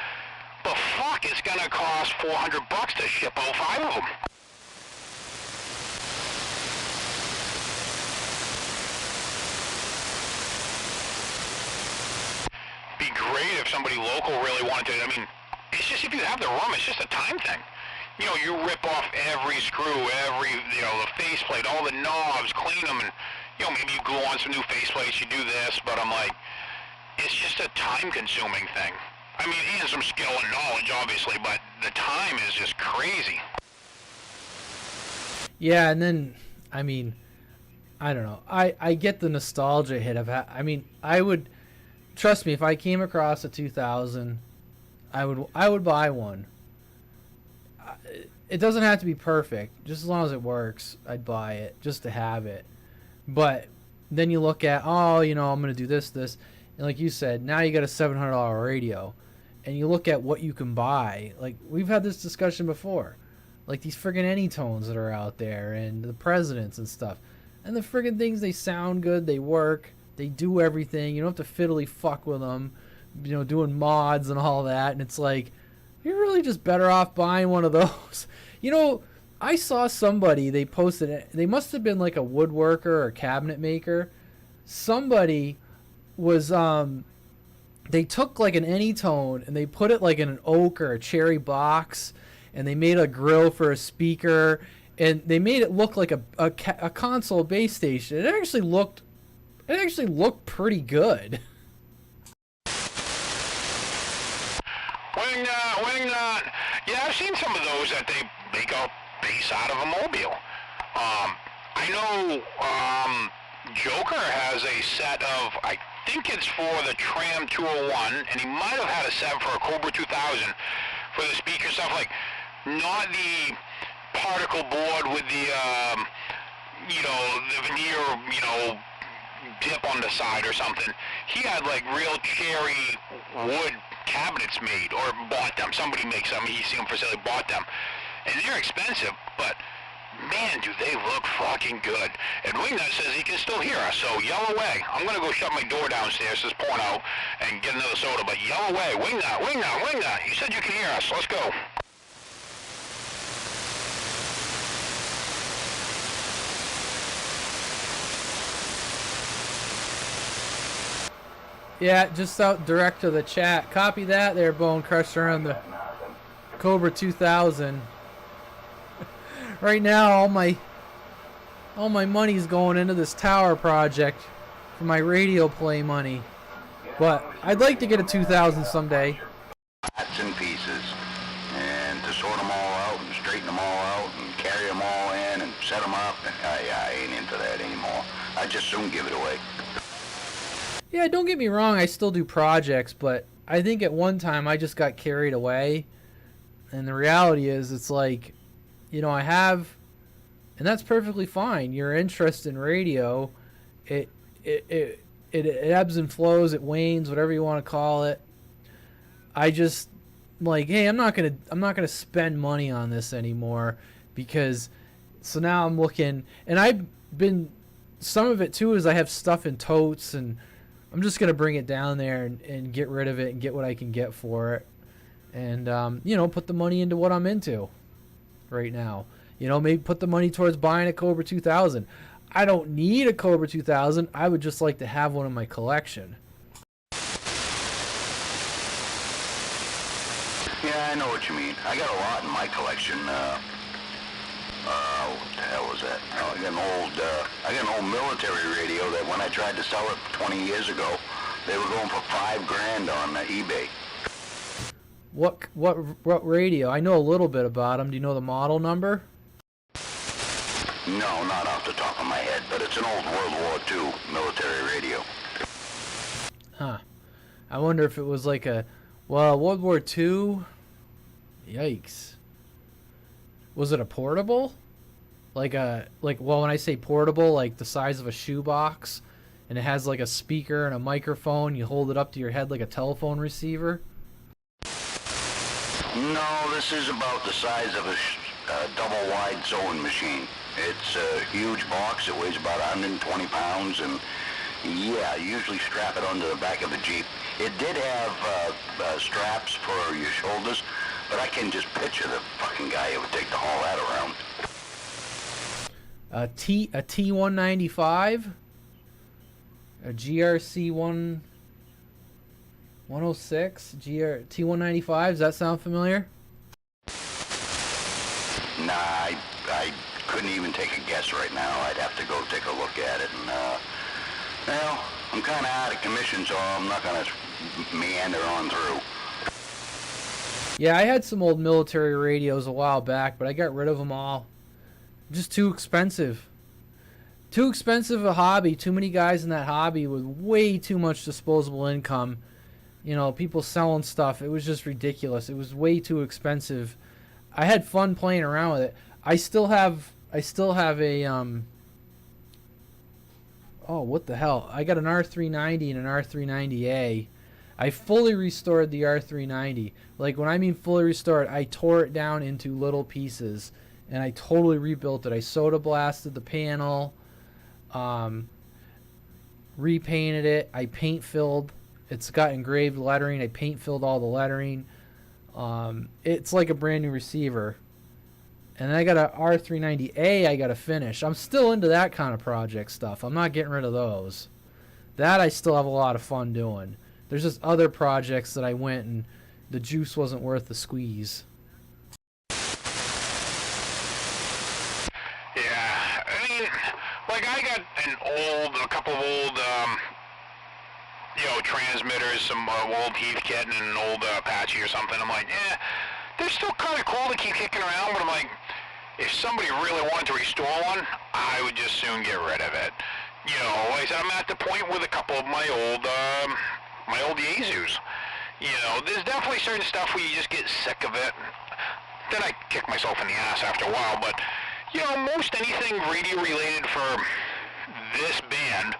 But fuck, it's gonna cost $400 to ship out 5 of them. Be great if somebody local really wanted to. I mean, it's just if you have the room, it's just a time thing. You know, you rip off every screw, every, you know, the faceplate, all the knobs, clean them, and, you know, maybe you glue on some new faceplates, you do this, but I'm like, it's just a time-consuming thing. I mean, and some skill and knowledge, obviously, but the time is just crazy. Yeah, and then, I mean, I don't know. I get the nostalgia hit of, I mean, I would, trust me, if I came across a 2000, I would buy one. It doesn't have to be perfect. Just as long as it works, I'd buy it, just to have it. But then you look at, oh, you know, I'm going to do this, and like you said, now you got a $700 radio. And you look at what you can buy. Like, we've had this discussion before. Like, these friggin' Anytones that are out there, and the Presidents and stuff. And the friggin' things, they sound good, they work, they do everything. You don't have to fiddly fuck with them, you know, doing mods and all that. And it's like, you're really just better off buying one of those. You know, I saw somebody, they posted it, they must have been like a woodworker or cabinet maker. Somebody was, they took like an Anytone and they put it like in an oak or a cherry box, and they made a grill for a speaker, and they made it look like a console base station. It actually looked pretty good. Wingnut. Yeah, I've seen some of those that they make a base out of a mobile. I know Joker has a set of, I think it's for the Tram 201, and he might have had a set for a Cobra 2000 for the speaker stuff, like not the particle board with the, you know, the veneer, you know, dip on the side or something. He had like real cherry wood cabinets made, or bought them. Somebody makes them. He's seen them for sale. He bought them, and they're expensive, but man, do they look fucking good. And Wingnut says he can still hear us, so yell away. I'm going to go shut my door downstairs, this porno, and get another soda, but yell away. Wingnut. You said you can hear us. Let's go. Yeah, just out direct to the chat. Copy that there, Bone Crusher, on the Cobra 2000. Right now, all my money's going into this tower project for my radio play money. But I'd like to get a 2000 someday. Parts and pieces, and to sort them all out and straighten them all out and carry them all in and set them up. I ain't into that anymore. I'd just soon give it away. Yeah, don't get me wrong, I still do projects, but I think at one time I just got carried away. And the reality is, it's like, you know, I have, and that's perfectly fine. Your interest in radio, it ebbs and flows, it wanes, whatever you want to call it. I just like, hey, I'm not gonna spend money on this anymore, because so now I'm looking, and I've been, some of it too is I have stuff in totes, and I'm just gonna bring it down there and get rid of it and get what I can get for it, and you know, put the money into what I'm into right now. You know, maybe put the money towards buying a Cobra 2000. I don't need a Cobra 2000. I would just like to have one in my collection. Yeah, I know what you mean. I got a lot in my collection. What the hell was that? Oh, I got an old military radio that when I tried to sell it 20 years ago, they were going for $5,000 on eBay. What radio? I know a little bit about them. Do you know the model number? No, not off the top of my head, but it's an old World War II military radio. Huh. I wonder if it was like a, well, World War II? Yikes. Was it a portable? Well, when I say portable, like the size of a shoebox, and it has like a speaker and a microphone, you hold it up to your head like a telephone receiver? No, this is about the size of a double-wide sewing machine. It's a huge box. It weighs about 120 pounds, and yeah, you usually strap it onto the back of a Jeep. It did have straps for your shoulders, but I can just picture the fucking guy who would take to haul that around. A T195? A GRC 106? T195? Does that sound familiar? Nah, I couldn't even take a guess right now. I'd have to go take a look at it, and well, I'm kind of out of commission, so I'm not going to meander on through. Yeah, I had some old military radios a while back, but I got rid of them all. Just too expensive. Too expensive a hobby. Too many guys in that hobby with way too much disposable income. You know, people selling stuff. It was just ridiculous. It was way too expensive. I had fun playing around with it. I still have a oh, what the hell? I got an R390 and an R390A. I fully restored the R390. Like, when I mean fully restored, I tore it down into little pieces and I totally rebuilt it. I soda blasted the panel, repainted it. I paint filled. It's got engraved lettering. I paint filled all the lettering. It's like a brand new receiver. And then I got an R390A I got to finish. I'm still into that kind of project stuff. I'm not getting rid of those. That I still have a lot of fun doing. There's just other projects that I went and the juice wasn't worth the squeeze. Yeah, I mean, like I got a couple of old, transmitters, some old Heathkit and an old Apache or something. I'm like, yeah, they're still kind of cool to keep kicking around, but I'm like, if somebody really wanted to restore one, I would just soon get rid of it. You know, like I said, I'm at the point with a couple of my old Yaesus. You know, there's definitely certain stuff where you just get sick of it. Then I kick myself in the ass after a while, but, you know, most anything radio related for this band,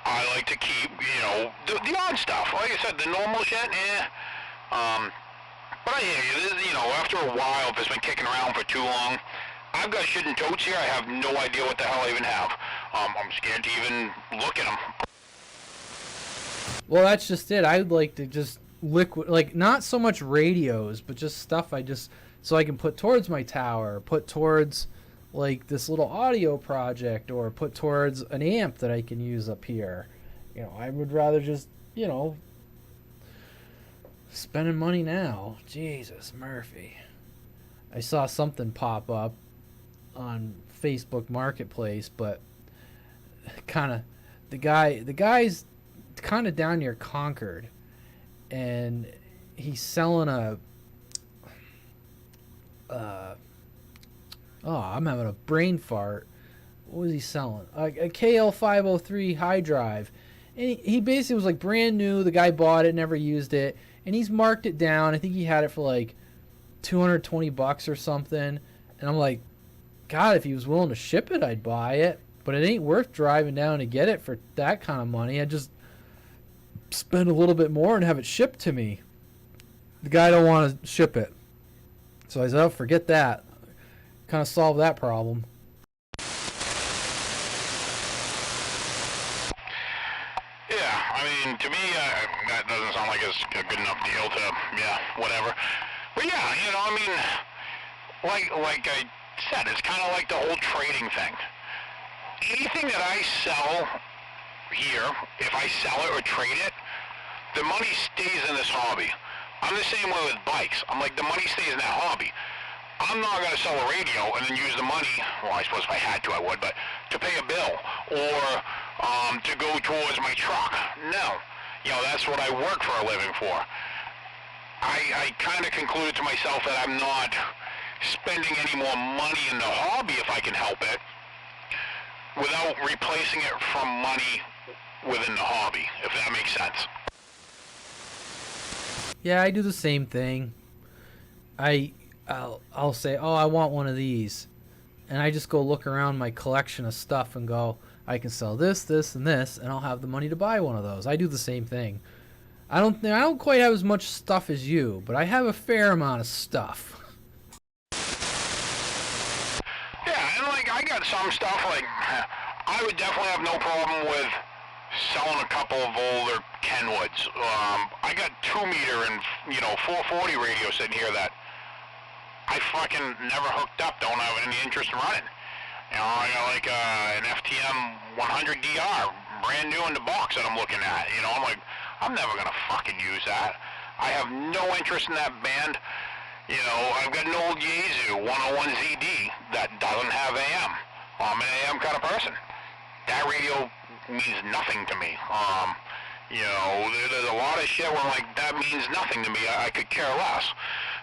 I like to keep, you know, the odd stuff. Like I said, the normal shit, but I hear you, you know, after a while, if it's been kicking around for too long, I've got shit in totes here, I have no idea what the hell I even have. I'm scared to even look at them. Well, that's just it. I'd like to just like, not so much radios, but just stuff so I can put towards my tower, put towards like this little audio project, or put towards an amp that I can use up here. You know, I would rather just, you know, spending money now. Jesus, Murphy. I saw something pop up on Facebook Marketplace, but kind of the guy's kind of down near Concord, and he's selling a I'm having a brain fart. What was he selling? A KL503 high drive. And he basically was like brand new. The guy bought it, never used it, and he's marked it down. I think he had it for like $220 or something. And I'm like, God, if he was willing to ship it, I'd buy it. But it ain't worth driving down to get it for that kind of money. I'd just spend a little bit more and have it shipped to me. The guy don't want to ship it. So I said, oh, forget that. Kind of solved that problem. Yeah, I mean, to me, that doesn't sound like it's a good enough deal to, yeah, whatever. But yeah, you know, I mean, like I said, it's kind of like the whole trading thing. Anything that I sell here, if I sell it or trade it, the money stays in this hobby. I'm the same way with bikes. I'm like, the money stays in that hobby. I'm not going to sell a radio and then use the money, well, I suppose if I had to, I would, but to pay a bill or to go towards my truck. No. You know, that's what I work for a living for. I kind of concluded to myself that I'm not spending any more money in the hobby if I can help it without replacing it from money within the hobby, if that makes sense. Yeah, I do the same thing. I'll say, oh, I want one of these. And I just go look around my collection of stuff and go, I can sell this, this, and this, and I'll have the money to buy one of those. I do the same thing. I don't quite have as much stuff as you, but I have a fair amount of stuff. Yeah, and like I got some stuff, like I would definitely have no problem with selling a couple of older Kenwoods. I got 2-meter and 440 radio sitting here that I fucking never hooked up, don't have any interest in running. You know, I got like an FTM 100DR, brand new in the box that I'm looking at. You know, I'm like, I'm never gonna fucking use that. I have no interest in that band. You know, I've got an old Yaesu 101ZD that doesn't have AM. I'm an AM kind of person. That radio means nothing to me. You know, there's a lot of shit where I'm like, that means nothing to me. I could care less.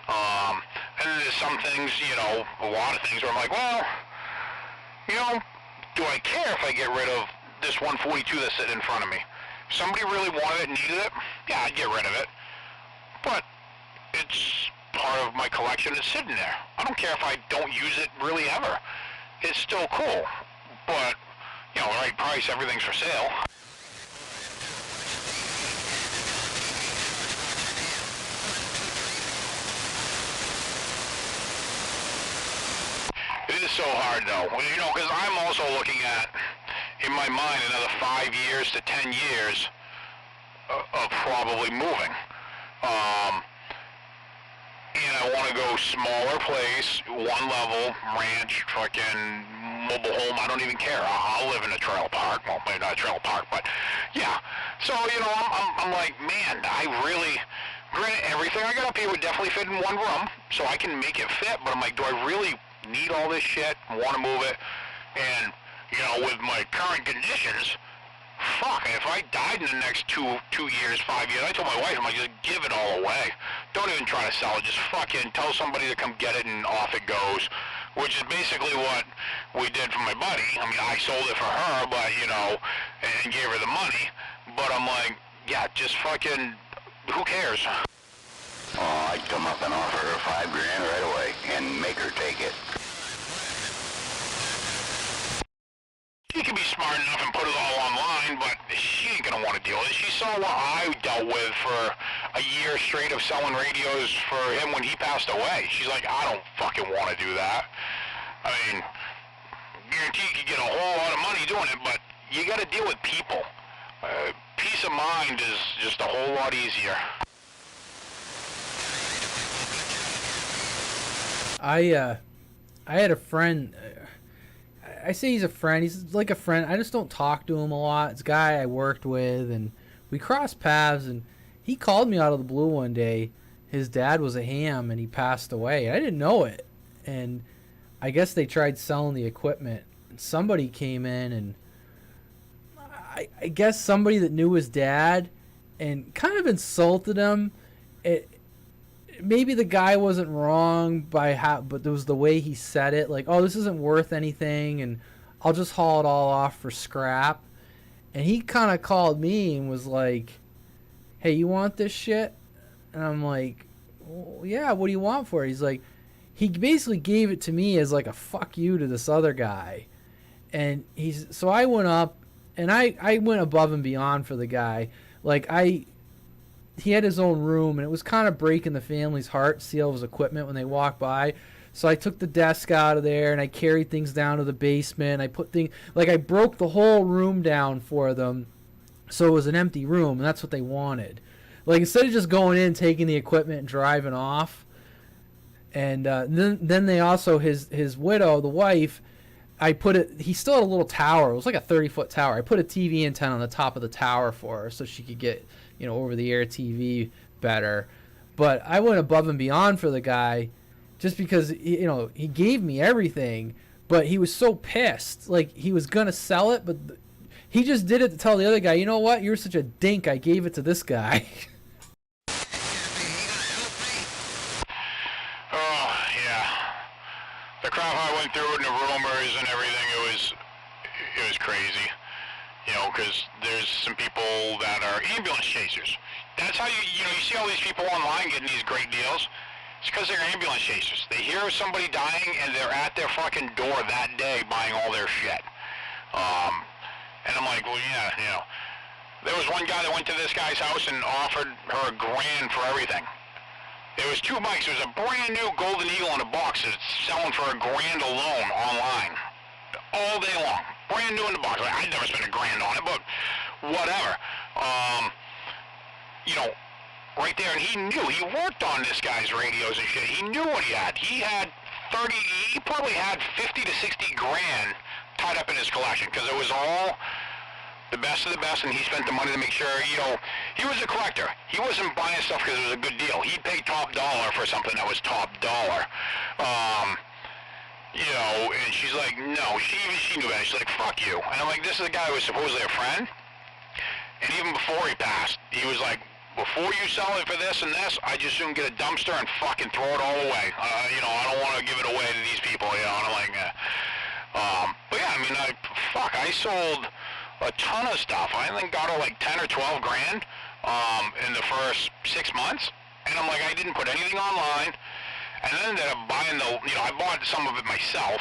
And then there's some things, you know, a lot of things where I'm like, well, you know, do I care if I get rid of this 142 that's sitting in front of me? If somebody really wanted it, needed it, yeah, I'd get rid of it. But it's part of my collection. It's sitting there. I don't care if I don't use it really ever. It's still cool. But, you know, right price, everything's for sale. It is so hard, though, you know, because I'm also looking at, in my mind, another 5 years to 10 years of probably moving. And I want to go smaller place, one level, ranch, fucking mobile home, I don't even care. I'll live in a trailer park. Well, maybe not a trailer park, but yeah. So, you know, I'm like, man, I really, granted, everything I got up here would definitely fit in one room, so I can make it fit, but I'm like, do I really need all this shit, want to move it? And, you know, with my current conditions, fuck, if I died in the next two years, 5 years, I told my wife, I'm like, just give it all away. Don't even try to sell it. Just fucking tell somebody to come get it and off it goes, which is basically what we did for my buddy. I mean, I sold it for her, but, you know, and gave her the money. But I'm like, yeah, just fucking, who cares? Oh, I'd come up and offer her $5 grand right away and make her take it. She can be smart enough and put it all online, but she ain't gonna want to deal with it. She saw what I dealt with for a year straight of selling radios for him when he passed away. She's like, I don't fucking want to do that. I mean, guarantee you could get a whole lot of money doing it, but you gotta deal with people. Peace of mind is just a whole lot easier. I had a friend, I say he's a friend. He's like a friend. I just don't talk to him a lot. It's a guy I worked with, and we crossed paths, and he called me out of the blue one day. His dad was a ham, and he passed away. I didn't know it, and I guess they tried selling the equipment. And somebody came in, and I guess somebody that knew his dad and kind of insulted him. Maybe the guy wasn't wrong by how, but it was the way he said it. Like, oh, this isn't worth anything, and I'll just haul it all off for scrap. And he kind of called me and was like, hey, you want this shit? And I'm like, well, yeah, what do you want for it? He's like, he basically gave it to me as like a fuck you to this other guy. And so I went up, and I went above and beyond for the guy. Like, he had his own room, and it was kind of breaking the family's heart to see all his equipment when they walked by. So I took the desk out of there, and I carried things down to the basement. I put things, like, I broke the whole room down for them, so it was an empty room, and that's what they wanted. Like, instead of just going in, taking the equipment, and driving off. And then they also, his widow, the wife, he still had a little tower. It was like a 30-foot tower. I put a TV antenna on the top of the tower for her so she could get, over-the-air TV better. But I went above and beyond for the guy just because, he gave me everything, but he was so pissed. Like, he was going to sell it, but he just did it to tell the other guy, you know what, you're such a dink, I gave it to this guy. Oh, yeah. The crap I went through and the rumors and everything, it was crazy. Because there's some people that are ambulance chasers. That's how you see all these people online getting these great deals. It's because they're ambulance chasers. They hear of somebody dying, and they're at their fucking door that day buying all their shit. And I'm like, well, yeah, There was one guy that went to this guy's house and offered her $1,000 for everything. There was 2 bikes. There was a brand new Golden Eagle in a box that's selling for $1,000 alone online. All day long. Brand new in the box. Like, I'd never spent $1,000 on it, but whatever. Right there, and he worked on this guy's radios and shit. He knew what he had. He probably had 50 to 60 grand tied up in his collection, because it was all the best of the best, and he spent the money to make sure, he was a collector. He wasn't buying stuff because it was a good deal. He'd pay top dollar for something that was top dollar. And she's like, no, she knew that. She's like, fuck you. And I'm like, this is a guy who was supposedly a friend. And even before he passed, he was like, before you sell it for this and this, I just soon get a dumpster and fucking throw it all away. I don't want to give it away to these people, and I'm like, but yeah, I sold a ton of stuff. I think got her like 10 or 12 grand, in the first 6 months. And I'm like, I didn't put anything online. And I ended up buying I bought some of it myself,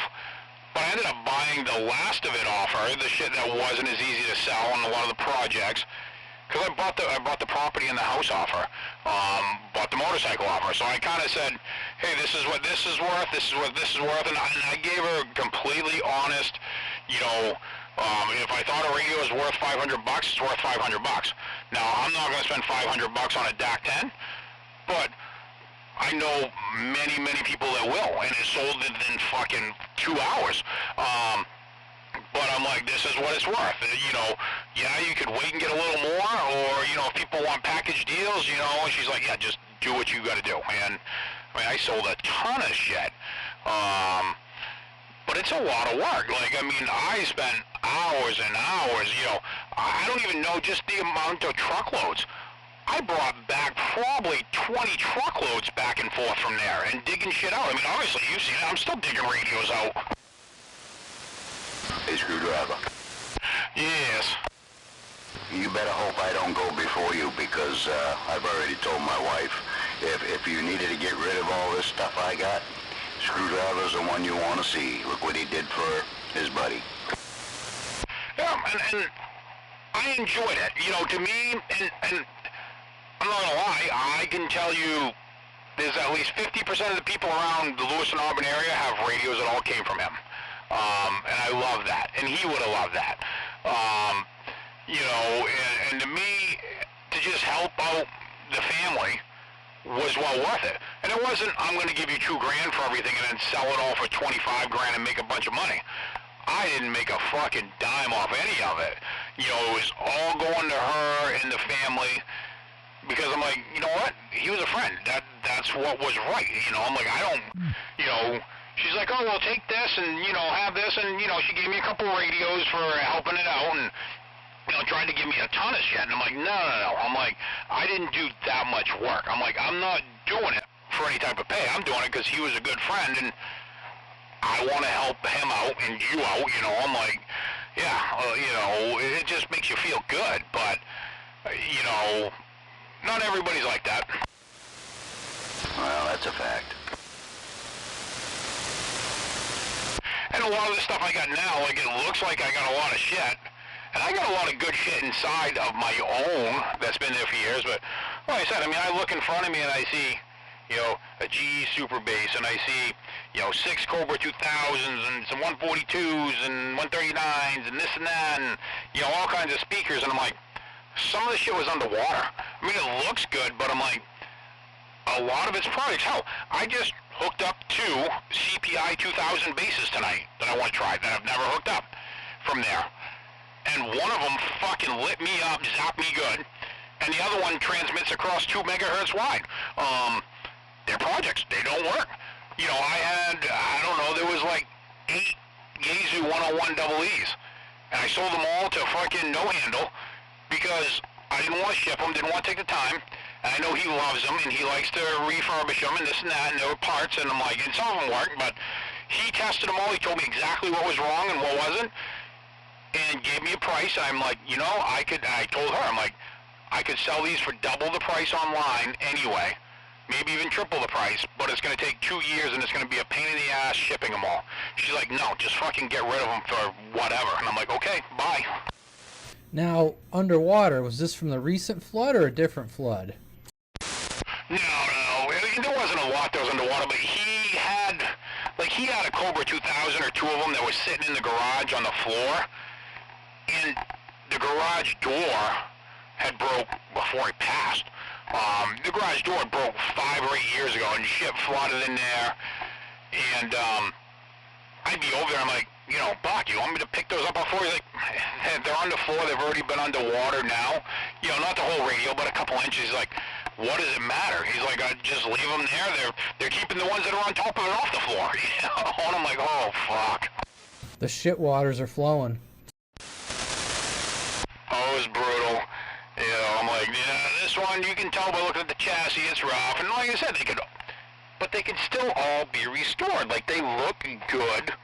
but I ended up buying the last of it off her, the shit that wasn't as easy to sell on a lot of the projects, because I bought the property and the house off her, bought the motorcycle off her. So I kind of said, hey, this is what this is worth, this is what this is worth, and I gave her completely honest, if I thought a radio was worth $500, it's worth $500. Now, I'm not going to spend $500 on a DAC 10, but I know many, many people that will, and it sold in fucking 2 hours. But I'm like, this is what it's worth. You could wait and get a little more, or, if people want package deals, and she's like, yeah, just do what you got to do. And, I sold a ton of shit. But it's a lot of work. I spent hours and hours, I don't even know just the amount of truckloads. I brought back probably 20 truckloads back and forth from there and digging shit out. Obviously, you've seen it. I'm still digging radios out. Hey, Screwdriver. Yes. You better hope I don't go before you, because I've already told my wife, if you needed to get rid of all this stuff I got, Screwdriver's the one you want to see. Look what he did for his buddy. Yeah, and I enjoyed it. To me, and I'm not gonna lie, I can tell you there's at least 50% of the people around the Lewis and Auburn area have radios that all came from him. And I love that, and he would have loved that. And to me, to just help out the family was well worth it. And it wasn't, I'm going to give you $2,000 for everything and then sell it all for 25 grand and make a bunch of money. I didn't make a fucking dime off any of it. You know, it was all going to her and the family, because I'm like, you know what? He was a friend. That's what was right. You know, I'm like, I don't, you know, she's like, oh, well, take this and, you know, have this. And, you know, she gave me a couple radios for helping it out and, you know, trying to give me a ton of shit. And I'm like, no. I'm like, I didn't do that much work. I'm like, I'm not doing it for any type of pay. I'm doing it because he was a good friend and I want to help him out and you out, you know. I'm like, yeah, you know, it just makes you feel good, but, you know, not everybody's like that. Well, that's a fact. And a lot of the stuff I got now, like, it looks like I got a lot of shit, and I got a lot of good shit inside of my own that's been there for years, but, like I said, I mean, I look in front of me and I see, you know, a GE Super Bass, and I see, you know, 6 Cobra 2000s, and some 142s, and 139s, and this and that, and, you know, all kinds of speakers, and I'm like, some of the shit was underwater. I mean, it looks good, but I'm like, a lot of it's products. Hell, I just hooked up 2 CPI 2000 basses tonight that I want to try, that I've never hooked up from there. And one of them fucking lit me up, zapped me good, and the other one transmits across 2 megahertz wide. They're projects. They don't work. You know, I don't know, there was like 8 Yaesu 101 double E's. And I sold them all to fucking no handle because I didn't want to ship them, didn't want to take the time. And I know he loves them and he likes to refurbish them and this and that, and there were parts, and I'm like, and some of them worked, but he tested them all. He told me exactly what was wrong and what wasn't, and gave me a price. And I'm like, you know, I told her, I'm like, I could sell these for double the price online anyway. Maybe even triple the price, but it's going to take 2 years and it's going to be a pain in the ass shipping them all. She's like, no, just fucking get rid of them for whatever. And I'm like, okay, bye. Now, underwater, was this from the recent flood or a different flood? No. There wasn't a lot that was underwater, but he had a Cobra 2000 or 2 of them that were sitting in the garage on the floor, and the garage door had broke before he passed. The garage door broke 5 or 8 years ago, and shit flooded in there, and I'd be over there, I'm like, you know, Buck, you want me to pick those up before? He's like, they're on the floor, they've already been underwater now. You know, not the whole radio, but a couple inches. He's like, what does it matter? He's like, I just leave them there. They're keeping the ones that are on top of it off the floor. You know? And I'm like, oh, fuck. The shit waters are flowing. Oh, it was brutal. You know, I'm like, yeah, this one, you can tell by looking at the chassis, it's rough. And like I said, they could still all be restored. Like, they look good.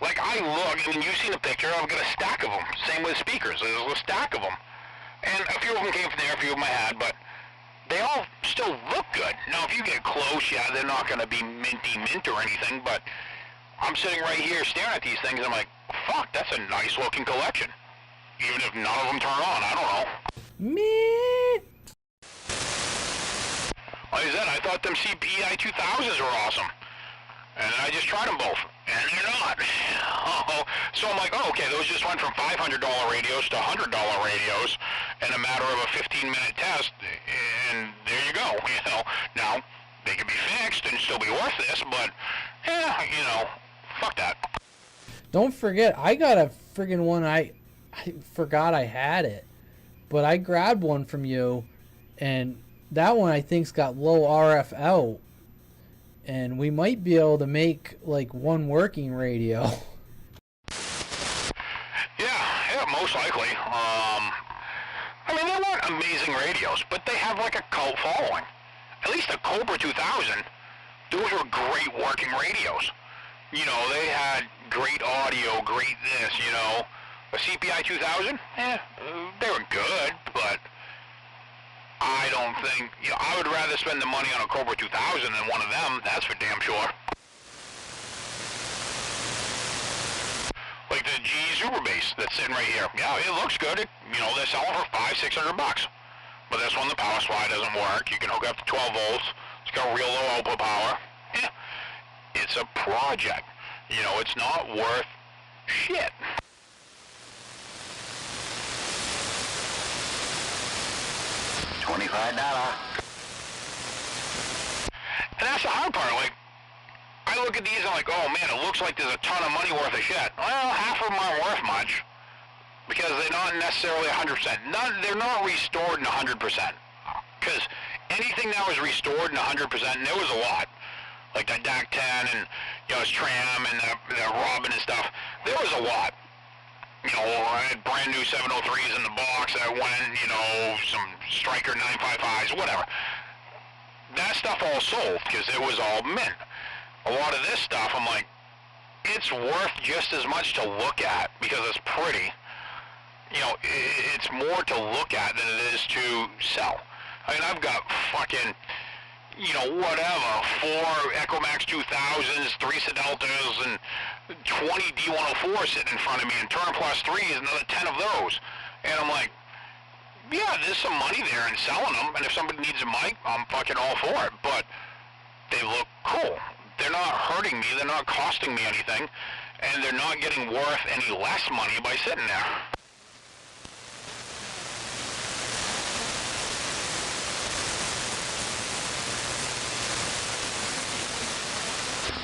Like, I mean, you've seen a picture, I've got a stack of them. Same with speakers, there's a stack of them. And a few of them came from there, a few of them I had, but they all still look good. Now, if you get close, yeah, they're not going to be minty mint or anything, but I'm sitting right here staring at these things, and I'm like, fuck, that's a nice looking collection. Even if none of them turn on, I don't know. Me. Like I said, I thought them CPI 2000s were awesome. And I just tried them both, and they're not. So I'm like, oh, okay, those just went from $500 radios to $100 radios in a matter of a 15-minute test, and there you go. You know, now, they could be fixed and still be worth this, but, yeah, you know, fuck that. Don't forget, I got a friggin' one, I forgot I had it, but I grabbed one from you, and that one I think's got low RF out, and we might be able to make like one working radio. Yeah, most likely. I mean, they weren't amazing radios, but they have like a cult following. At least the Cobra 2000, those were great working radios. You know, they had great audio, great this, you know. A CPI 2000, they were good, but I don't think, you know, I would rather spend the money on a Cobra 2000 than one of them, that's for damn sure. Like the GE Super Bass that's sitting right here. Yeah, it looks good. You know, they're selling for $500-600 bucks. But this one, the power supply doesn't work. You can hook up to 12 volts. It's got real low output power. Yeah, it's a project. You know, it's not worth shit. $25. And that's the hard part. Like, I look at these and I'm like, oh man, it looks like there's a ton of money worth of shit. Oh, Well, half of them aren't worth much because they're not necessarily 100%. They're not restored in 100%. Because anything that was restored in 100%, and there was a lot, like the DAC 10 and his Tram and the Robin and stuff, there was a lot. I had brand new 703s in the box that went, some Striker 955s, whatever. That stuff all sold because it was all mint. A lot of this stuff, I'm like, it's worth just as much to look at because it's pretty. It's more to look at than it is to sell. I mean, I've got fucking, whatever, 4 EchoMax 2000s, 3 Sedeltas, and 20 D104s sitting in front of me, and Turn Plus 3 is another 10 of those. And I'm like, yeah, there's some money there in selling them, and if somebody needs a mic, I'm fucking all for it, but they look cool. They're not hurting me, they're not costing me anything, and they're not getting worth any less money by sitting there.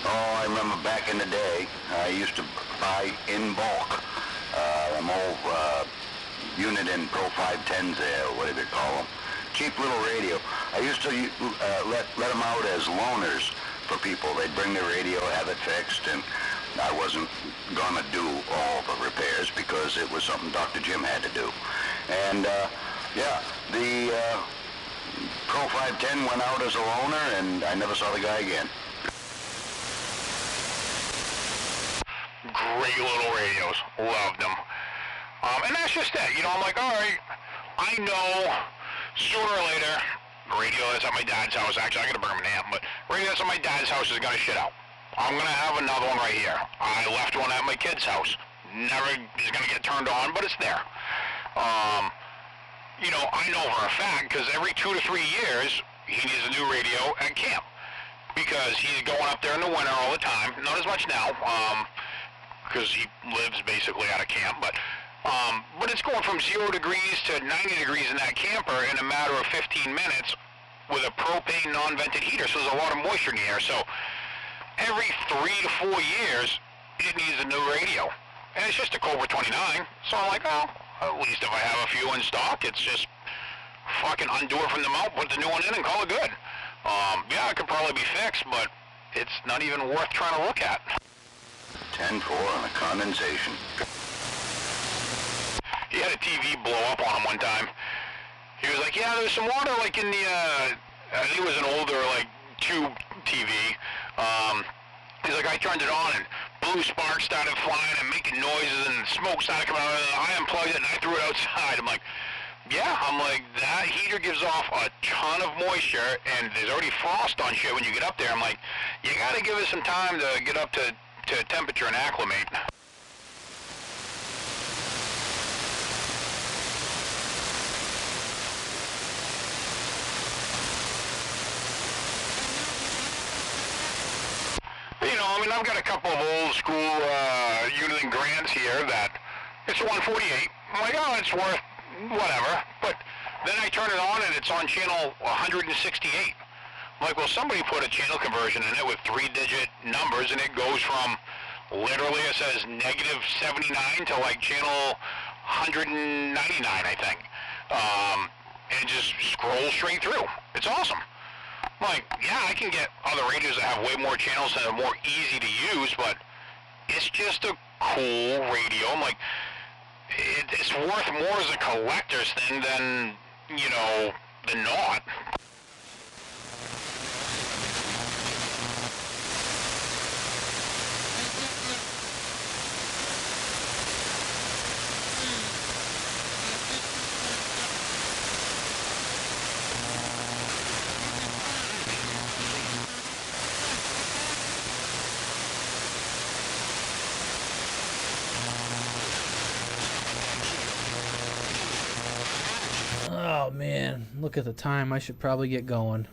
Oh, I remember back in the day, I used to buy in bulk them old unit and Pro 510s there, or whatever you call them. Cheap little radio. I used to let them out as loaners for people. They'd bring their radio, have it fixed, and I wasn't going to do all the repairs because it was something Dr. Jim had to do. And, yeah, the Pro 510 went out as a loaner, and I never saw the guy again. Great little radios. Loved them. And that's just it. I'm like, all right, I know sooner or later, the radio that's at my dad's house, actually I got a Birmingham, but radio that's at my dad's house is going to shit out. I'm going to have another one right here. I left one at my kid's house. Never is going to get turned on, but it's there. I know for a fact, because every 2 to 3 years, he needs a new radio at camp. Because he's going up there in the winter all the time. Not as much now, because he lives basically out of camp, but it's going from 0 degrees to 90 degrees in that camper in a matter of 15 minutes with a propane non-vented heater, so there's a lot of moisture in the air. So every 3 to 4 years, it needs a new radio. And it's just a Cobra 29, so I'm like, oh, at least if I have a few in stock, it's just fucking undo it from the mount, put the new one in, and call it good. Yeah, it could probably be fixed, but it's not even worth trying to look at. 10-4 on the condensation. He had a TV blow up on him one time. He was like, yeah, there's some water like in the, I think it was an older like tube TV. He's like, I turned it on and blue sparks started flying and making noises and smoke started coming out. And I unplugged it and I threw it outside. I'm like, yeah, that heater gives off a ton of moisture and there's already frost on shit when you get up there. I'm like, you gotta give it some time to get up to temperature and acclimate. I've got a couple of old school Unilink Grands here that it's a 148. I'm like, oh, it's worth whatever. But then I turn it on and it's on channel 168. I'm like, well, somebody put a channel conversion in it with 3-digit numbers and it goes from literally, it says -79 to like channel 199, I think. And it just scrolls straight through. It's awesome. Like, yeah, I can get other radios that have way more channels that are more easy to use, but it's just a cool radio. I'm like, it's worth more as a collector's thing than, the not. Oh man, look at the time. I should probably get going.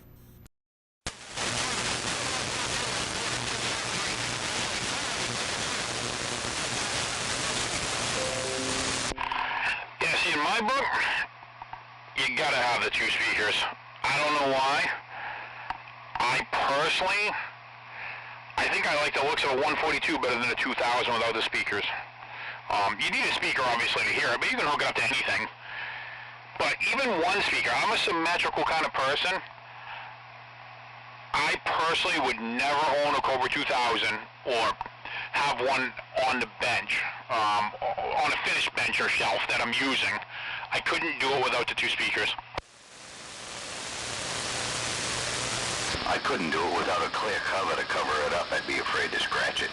Yeah, see, in my book, you gotta have the 2 speakers. I don't know why. I personally, I think I like the looks of a 142 better than a 2000 without the speakers. You need a speaker, obviously, to hear it, but you can hook it up to anything. But even one speaker, I'm a symmetrical kind of person. I personally would never own a Cobra 2000 or have one on the bench, on a finished bench or shelf that I'm using. I couldn't do it without the two speakers. I couldn't do it without a clear cover to cover it up. I'd be afraid to scratch it.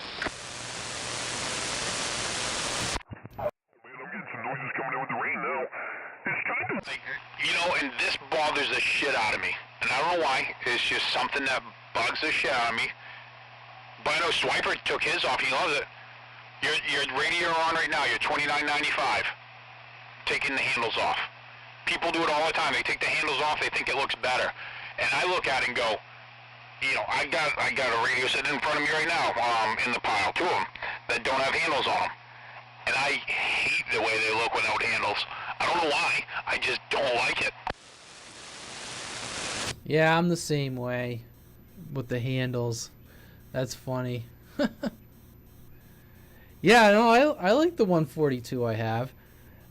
You know, and this bothers the shit out of me. And I don't know why. It's just something that bugs the shit out of me. But I know Swiper took his off. He loves it. Your radio on right now. You're $29.95. Taking the handles off. People do it all the time. They take the handles off. They think it looks better. And I look at it and go, you know, I got a radio sitting in front of me right now, in the pile, two of them, that don't have handles on them. And I hate the way they look without handles. I don't know why. I just don't like it. Yeah, I'm the same way with the handles. That's funny. Yeah, no, I like the 142 I have.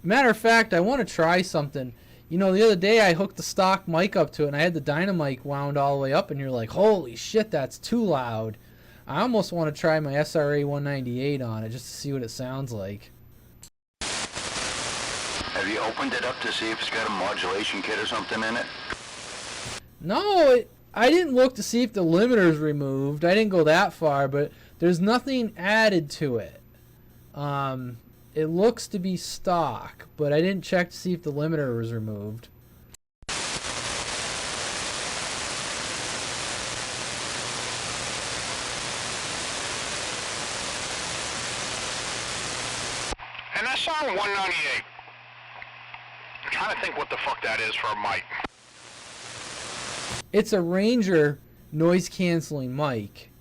Matter of fact, I want to try something. You know, the other day I hooked the stock mic up to it and I had the dynamic wound all the way up and you're like, holy shit, that's too loud. I almost want to try my SRA 198 on it just to see what it sounds like. Have you opened it up to see if it's got a modulation kit or something in it? No, I didn't look to see if the limiter's removed. I didn't go that far, but there's nothing added to it. It looks to be stock, but I didn't check to see if the limiter was removed. And that song 198. I'm trying to think what the fuck that is for a mic. It's a Ranger noise canceling mic.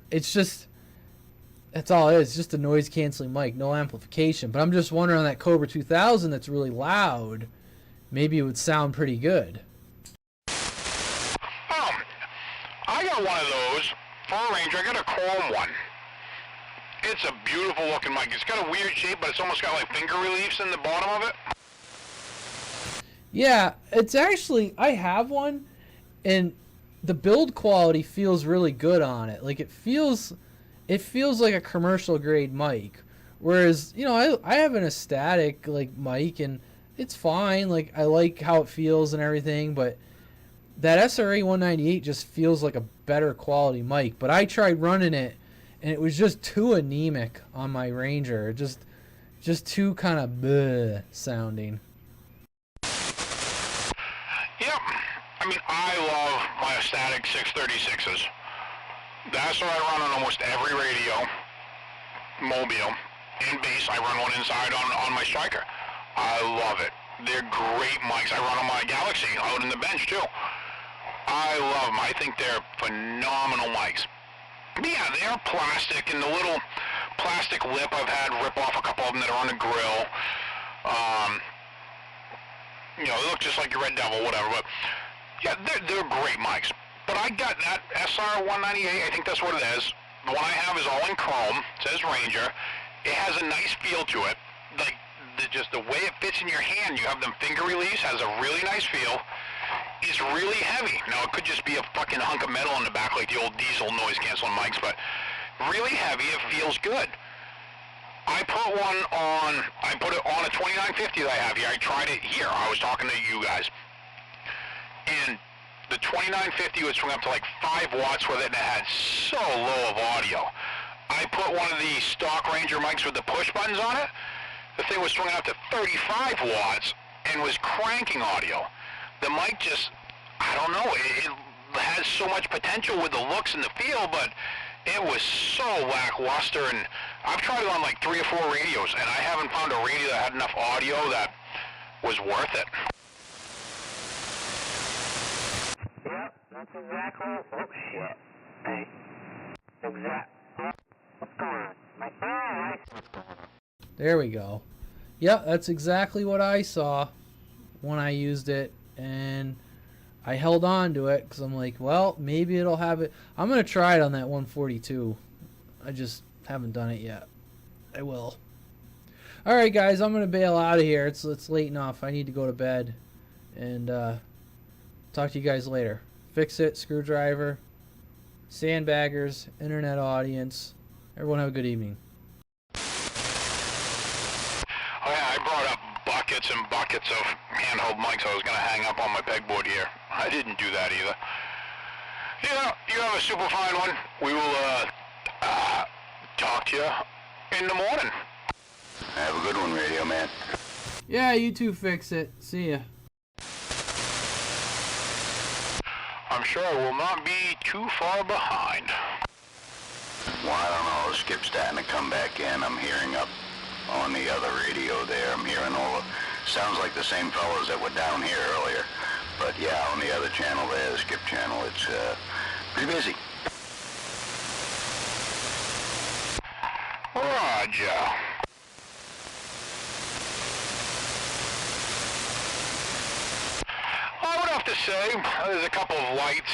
It's just, that's all it is, just a noise canceling mic, no amplification. But I'm just wondering on that Cobra 2000 that's really loud, maybe it would sound pretty good. I got one of those for a Ranger. I got a chrome one. It's a beautiful looking mic. It's got a weird shape, but it's almost got like finger reliefs in the bottom of it. Yeah, it's actually, I have one, and the build quality feels really good on it. Like it feels like a commercial grade mic. Whereas, you know, I have an static like mic and it's fine. Like I like how it feels and everything, but that SRA 198 just feels like a better quality mic. But I tried running it and it was just too anemic on my Ranger. Just too kind of bleh sounding. Yep. I mean, I love my static 636s. That's what I run on almost every radio, mobile, and bass. I run one inside on my Striker. I love it. They're great mics. I run on my Galaxy out in the bench, too. I love them. I think they're phenomenal mics. But yeah, they're plastic, and the little plastic lip I've had rip off a couple of them that are on the grill. You know, they look just like your Red Devil, whatever, but yeah, they're great mics. But I got that SR 198, I think that's what it is. The one I have is all in chrome, it says Ranger. It has a nice feel to it. Like, just the way it fits in your hand, you have them finger release, has a really nice feel. It's really heavy. Now, it could just be a fucking hunk of metal in the back like the old diesel noise canceling mics, but really heavy, it feels good. I put it on a 2950 that I have here. I tried it here. I was talking to you guys. And the 2950 would swing up to like 5 watts with it, and it had so low of audio. I put one of the stock Ranger mics with the push buttons on it. The thing was swinging up to 35 watts and was cranking audio. The mic just, I don't know, it has so much potential with the looks and the feel, but it was so lackluster, and I've tried it on like 3 or 4 radios, and I haven't found a radio that had enough audio that was worth it. Yeah, that's exactly, oh shit, hey, what's going on? There we go. Yep, that's exactly what I saw when I used it, and I held on to it because I'm like, well, maybe it'll have it. I'm going to try it on that 142. I just haven't done it yet. I will. All right, guys, I'm going to bail out of here. It's late enough. I need to go to bed. And talk to you guys later. Fix It, Screwdriver, Sandbaggers, Internet Audience. Everyone have a good evening. Oh yeah, I brought up buckets and buckets of handheld mics I was going to hang up on my pegboard here. I didn't do that either. Yeah, you have a super fine one. We will talk to you in the morning. Have a good one, Radio Man. Yeah, you too, Fix It. See ya. I'm sure I will not be too far behind. Well, I don't know. Skip's starting to come back in. I'm hearing up on the other radio there. I'm hearing all the... Sounds like the same fellows that were down here earlier. But yeah, on the other channel there, the Skip channel, it's pretty busy. Roger. I would have to say there's a couple of lights